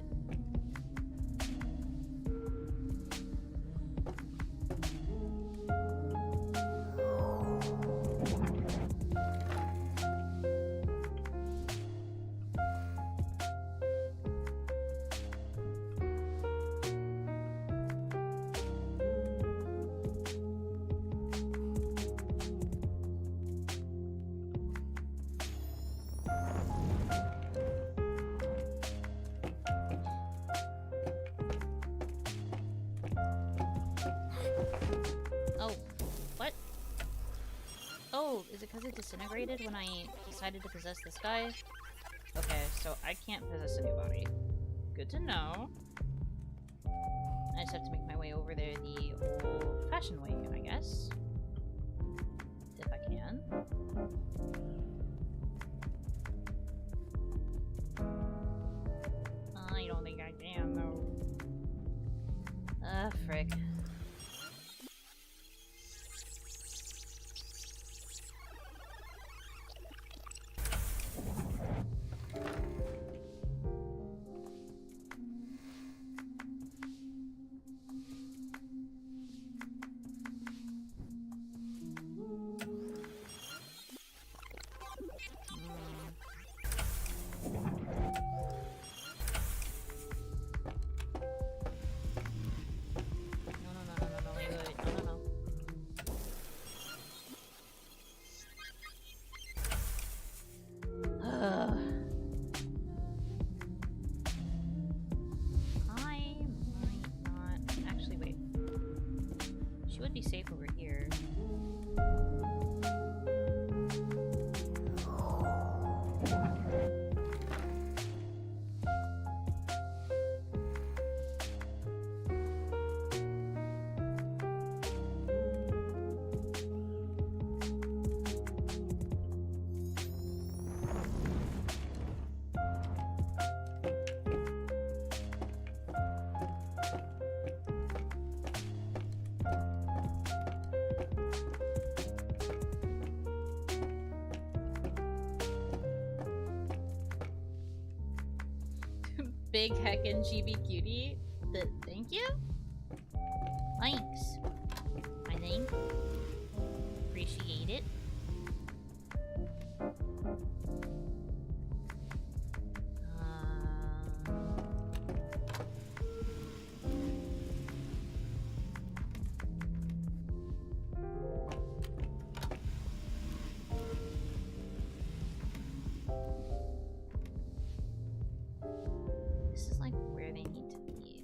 Oh, is it because it disintegrated when I decided to possess this guy? Okay, so I can't possess a new body. Good to know. I just have to make my way over there the old-fashioned way, I guess. If I can. I don't think I can, though. Frick. Big heckin' chibi cutie. Thank you? Thanks. I think. Appreciate it. This is like where they need to be.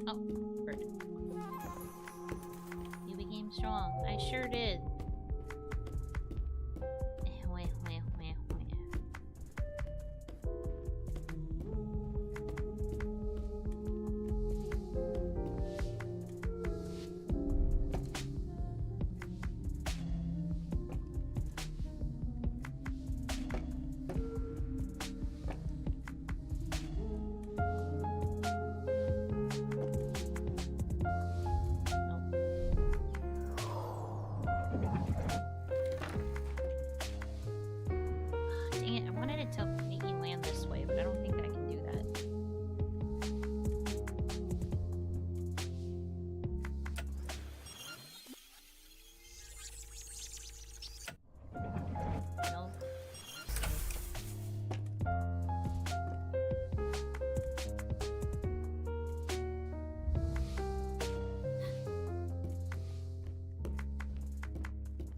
Oh, bird. You became strong. I sure did. Dang it, I wanted it to make me land this way, but I don't think I can do that. No.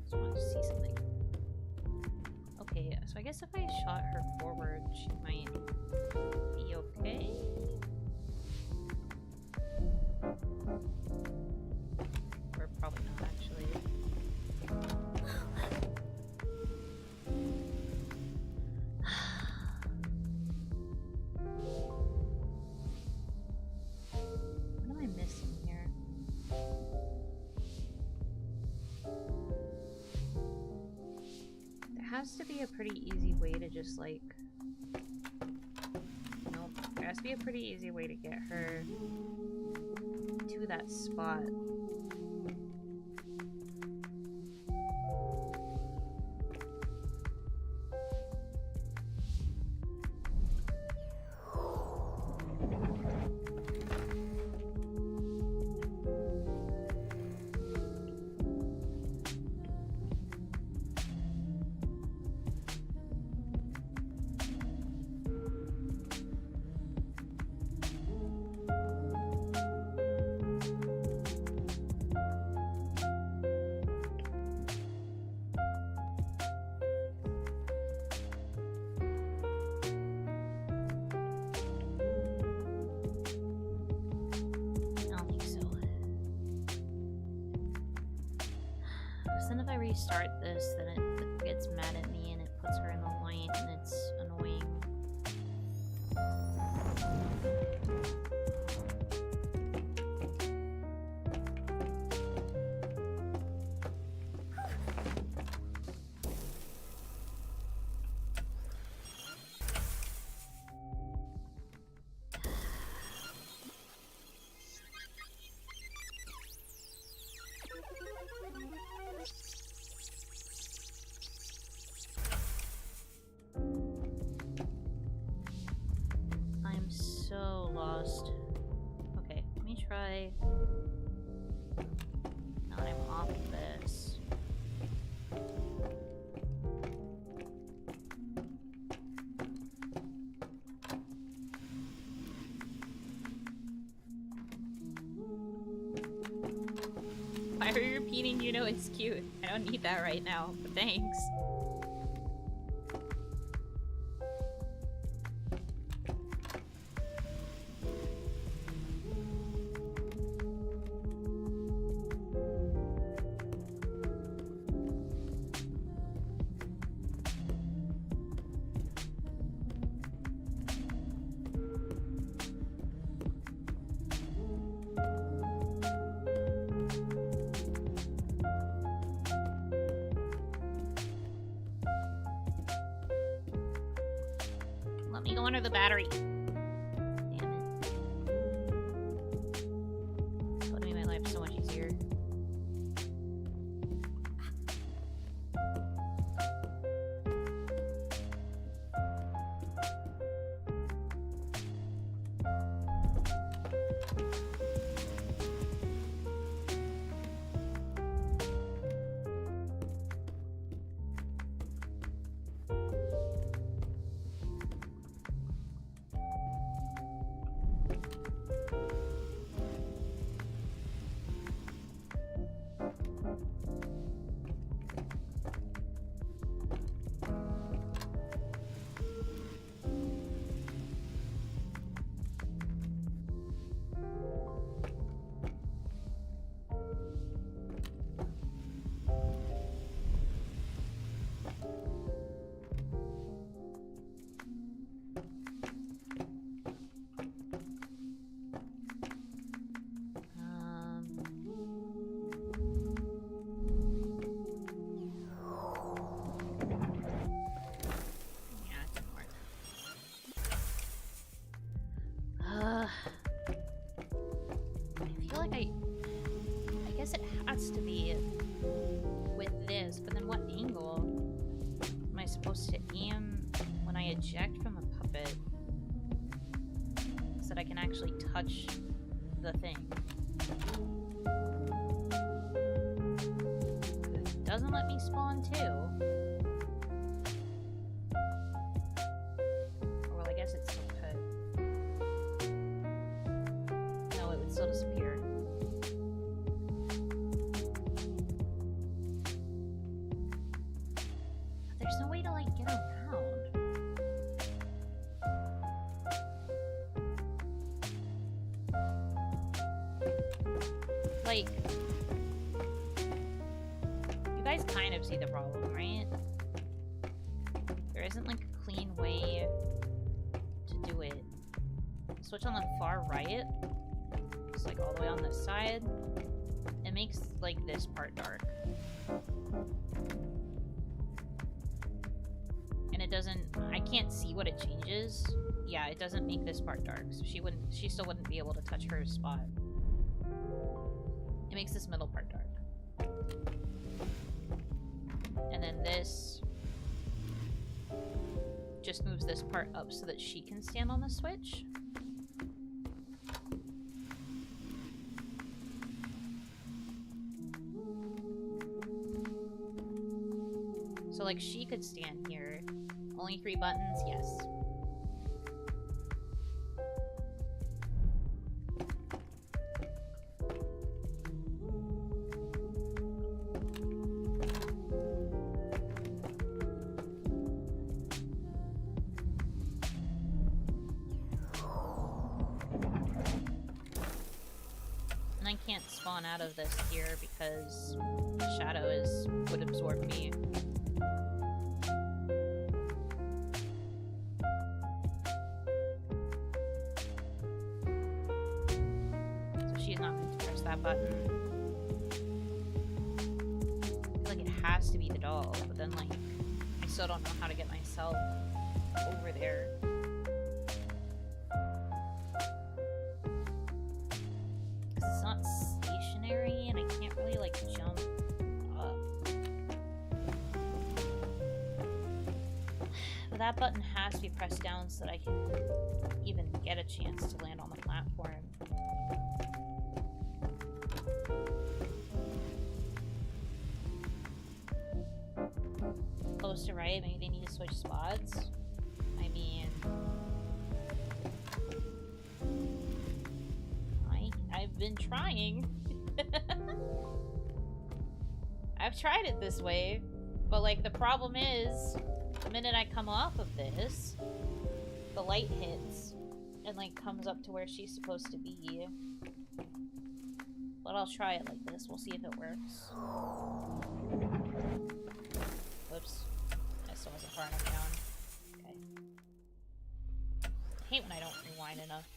Just wanted to see something. Okay, so I guess if I shot her forward, she might be okay. Or probably not, actually. What am I missing here? There has to be a pretty easy way to just like... Nope. There has to be a pretty easy way to get her to that spot. I don't think so. Because then if I restart this, then it gets mad at me and it puts her in the light and it's annoying. I'm so lost. Okay, let me try. Now that I'm off this. Why are you repeating Yuno? It's cute. I don't need that right now, but thanks. Let me go under the battery. Damn it. That would make my life so much easier. guess it has to be with this, but then what angle am I supposed to aim when I eject from the puppet so that I can actually touch the thing? It doesn't let me spawn too. Or well, I guess it's still could. No, it would still disappear. There's no way to, like, get around. Like, you guys kind of see the problem, right? There isn't, like, a clean way to do it. Switch on the far right, just, like, all the way on this side. It makes, like, this part dark. And it doesn't, I can't see what it changes. Yeah, it doesn't make this part dark, so she still wouldn't be able to touch her spot. It makes this middle part dark. And then this just moves this part up so that she can stand on the switch. So, like, she could stand here. Only 3 buttons? Yes. And I can't spawn out of this here because the shadow would absorb me. Button. I feel like it has to be the doll, but then, like, I still don't know how to get myself over there. It's not stationary, and I can't really, like, jump up. But that button has to be pressed down so that I can even get a chance to land on the platform. Close to right, maybe they need to switch spots. I mean, I've been trying. I've tried it this way, but, like, the problem is the minute I come off of this, the light hits and, like, comes up to where she's supposed to be. But I'll try it like this. We'll see if it works. Whoops. I still wasn't far enough down. Okay. I hate when I don't rewind enough.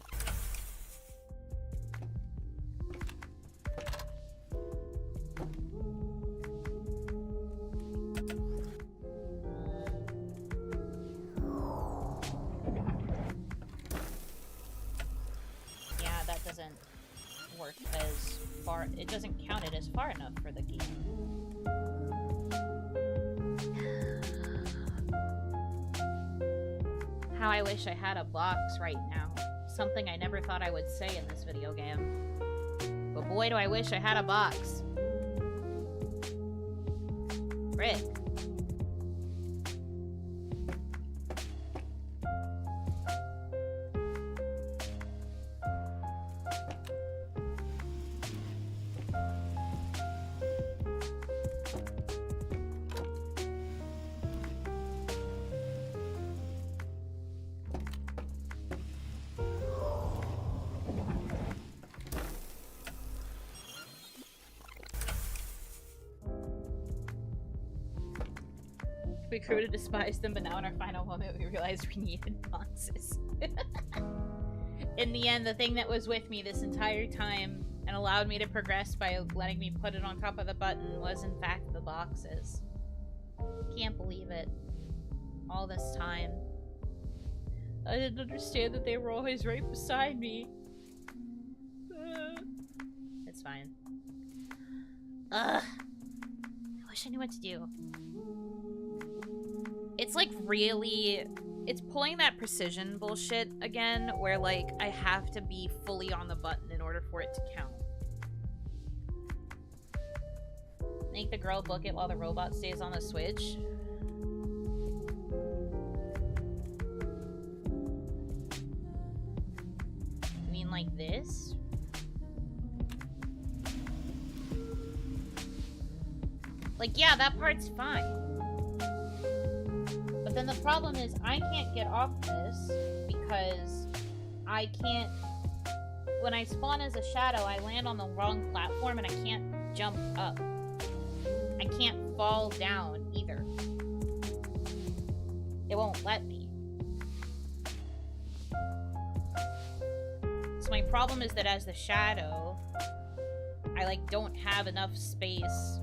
Yeah, that doesn't work as far. It doesn't count it as far enough for the game. How I wish I had a box right now. Something I never thought I would say in this video game. But boy, do I wish I had a box. Frick. We grew to despise them, but now in our final moment we realized we needed boxes. In the end, the thing that was with me this entire time and allowed me to progress by letting me put it on top of the button was in fact the boxes. Can't believe it. All this time. I didn't understand that they were always right beside me. It's fine. Ugh. I wish I knew what to do. It's like really... It's pulling that precision bullshit again, where like I have to be fully on the button in order for it to count. Make the girl book it while the robot stays on the switch. You mean like this? Like, yeah, that part's fine. But then the problem is I can't get off this because I can't... When I spawn as a shadow, I land on the wrong platform and I can't jump up. I can't fall down either. It won't let me. So my problem is that as the shadow, I like don't have enough space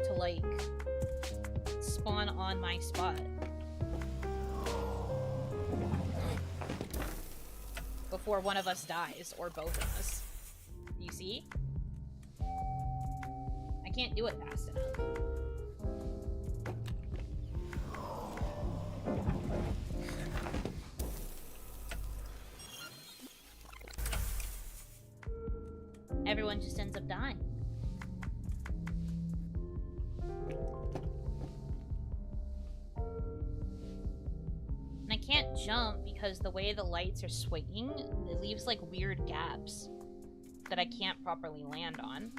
to like spawn on my spot before one of us dies or both of us. You see? I can't do it fast enough. Everyone just ends up dying. And I can't jump because the way the lights are swinging, it leaves like weird gaps that I can't properly land on.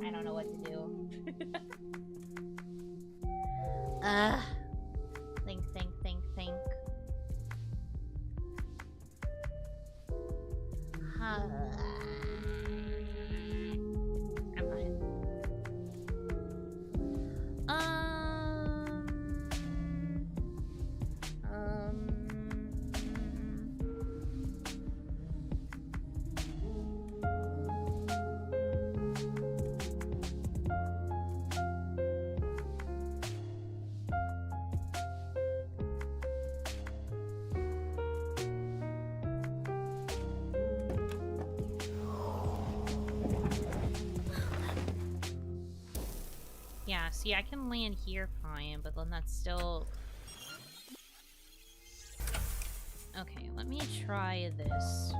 I don't know what to do. Think. I'm fine. Yeah, see, I can land here fine, but then that's still... Okay, let me try this.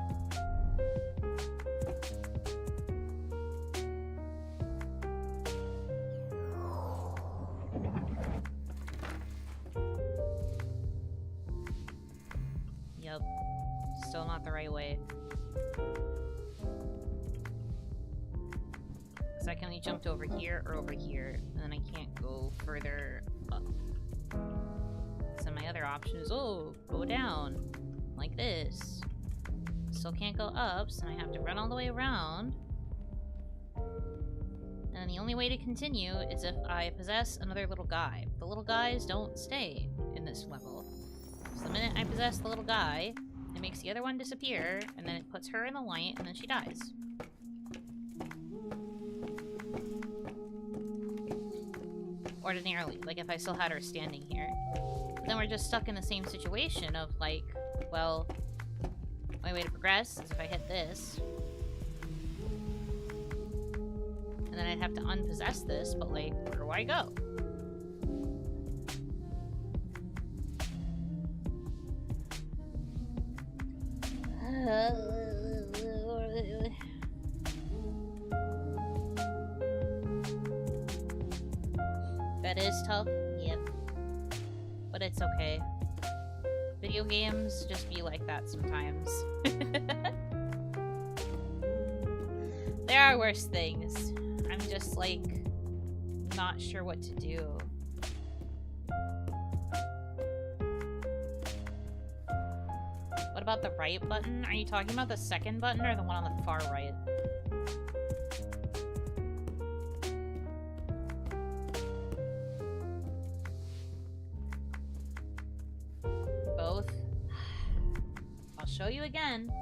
Yep. Still not the right way. So I can only jump to over here or over here, and then I can't go further up. So my other option is, oh, go down, like this. Still can't go up, so I have to run all the way around. And the only way to continue is if I possess another little guy. The little guys don't stay in this level. So the minute I possess the little guy, it makes the other one disappear, and then it puts her in the light, and then she dies. Ordinarily, like if I still had her standing here. But then we're just stuck in the same situation of like, well, my way to progress is if I hit this. And then I'd have to unpossess this, but like, where do I go? That is tough, yep. But it's okay. Video games just be like that sometimes. There are worse things. I'm just, like, not sure what to do. What about the right button? Are you talking about the second button or the one on the far right? Both? I'll show you again.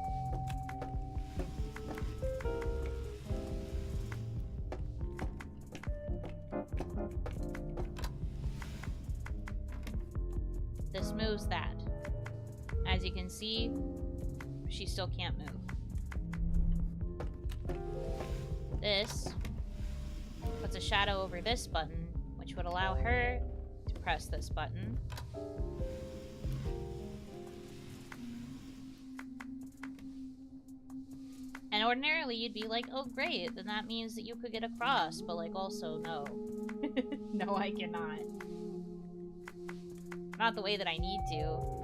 This moves that. As As you can see, she still can't move. This puts a shadow over this button, which would allow her to press this button. And ordinarily you'd be like, oh great, then that means that you could get across, but like also no. No, I cannot. Not the way that I need to.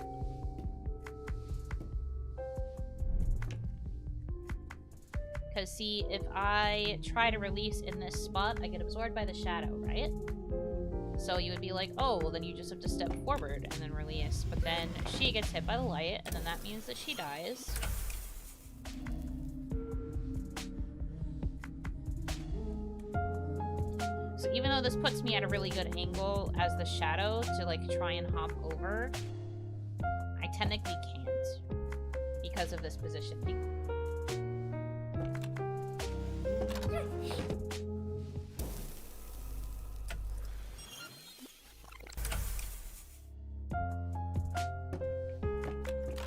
Because see, if I try to release in this spot, I get absorbed by the shadow, right? So you would be like, oh, well then you just have to step forward and then release. But then she gets hit by the light, and then that means that she dies. So even though this puts me at a really good angle as the shadow to like try and hop over, I technically can't because of this positioning.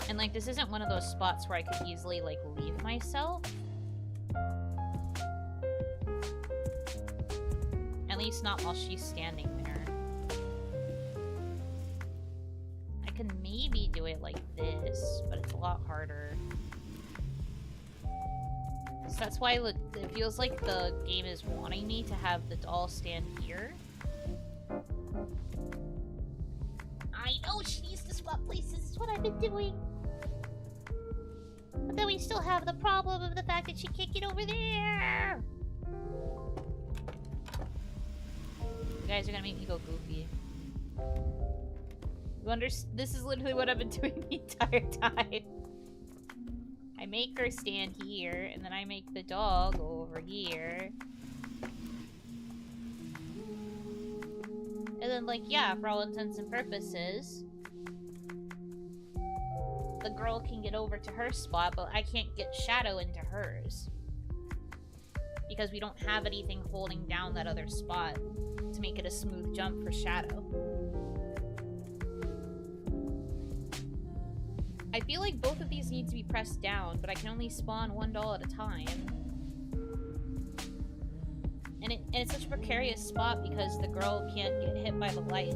And like this isn't one of those spots where I could easily like leave myself. At least not while she's standing there. I can maybe do it like this, but it's a lot harder. So that's why it feels like the game is wanting me to have the doll stand here. I know she needs to swap places, it's what I've been doing. But then we still have the problem of the fact that she can't get over there. You guys are gonna make me go goofy. This is literally what I've been doing the entire time. I make her stand here, and then I make the dog go over here. And then, like, yeah, for all intents and purposes, the girl can get over to her spot, but I can't get Shadow into hers. Because we don't have anything holding down that other spot to make it a smooth jump for Shadow. I feel like both of these need to be pressed down, but I can only spawn one doll at a time. And it's such a precarious spot because the girl can't get hit by the light.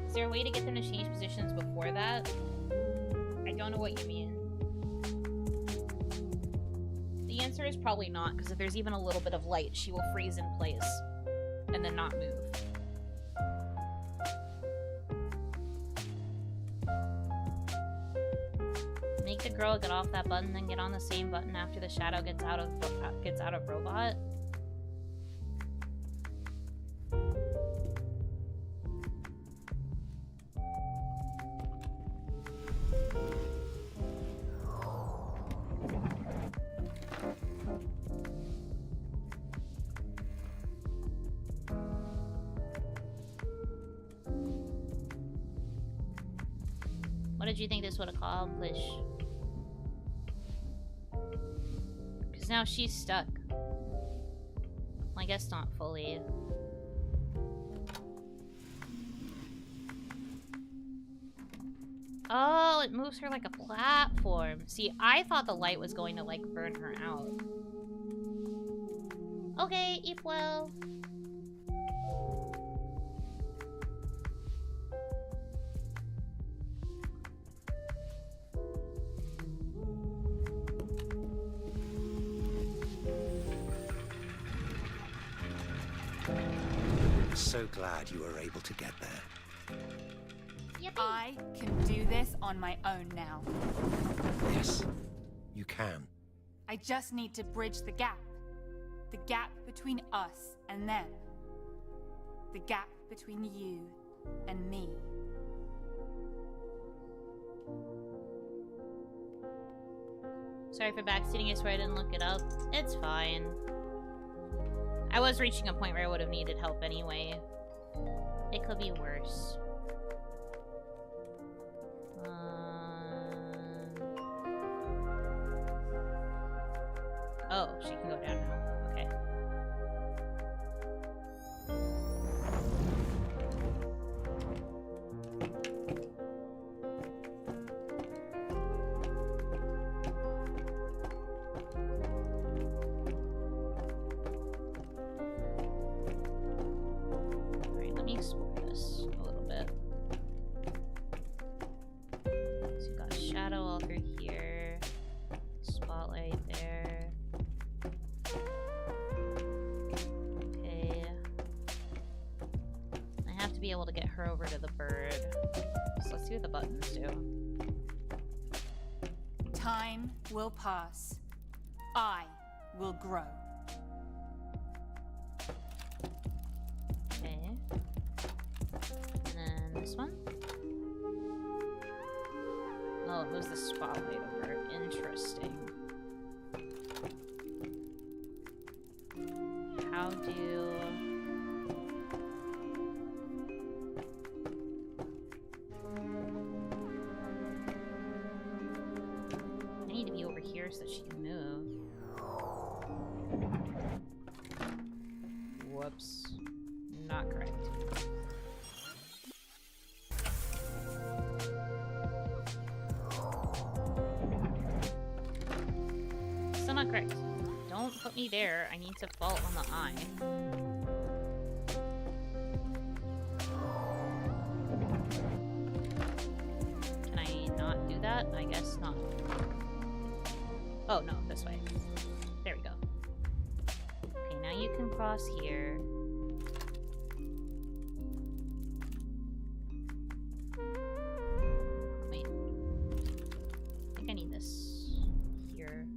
Is there a way to get them to change positions before that? I don't know what you mean. The answer is probably not, because if there's even a little bit of light, she will freeze in place and then not move. Make the girl get off that button, then get on the same button after the shadow gets out of robot. What did you think this would accomplish? Because now she's stuck. Well, I guess not fully. Oh, it moves her like a platform. See, I thought the light was going to, like, burn her out. Okay, eat well. So glad you were able to get there. Yippee. I can do this on my own now. Yes, you can. I just need to bridge the gap. The gap between us and them. The gap between you and me. Sorry for backseating, I swear I didn't look it up. It's fine. I was reaching a point where I would have needed help anyway. It could be worse. Oh, she can go down now. Okay. be able to get her over to the bird. So let's see what the buttons do. Time will pass. I will grow. Okay. And then this one. Oh, it moves the spotlight over. Interesting. How do... I need to be over here so that she can move. Whoops. Not correct. Still not correct. Don't put me there. I need to fall on the eye. Can I not do that? I guess not. Oh, no, this way. There we go. Okay, now you can cross here. Wait. I think I need this here.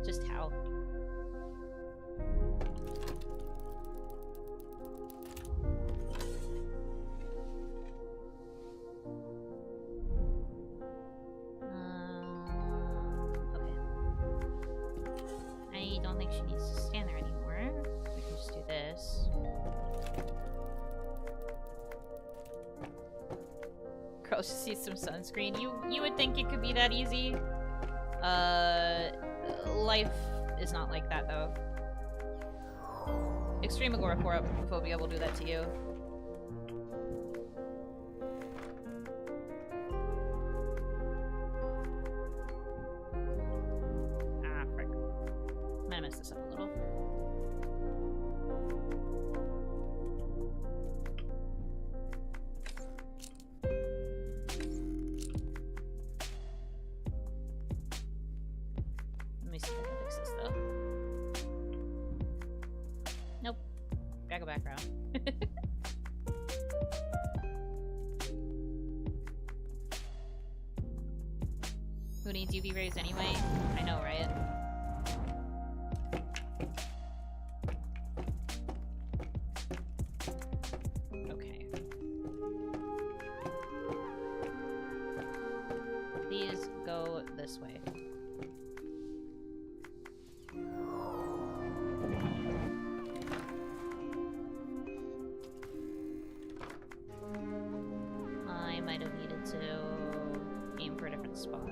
Just how? Okay. I don't think she needs to stand there anymore. We can just do this. Girls just need some sunscreen. You would think it could be that easy. Life is not like that though. Extreme agoraphobia will do that to you. Ah, frick. I'm gonna mess this up a little. Let me see if I can fix this though. Nope. Gotta go back around. Who needs UV rays anyway? I know, right? Okay. These go this way. I might have needed to aim for a different spot. I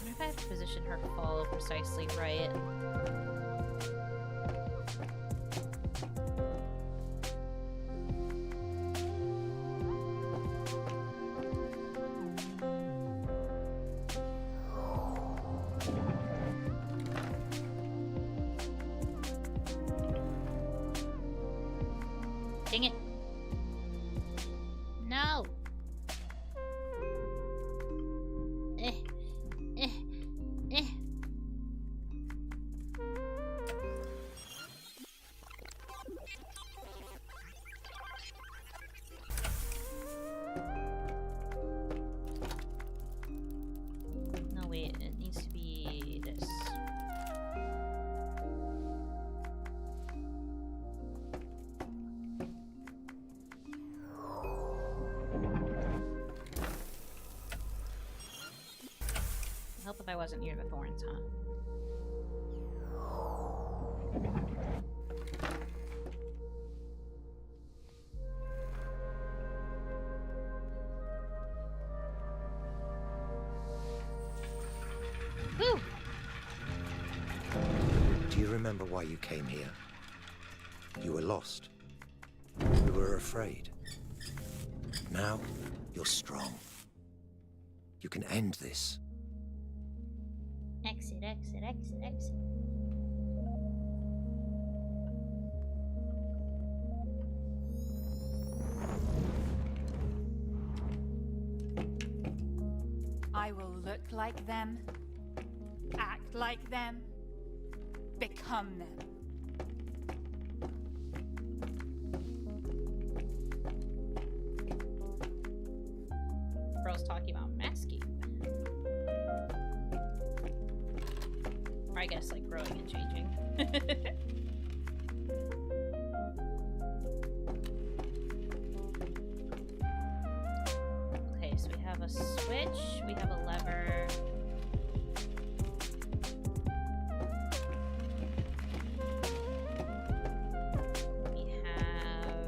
wonder if I have to position her fall precisely right. Dang it. No. Eh. No, wait, it needs to be this. Help if I wasn't near the thorns, huh? Whew. Do you remember why you came here? You were lost. You were afraid. Now, you're strong. You can end this. Exit, exit, exit, exit. I will look like them, act like them, become them. Girls talking about masking. Or I guess like growing and changing. Okay, so we have a switch, we have a lever. We have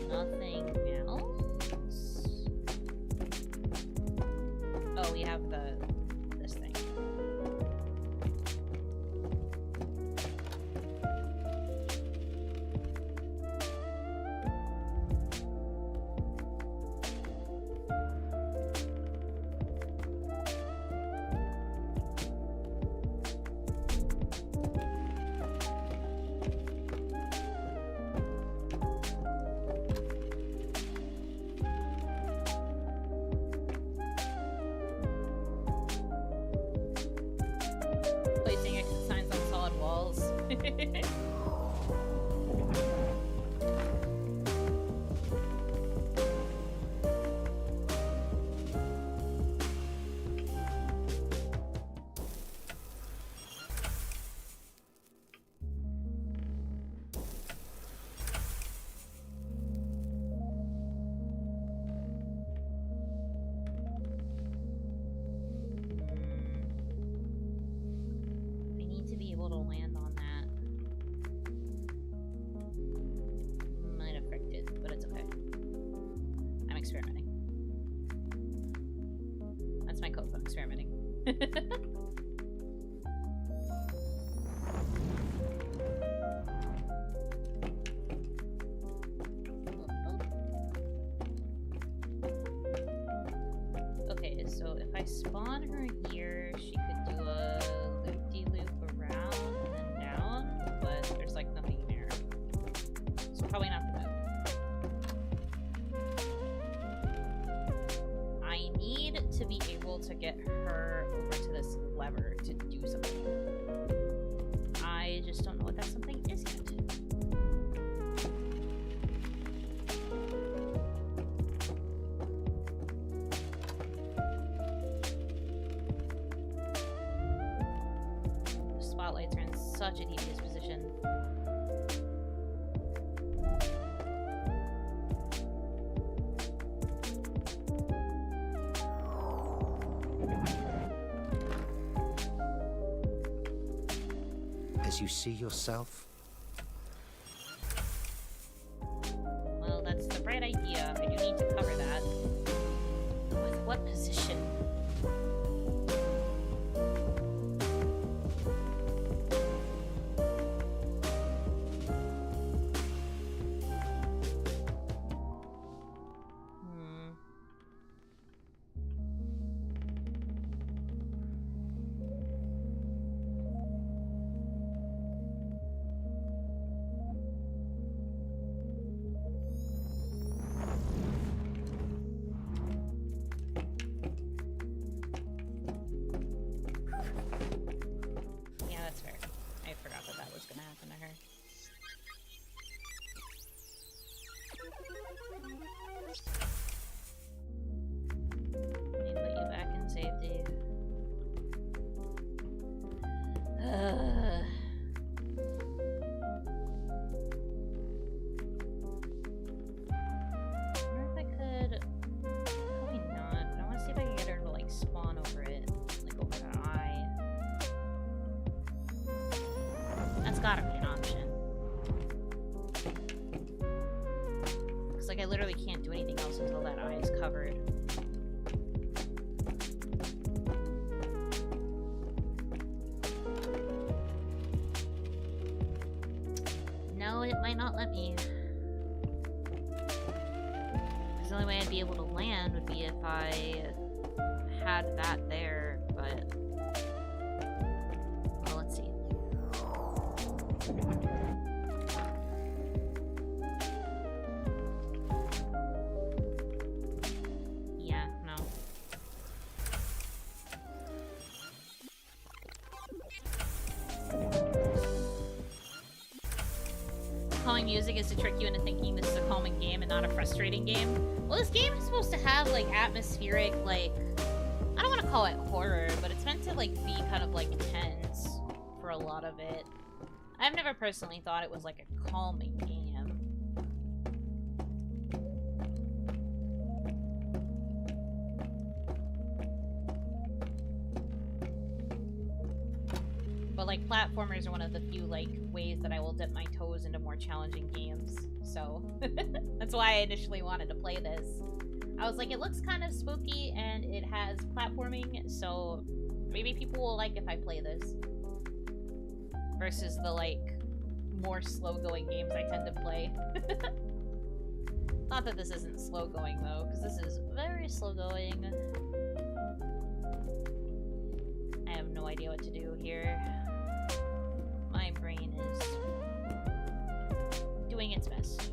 nothing else. Oh, we have this thing. Placing exit signs on solid walls. I need to be able to land on that. Might have fricked it, but it's okay. I'm experimenting. That's my code for experimenting. Okay, so if I spawn her here, she could do a loop-de-loop around and then down, but there's like nothing there. So probably not the move. I need to be able to get her over to this lever to do something. I just don't know what that something is yet. The spotlights are in such a devious position. As you see yourself, Well, that's the right idea. I do need to cover that. With what position? Hmm. Yeah, that's fair. I forgot that that was gonna happen to her. Let me put you back in safety. I wonder if I could. Probably not. But I want to see if I can get her to like spawn over it, like over the eye. might not let me. Because the only way I'd be able to land would be if I had that there, but... Well, let's see. Yeah, no. Calming music is to trick you into thinking this is a calming game and not a frustrating game. Well, this game is supposed to have, like, atmospheric, like... I don't want to call it horror, but it's meant to, like, be kind of, like, tense for a lot of it. I've never personally thought it was, like, a calming game. But, like, platformers are one of the few, like, ways that I will dip my toes into more challenging games. So, that's why I initially wanted to play this. I was like, it looks kind of spooky, and it has platforming, so maybe people will like if I play this. Versus the, like, more slow-going games I tend to play. Not that this isn't slow-going, though, because this is very slow-going. I have no idea what to do here. My brain is doing its best.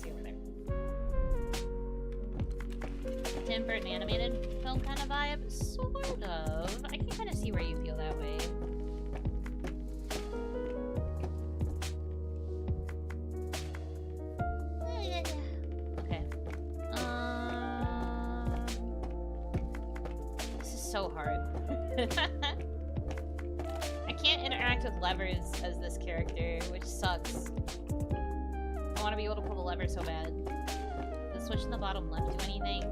See over there. Tim Burton animated film kind of vibe? Sort of. I can kind of see where you feel that way. Okay. This is so hard. I can't interact with levers as this character, which sucks. I want to be able to pull the lever so bad. Does the switch in the bottom left do anything?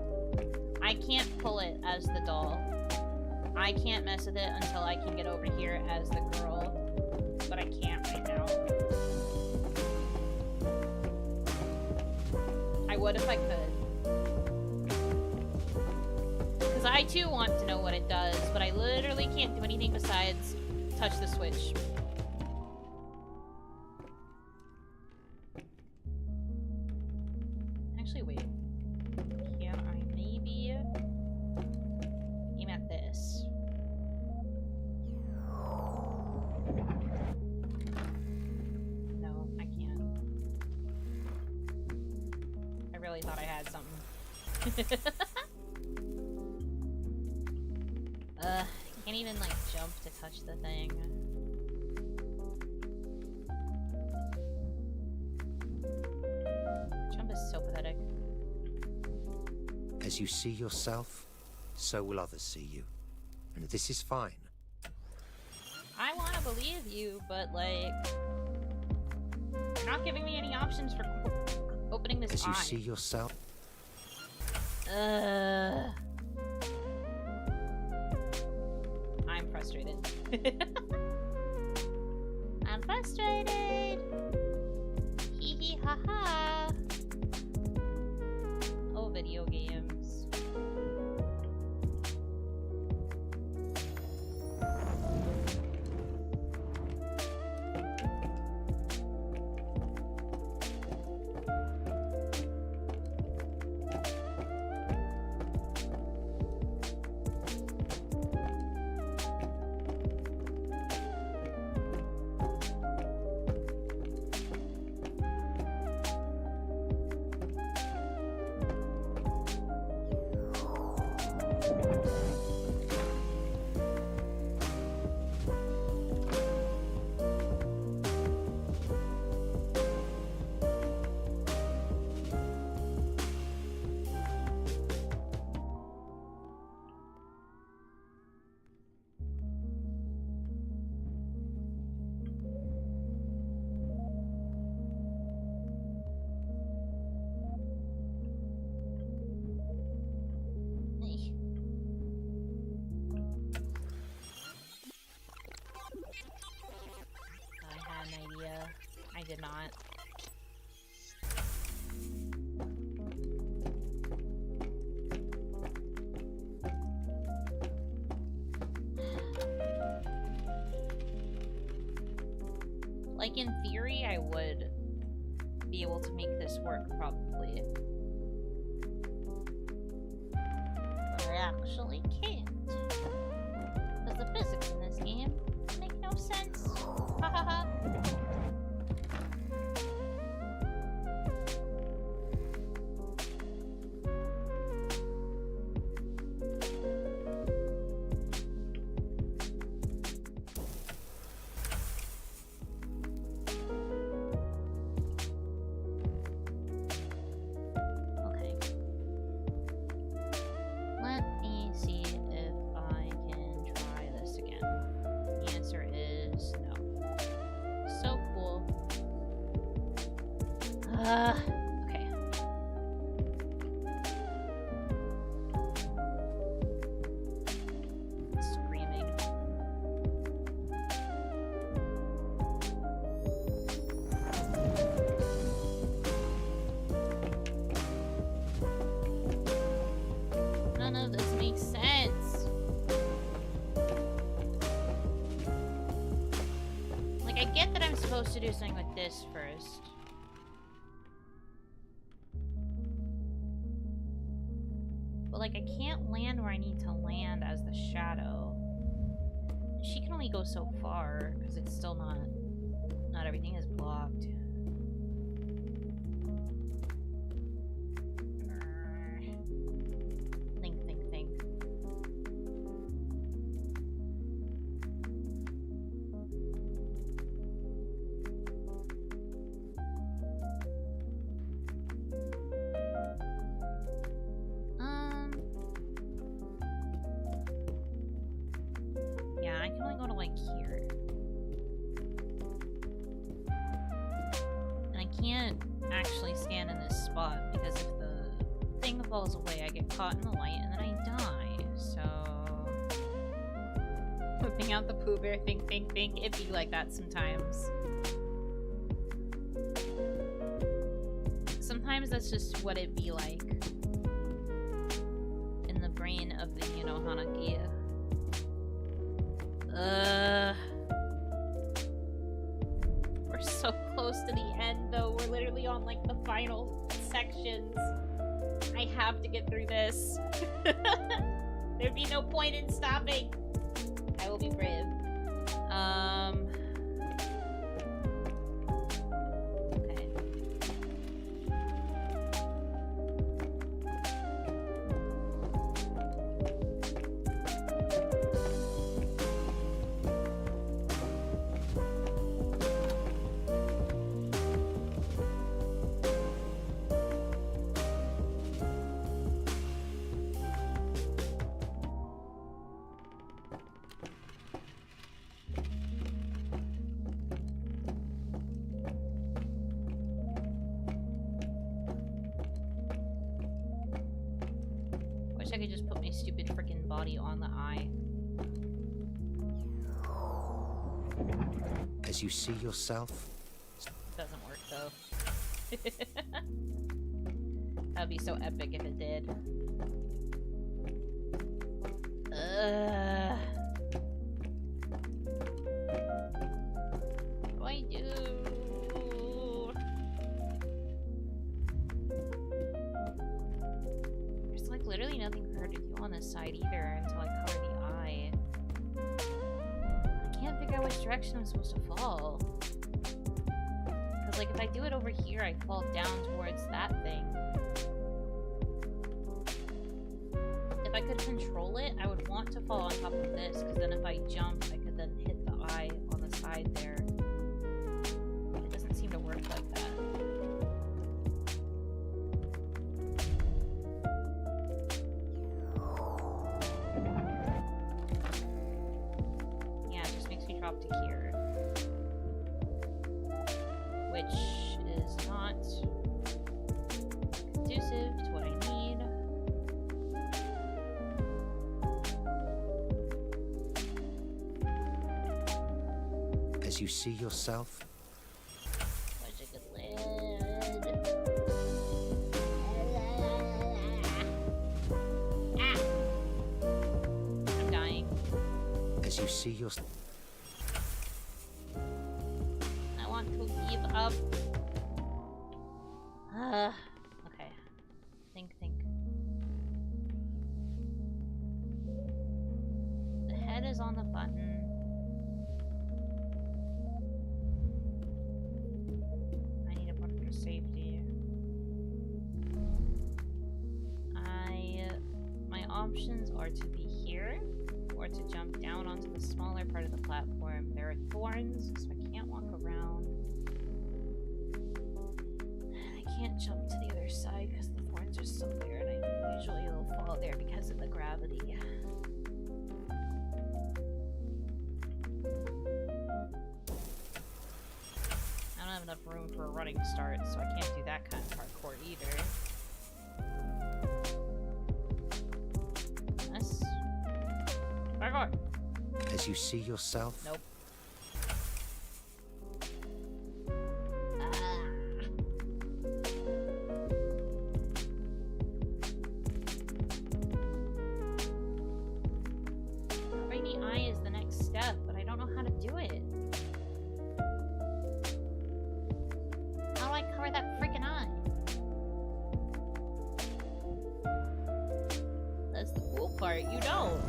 I can't pull it as the doll. I can't mess with it until I can get over here as the girl. But I can't right now. I would if I could. Because I too want to know what it does, but I literally can't do anything besides touch the switch. Actually, wait. Can I maybe aim at this? No, I can't. I really thought I had something. I can't even, like, jump to touch the thing. Jump is so pathetic. As you see yourself, so will others see you. And this is fine. I want to believe you, but, like... You're not giving me any options for opening this eye. As you see yourself... I'm frustrated. I'm frustrated! Hee hee ha ha! Oh, video games. I did not. Like, in theory, I would be able to make this work, probably. But I actually can't. Because the physics in this game make no sense. Ha ha ha. Okay. Screaming. None of this makes sense. Like, I get that I'm supposed to do something with this first. Like, I can't land where I need to land as the shadow. She can only go so far, because it's still not everything is blocked. Think. Yeah, I can only go to, like, here. And I can't actually stand in this spot, because if the thing falls away, I get caught in the light, and then I die, so... Whipping out the Pooh Bear, think. It be like that sometimes. Sometimes that's just what it be like. In the brain of the Yuno Hanaki. We're so close to the end, though. We're literally on, like, the final sections. I have to get through this. There'd be no point in stopping. I will be brave. Okay. Wish I could just put my stupid freaking body on the eye. As you see yourself, Doesn't work though. That'd be so epic if it did. What do I do? There's like literally nothing for her to do on this side either until I cover the eye. I can't figure out which direction I'm supposed to fall. Because like if I do it over here, I fall down towards that thing. If I could control it, I would want to fall on top of this, because then if I jump, I could then hit the eye on the side there. It doesn't seem to work like that. Yeah, it just makes me drop to here. Which is not conducive to what I need. as you see yourself, Wish I could land. I'm dying. as you see yourself. I want Okay. Think. The head is on the button. I need a button for safety. My options are to be here, or to jump down onto the smaller part of the platform. There are thorns, so I can't walk around. I can't jump to the other side because the thorns are still there, and I usually will fall there because of the gravity. I don't have enough room for a running start, so I can't do that kind of parkour either. Yes. Parkour! As you see yourself, Nope. Rainy eye is the next step, but I don't know how to do it. How do I cover that freaking eye? That's the cool part, you don't.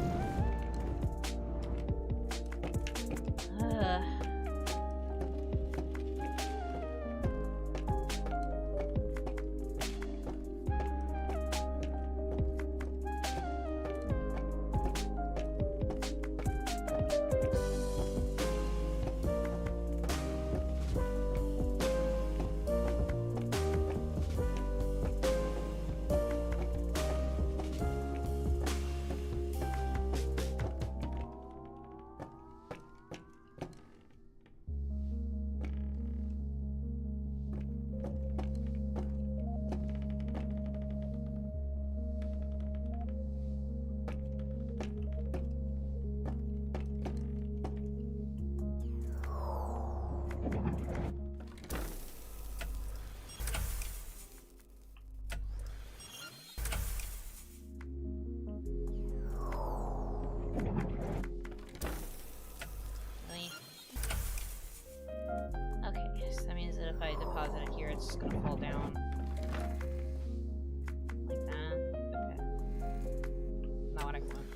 Really? Okay, so that means that if I deposit it here, it's just gonna fall down. Like that. Okay. Not what I want.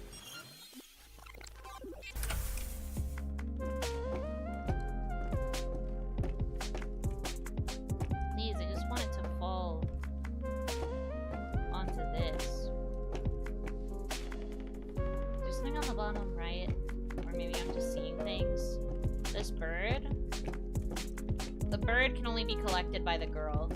Please, I just want it to fall onto this. There's something on the bottom right, or maybe I'm just seeing things. This bird? The bird can only be collected by the girl.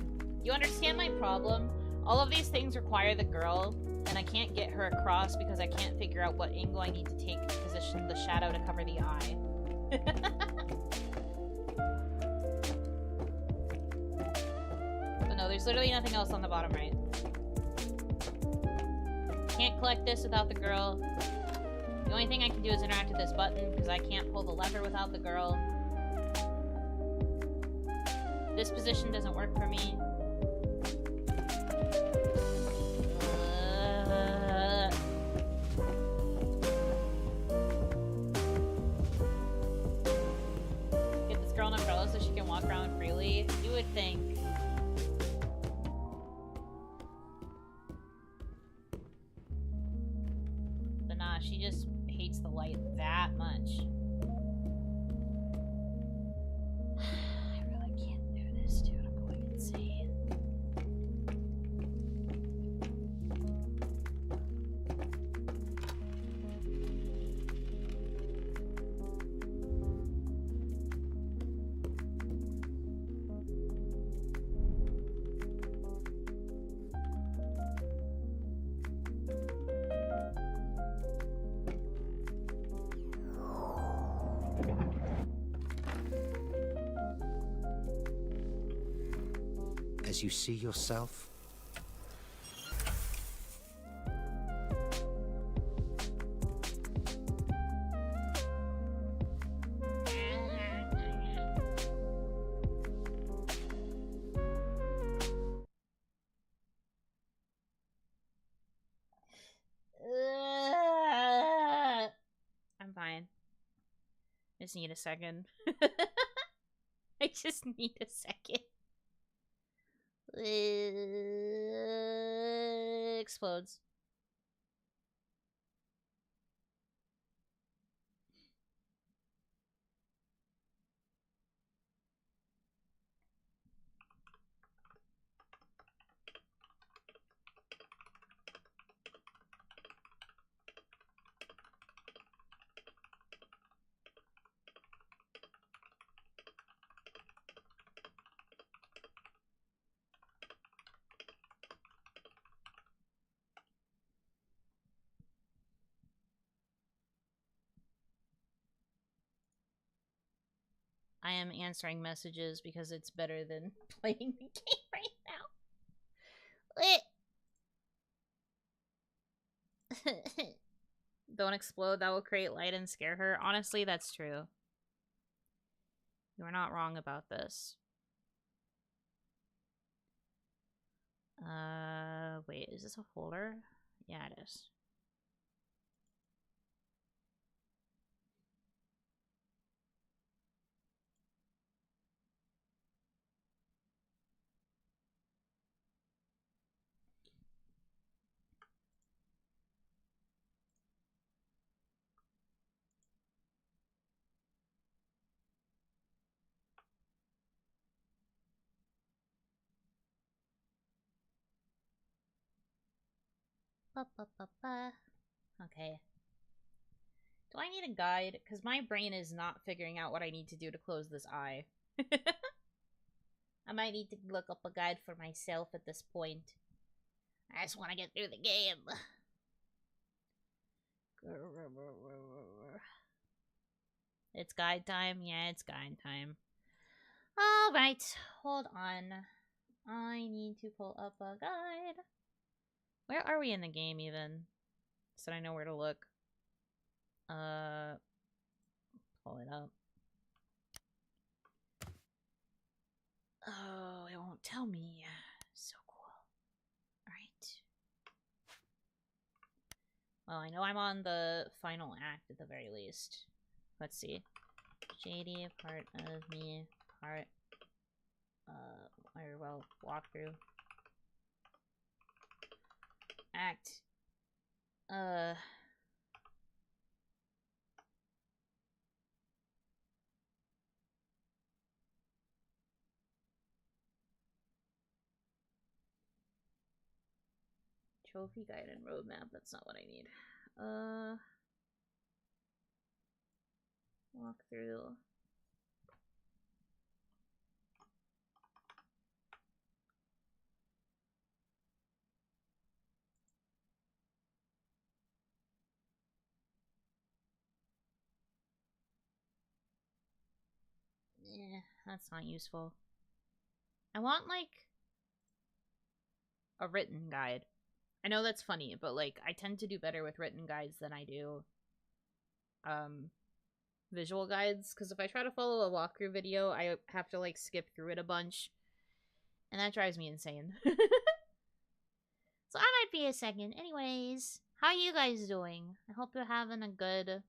You understand my problem? All of these things require the girl, and I can't get her across because I can't figure out what angle I need to take to position the shadow to cover the eye. But no, there's literally nothing else on the bottom right. Can't collect this without the girl. The only thing I can do is interact with this button because I can't pull the lever without the girl. This position doesn't work for me. Get this girl an umbrella so she can walk around freely. You would think. But nah, she just hates the light that much. I really can't do this, dude. I'm going insane. as you see yourself, I'm fine. I just need a second. I just need a second. Explodes. I am answering messages because it's better than playing the game right now. Don't explode, that will create light and scare her. Honestly, that's true. You're not wrong about this. Wait, is this a folder? Yeah, it is. Okay. Do I need a guide? Because my brain is not figuring out what I need to do to close this eye. I might need to look up a guide for myself at this point. I just want to get through the game. It's guide time? Yeah, it's guide time. Alright, hold on. I need to pull up a guide. Where are we in the game, even? So I know where to look. Pull it up. Oh, it won't tell me. So cool. Alright. Well, I know I'm on the final act at the very least. Let's see. Shady Part of Me, part, well, walkthrough. Act. Trophy guide and roadmap, that's not what I need. Walkthrough. Yeah, that's not useful. I want, like, a written guide. I know that's funny, but, like, I tend to do better with written guides than I do, visual guides, because if I try to follow a walkthrough video, I have to, like, skip through it a bunch, and that drives me insane. So I might be a second. Anyways, how are you guys doing? I hope you're having a good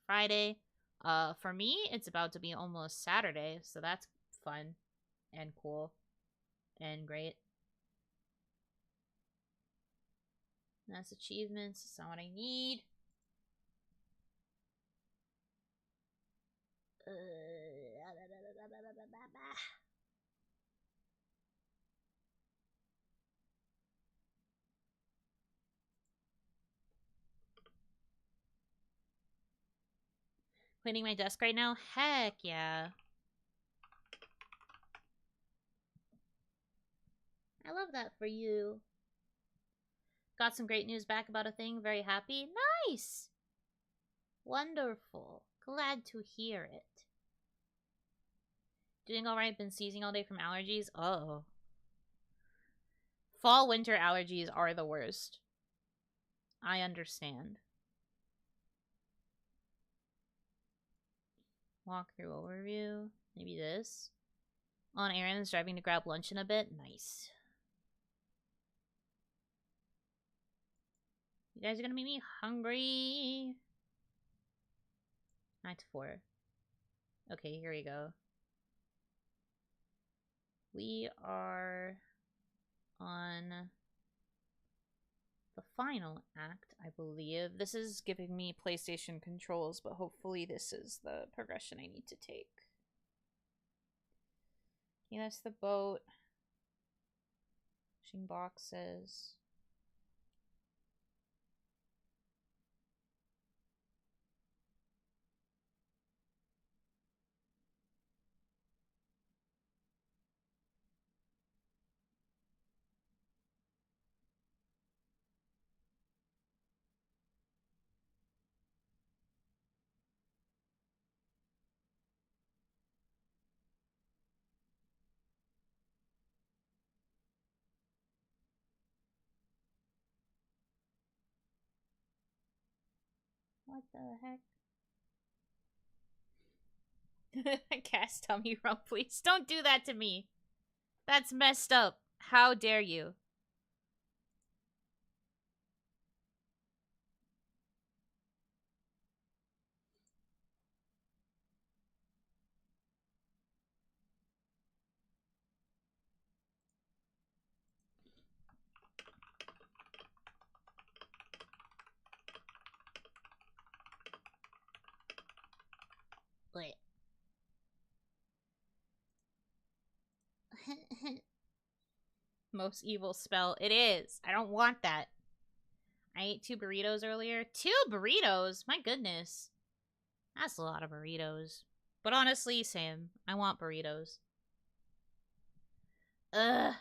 Friday. For me, it's about to be almost Saturday, so that's fun and cool and great. That's achievements. That's not what I need. Cleaning my desk right now? Heck yeah. I love that for you. Got some great news back about a thing. Very happy. Nice! Wonderful. Glad to hear it. Doing alright, been seizing all day from allergies. Oh. Fall winter allergies are the worst. I understand. Walkthrough overview. Maybe this. On errands, driving to grab lunch in a bit. Nice. You guys are gonna make me hungry. Act 4. Okay, here we go. We are final act, I believe. This is giving me PlayStation controls, but hopefully this is the progression I need to take. Okay, that's the boat. Pushing boxes. What the heck? Cast tummy rump, please. Don't do that to me. That's messed up. How dare you? Wait. Most evil spell. It is. I don't want that. I ate 2 burritos earlier. 2 burritos? My goodness. That's a lot of burritos. But honestly, same. I want burritos. Ugh.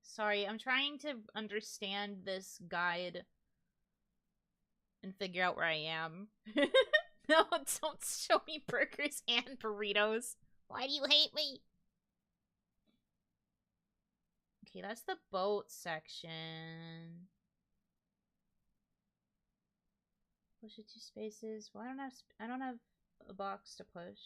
Sorry, I'm trying to understand this guide and figure out where I am. No, don't show me burgers and burritos. Why do you hate me? Okay, that's the boat section. Push it 2 spaces. Well, I don't have a box to push.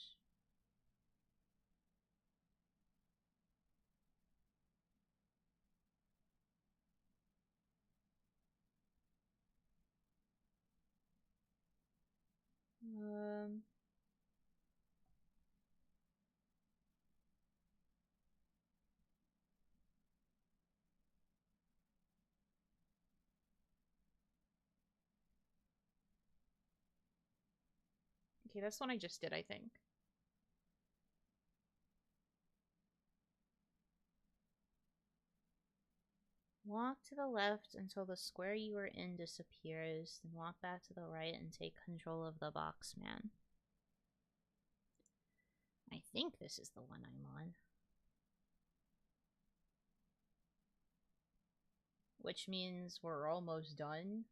Okay, that's one I just did, I think. Walk to the left until the square you were in disappears, then walk back to the right and take control of the box man. I think this is the one I'm on. Which means we're almost done.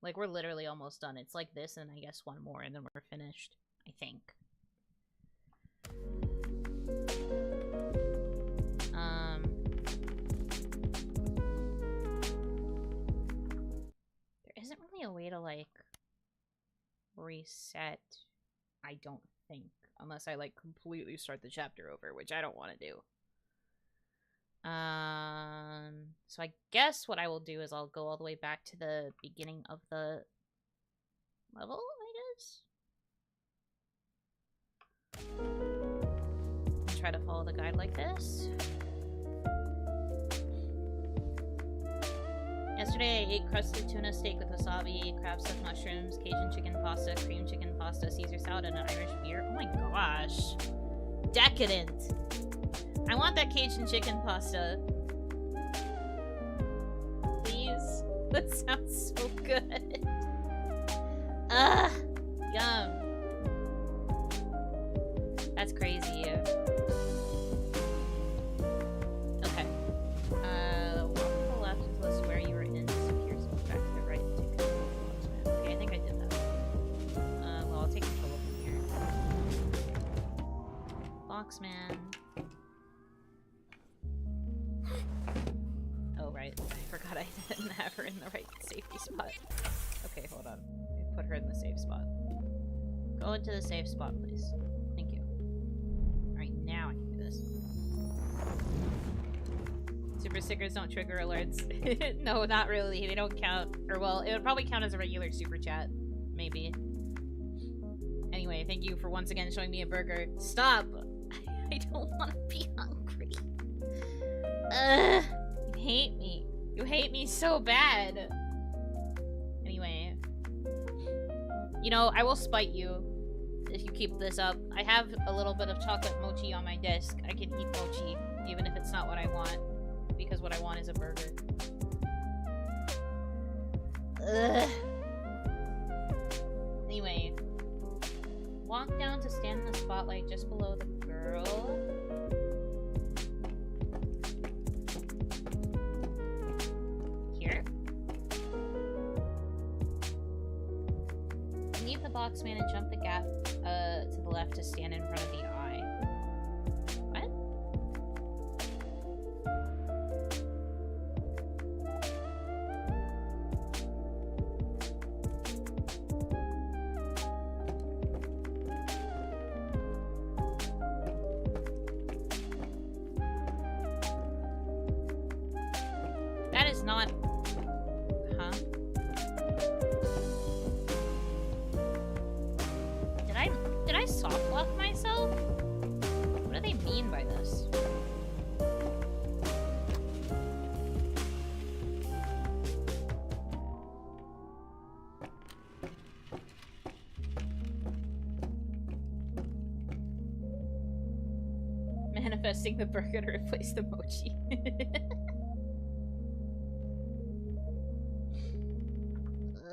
Like, we're literally almost done. It's like this and I guess one more and then we're finished. I think. There isn't really a way to, like, reset, I don't think. Unless I, like, completely start the chapter over, which I don't want to do. So I guess what I will do is I'll go all the way back to the beginning of the level, I guess. Try to follow the guide like this. Yesterday I ate crusted tuna steak with wasabi, crab stuffed mushrooms, Cajun chicken pasta, cream chicken pasta, Caesar salad, and an Irish beer. Oh my gosh. Decadent. I want that Cajun chicken pasta. Please. That sounds so good. Ugh. Yum. That's crazy. Okay. Walk to the left until the square you were in disappears. Go back to the right and take control of the box man. Okay, I think I did that. Well, I'll take control of him here. Box man. Oh, right. I forgot I didn't have her in the right safety spot. Okay, hold on. Let me put her in the safe spot. Go into the safe spot, please. Thank you. Alright, now I can do this. Super stickers don't trigger alerts. No, not really. They don't count. Or, well, it would probably count as a regular super chat. Maybe. Anyway, thank you for once again showing me a burger. Stop! I don't want to be hungry. You hate me. You hate me so bad? Anyway. You know, I will spite you if you keep this up. I have a little bit of chocolate mochi on my desk. I can eat mochi, even if it's not what I want. Because what I want is a burger. Ugh. Anyway. Walk down to stand in the spotlight just below the girl. Here. Leave the boxman and jump the gap to the left to stand in front of the eye. What? That is not... Huh? Did I soft lock myself? What do they mean by this? Manifesting the burger to replace the mochi.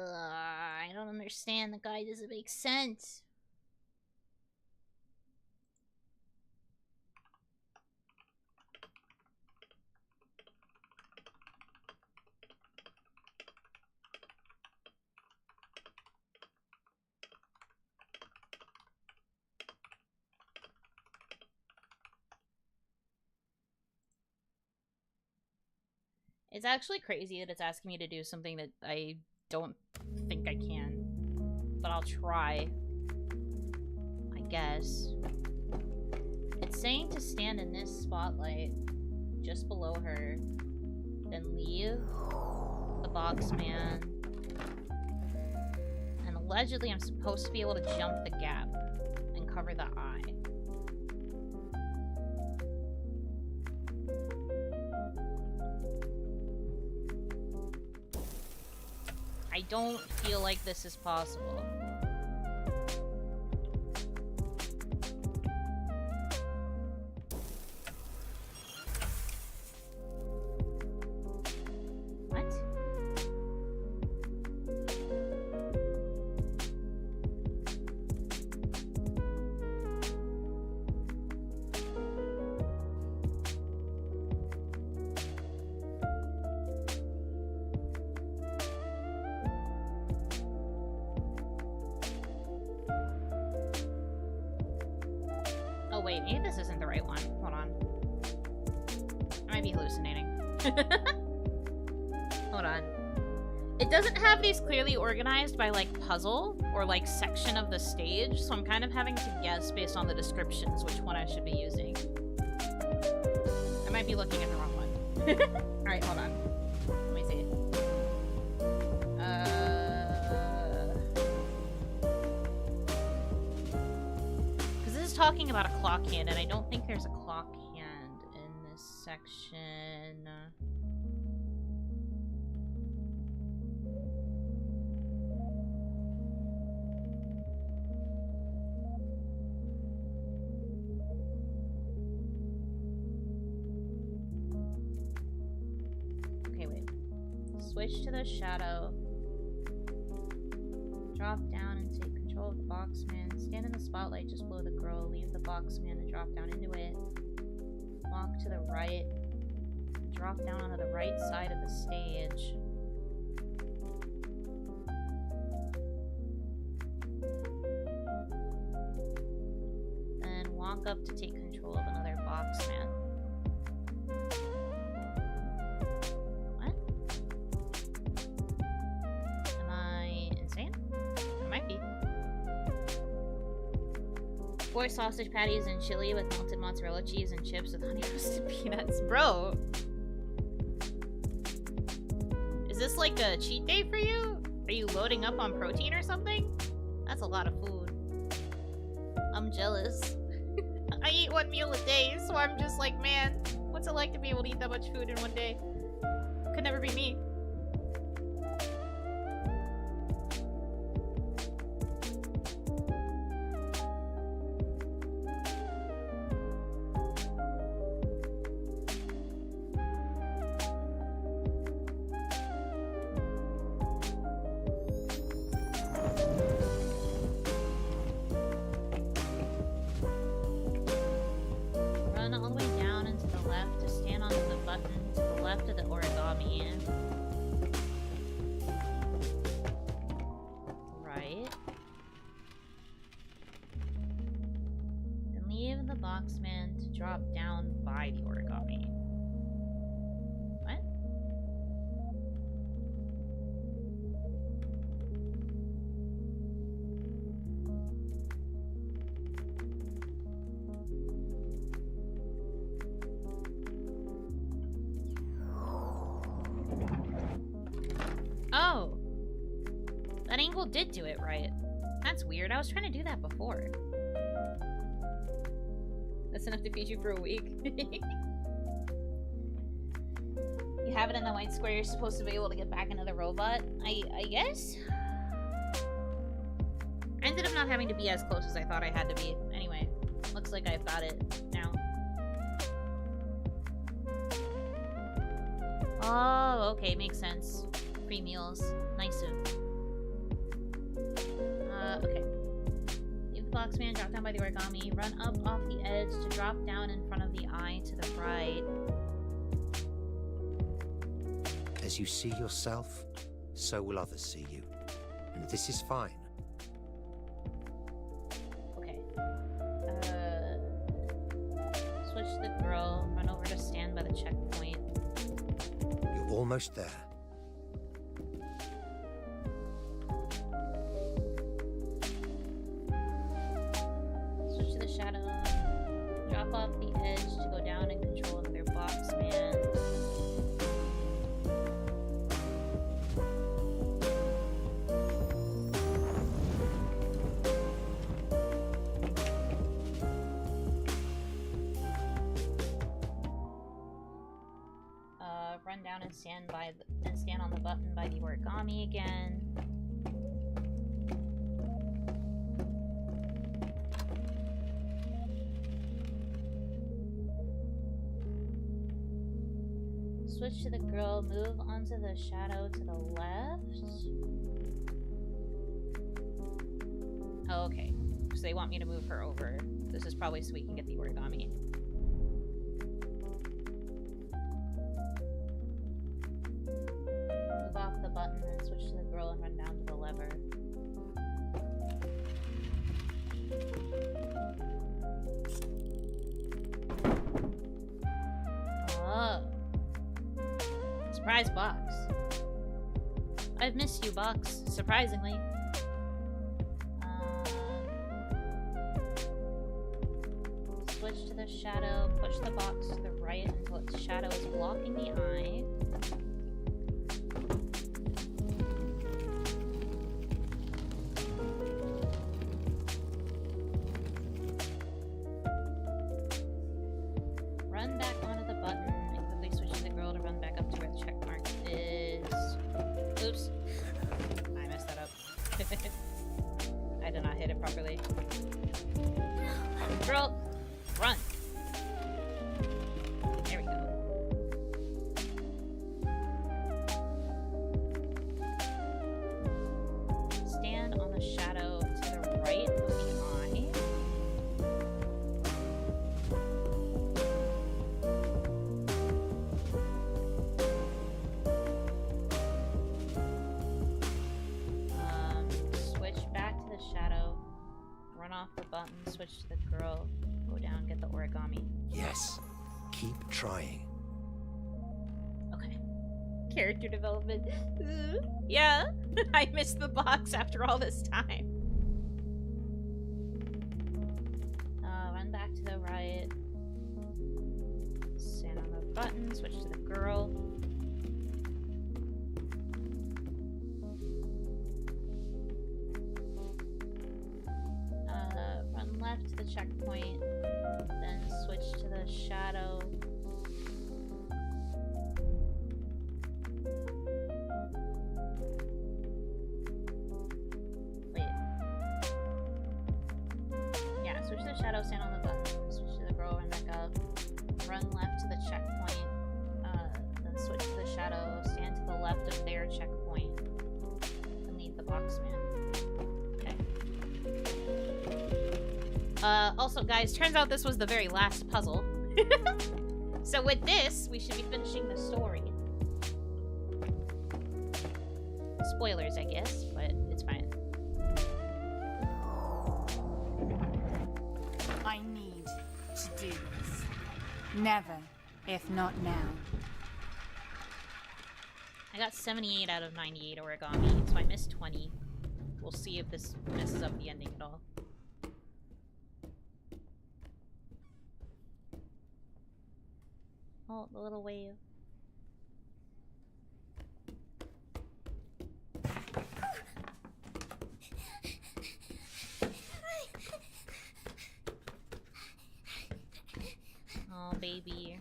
I don't understand. The guy doesn't make sense. It's actually crazy that it's asking me to do something that I don't think I can. But I'll try. I guess. It's saying to stand in this spotlight just below her. Then leave the boxman. And allegedly I'm supposed to be able to jump the gap and cover the eye. I don't feel like this is possible. What? Oh wait, maybe this isn't the right one. Hold on. I might be hallucinating. Hold on. It doesn't have these clearly organized by like puzzle or like section of the stage, so I'm kind of having to guess based on the descriptions which one I should be using. I might be looking at the wrong one. Alright, hold on. Let me see. Talking about a clock hand, and I don't think there's a clock hand in this section. Okay, wait. Switch to the shadow. Drop down and take control of the boxman. Stand in the spotlight just below the girl. Leave the boxman and drop down into it. Walk to the right. Drop down onto the right side of the stage. Then walk up to take control of another boxman. What? Am I insane? I might be. Four sausage patties and chili with melted mozzarella cheese and chips with honey roasted peanuts. Bro! Is this like a cheat day for you? Are you loading up on protein or something? That's a lot of food. I'm jealous. I eat one meal a day, so I'm just like, man, what's it like to be able to eat that much food in one day? Could never be me. Run all the way down and to the left to stand on the button to the left of the origami. Right. Then leave the boxman to drop down by the origami. What? Oh! That angle did do it right. That's weird. I was trying to do that before. That's enough to feed you for a week. You have it in the white square, you're supposed to be able to get back into the robot. I guess? I ended up not having to be as close as I thought I had to be. Anyway, looks like I've got it now. Oh, okay, makes sense. Free meals. Nice of. Okay. Leave the boxman, drop down by the origami, run up off the edge to drop down in front of the eye to the right. As you see yourself, so will others see you. And this is fine. Okay. Switch to the girl, run over to stand by the checkpoint. You're almost there. Switch to the shadow. Drop off the edge to go down and control another boxman. Run down and stand on the button by the origami again. Switch to the girl, move onto the shadow to the left. Oh, okay. So they want me to move her over. This is probably so we can get the origami. Move off the button and switch to the girl and run down to the lever. Oh. Surprise box. I've missed you, box, surprisingly. Switch to the shadow, push the box to the right until its shadow is blocking the eye. Run back onto the button and quickly switch to the girl to run back up to where the check mark is. Oops. I messed that up. I did not hit it properly. Girl, run! There we go. Stand on the shadow to the right of the eye. Switch back to the shadow. Run off the button, switch to the girl, go down, get the origami. Yes. Keep trying. Okay. Character development. Yeah, I missed the box after all this time. Run back to the right. Stand on the button, switch to the girl. Run left to the checkpoint, then switch to the shadow. shadow, stand on the button. Switch to the girl, run back up. Run left to the checkpoint. Then switch to the shadow, stand to the left of their checkpoint. And leave the box man. Okay. Also, guys, turns out this was the very last puzzle. So with this, we should be finishing the story. Spoilers, I guess, but it's fine. I need to do this. Never, if not now. I got 78 out of 98 origami, so I missed 20. We'll see if this messes up the ending at all. Oh, the little wave. Oh, baby.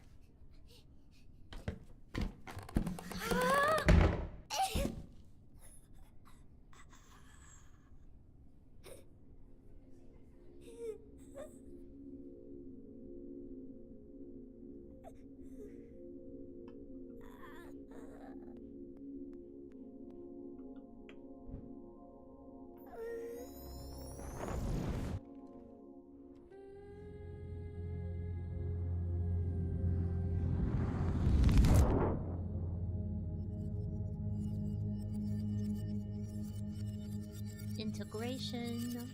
Integration.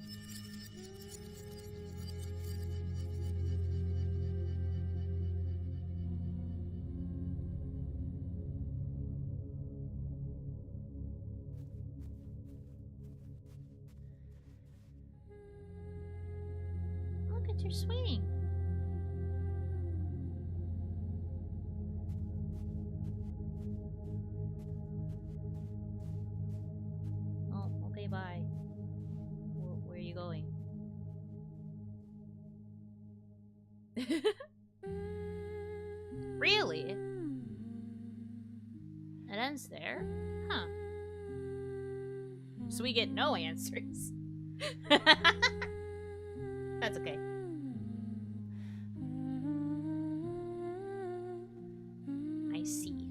Look at your swing. Oh, okay, bye. Where are you going? Really? It ends there? Huh. So we get no answers. That's okay. I see.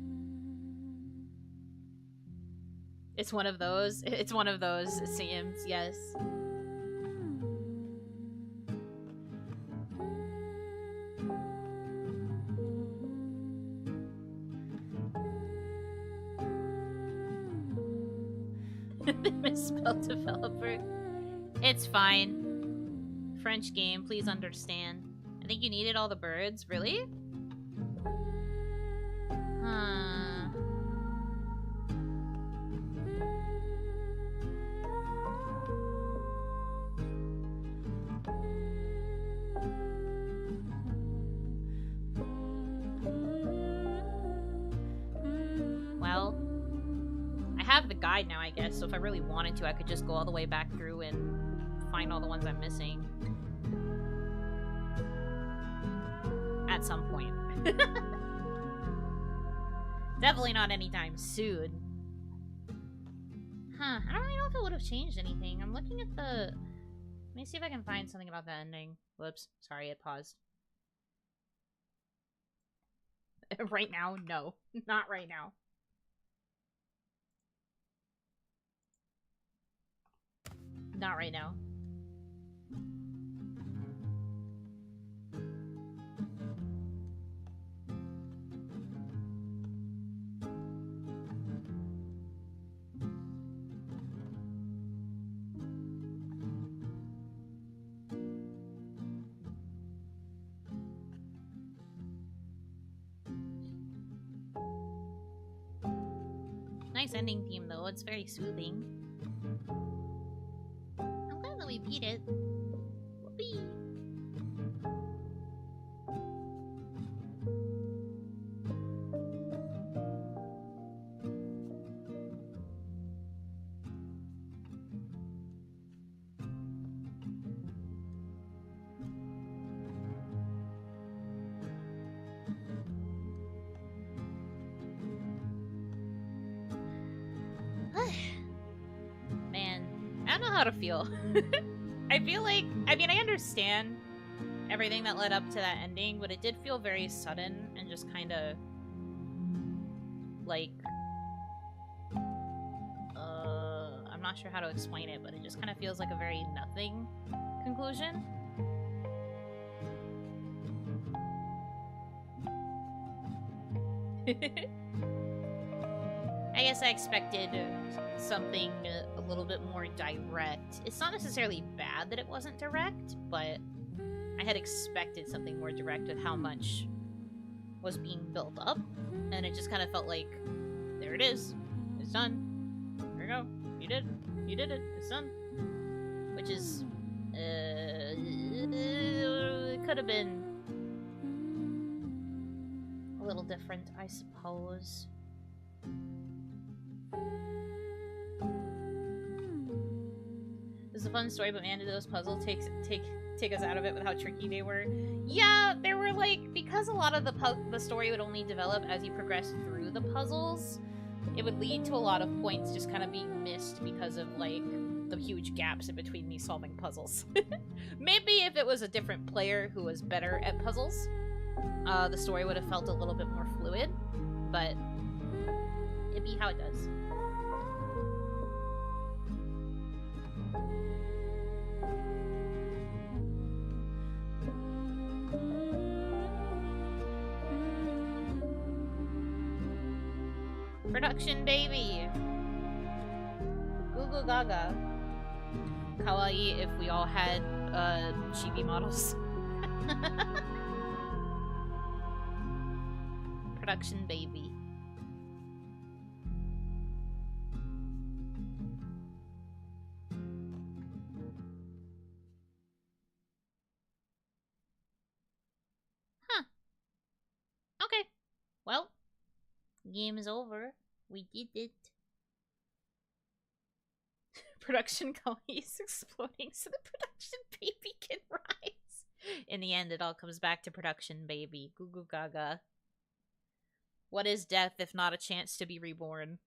It's one of those. It's one of those, it seems, yes. The misspelled developer. It's fine. French game, please understand. I think you needed all the birds. Really? Huh. Well, I have the guide now, I guess, so if I really wanted to, I could just go all the way back through and find all the ones I'm missing. At some point. Definitely not anytime soon. Huh, I don't really know if it would have changed anything. I'm looking at the... Let me see if I can find something about the ending. Whoops, sorry, it paused. Right now? No. Not right now. Not right now. Nice ending theme, though. It's very soothing. I'm glad that we beat it. Whoopee! Man, I don't know how to feel. I feel like, I mean, I understand everything that led up to that ending, but it did feel very sudden and just kind of like I'm not sure how to explain it, but it just kind of feels like a very nothing conclusion. I guess I expected something a little bit more direct. It's not necessarily bad that it wasn't direct, but I had expected something more direct with how much was being built up, and it just kind of felt like, there it is. It's done. There you go. You did it. It's done. Which is, it could have been a little different, I suppose. This is a fun story, but man, did those puzzles take us out of it with how tricky they were. Yeah, there were like, because a lot of the story would only develop as you progress through the puzzles, it would lead to a lot of points just kind of being missed because of like the huge gaps in between me solving puzzles. Maybe if it was a different player who was better at puzzles, the story would have felt a little bit more fluid, but it'd be how it does. Production baby! Goo goo gaga. Kawaii if we all had, chibi models. Production baby. Huh. Okay. Well, game is over. We did it. Production kawaii is exploding so the production baby can rise. In the end, it all comes back to production baby. Goo goo gaga. What is death if not a chance to be reborn?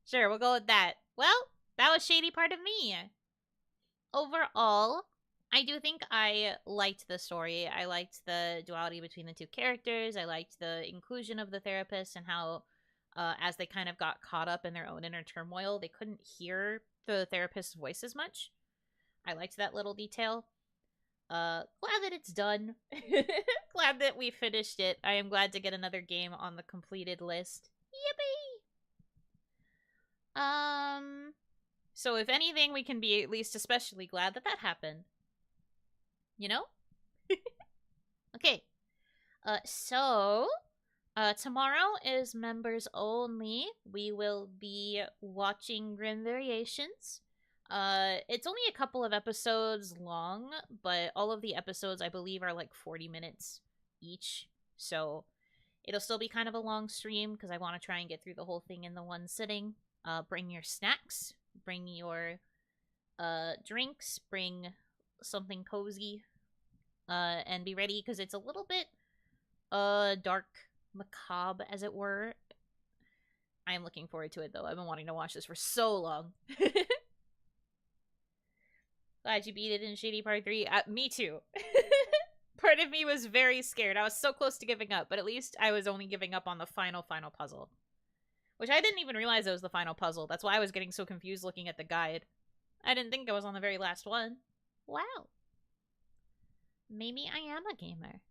Sure, we'll go with that. Well, that was Shady Part of Me. Overall, I do think I liked the story. I liked the duality between the two characters. I liked the inclusion of the therapist and how, as they kind of got caught up in their own inner turmoil, they couldn't hear the therapist's voice as much. I liked that little detail. Glad that it's done. Glad that we finished it. I am glad to get another game on the completed list. Yippee! So if anything, we can be at least especially glad that that happened. You know? Okay. Tomorrow is members only. We will be watching Grim Variations. It's only a couple of episodes long, but all of the episodes, I believe, are like 40 minutes each. So it'll still be kind of a long stream because I want to try and get through the whole thing in the one sitting. Bring your snacks, bring your drinks, bring something cozy, and be ready because it's a little bit dark, macabre, as it were. I am looking forward to it though. I've been wanting to watch this for so long. Glad you beat it in Shady Part 3. Me too. Part of me was very scared. I was so close to giving up, but at least I was only giving up on the final puzzle. Which I didn't even realize it was the final puzzle. That's why I was getting so confused looking at the guide. I didn't think I was on the very last one. Wow. Maybe I am a gamer.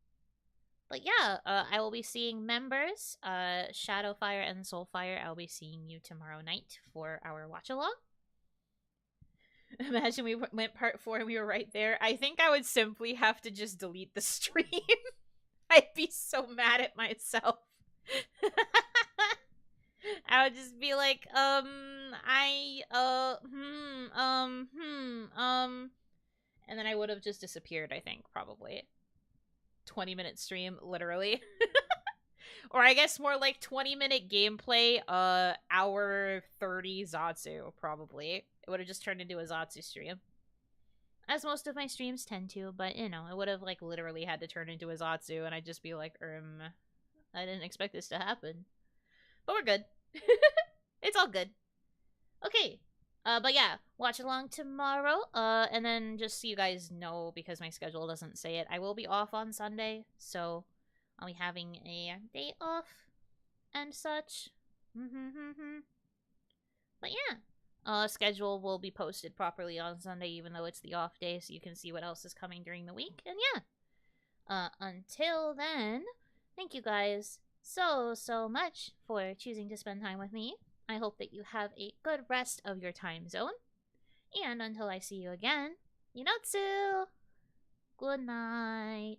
But yeah, I will be seeing members, Shadowfire and Soulfire. I'll be seeing you tomorrow night for our watch-along. Imagine we went part 4 and we were right there. I think I would simply have to just delete the stream. I'd be so mad at myself. I would just be like, and then I would have just disappeared, I think, probably. 20-minute stream, literally. Or I guess more like 20-minute gameplay, hour 30 Zatsu, probably. It would have just turned into a Zatsu stream. As most of my streams tend to, but, you know, it would have, like, literally had to turn into a Zatsu, and I'd just be like, I didn't expect this to happen. But we're good. It's all good. Okay. But yeah, watch along tomorrow. And then just so you guys know, because my schedule doesn't say it, I will be off on Sunday, so I'll be having a day off and such. But yeah, schedule will be posted properly on Sunday, even though it's the off day, so you can see what else is coming during the week. And yeah, until then, thank you guys so much for choosing to spend time with me. I hope that you have a good rest of your time zone. And until I see you again, Yunotsu! Good night.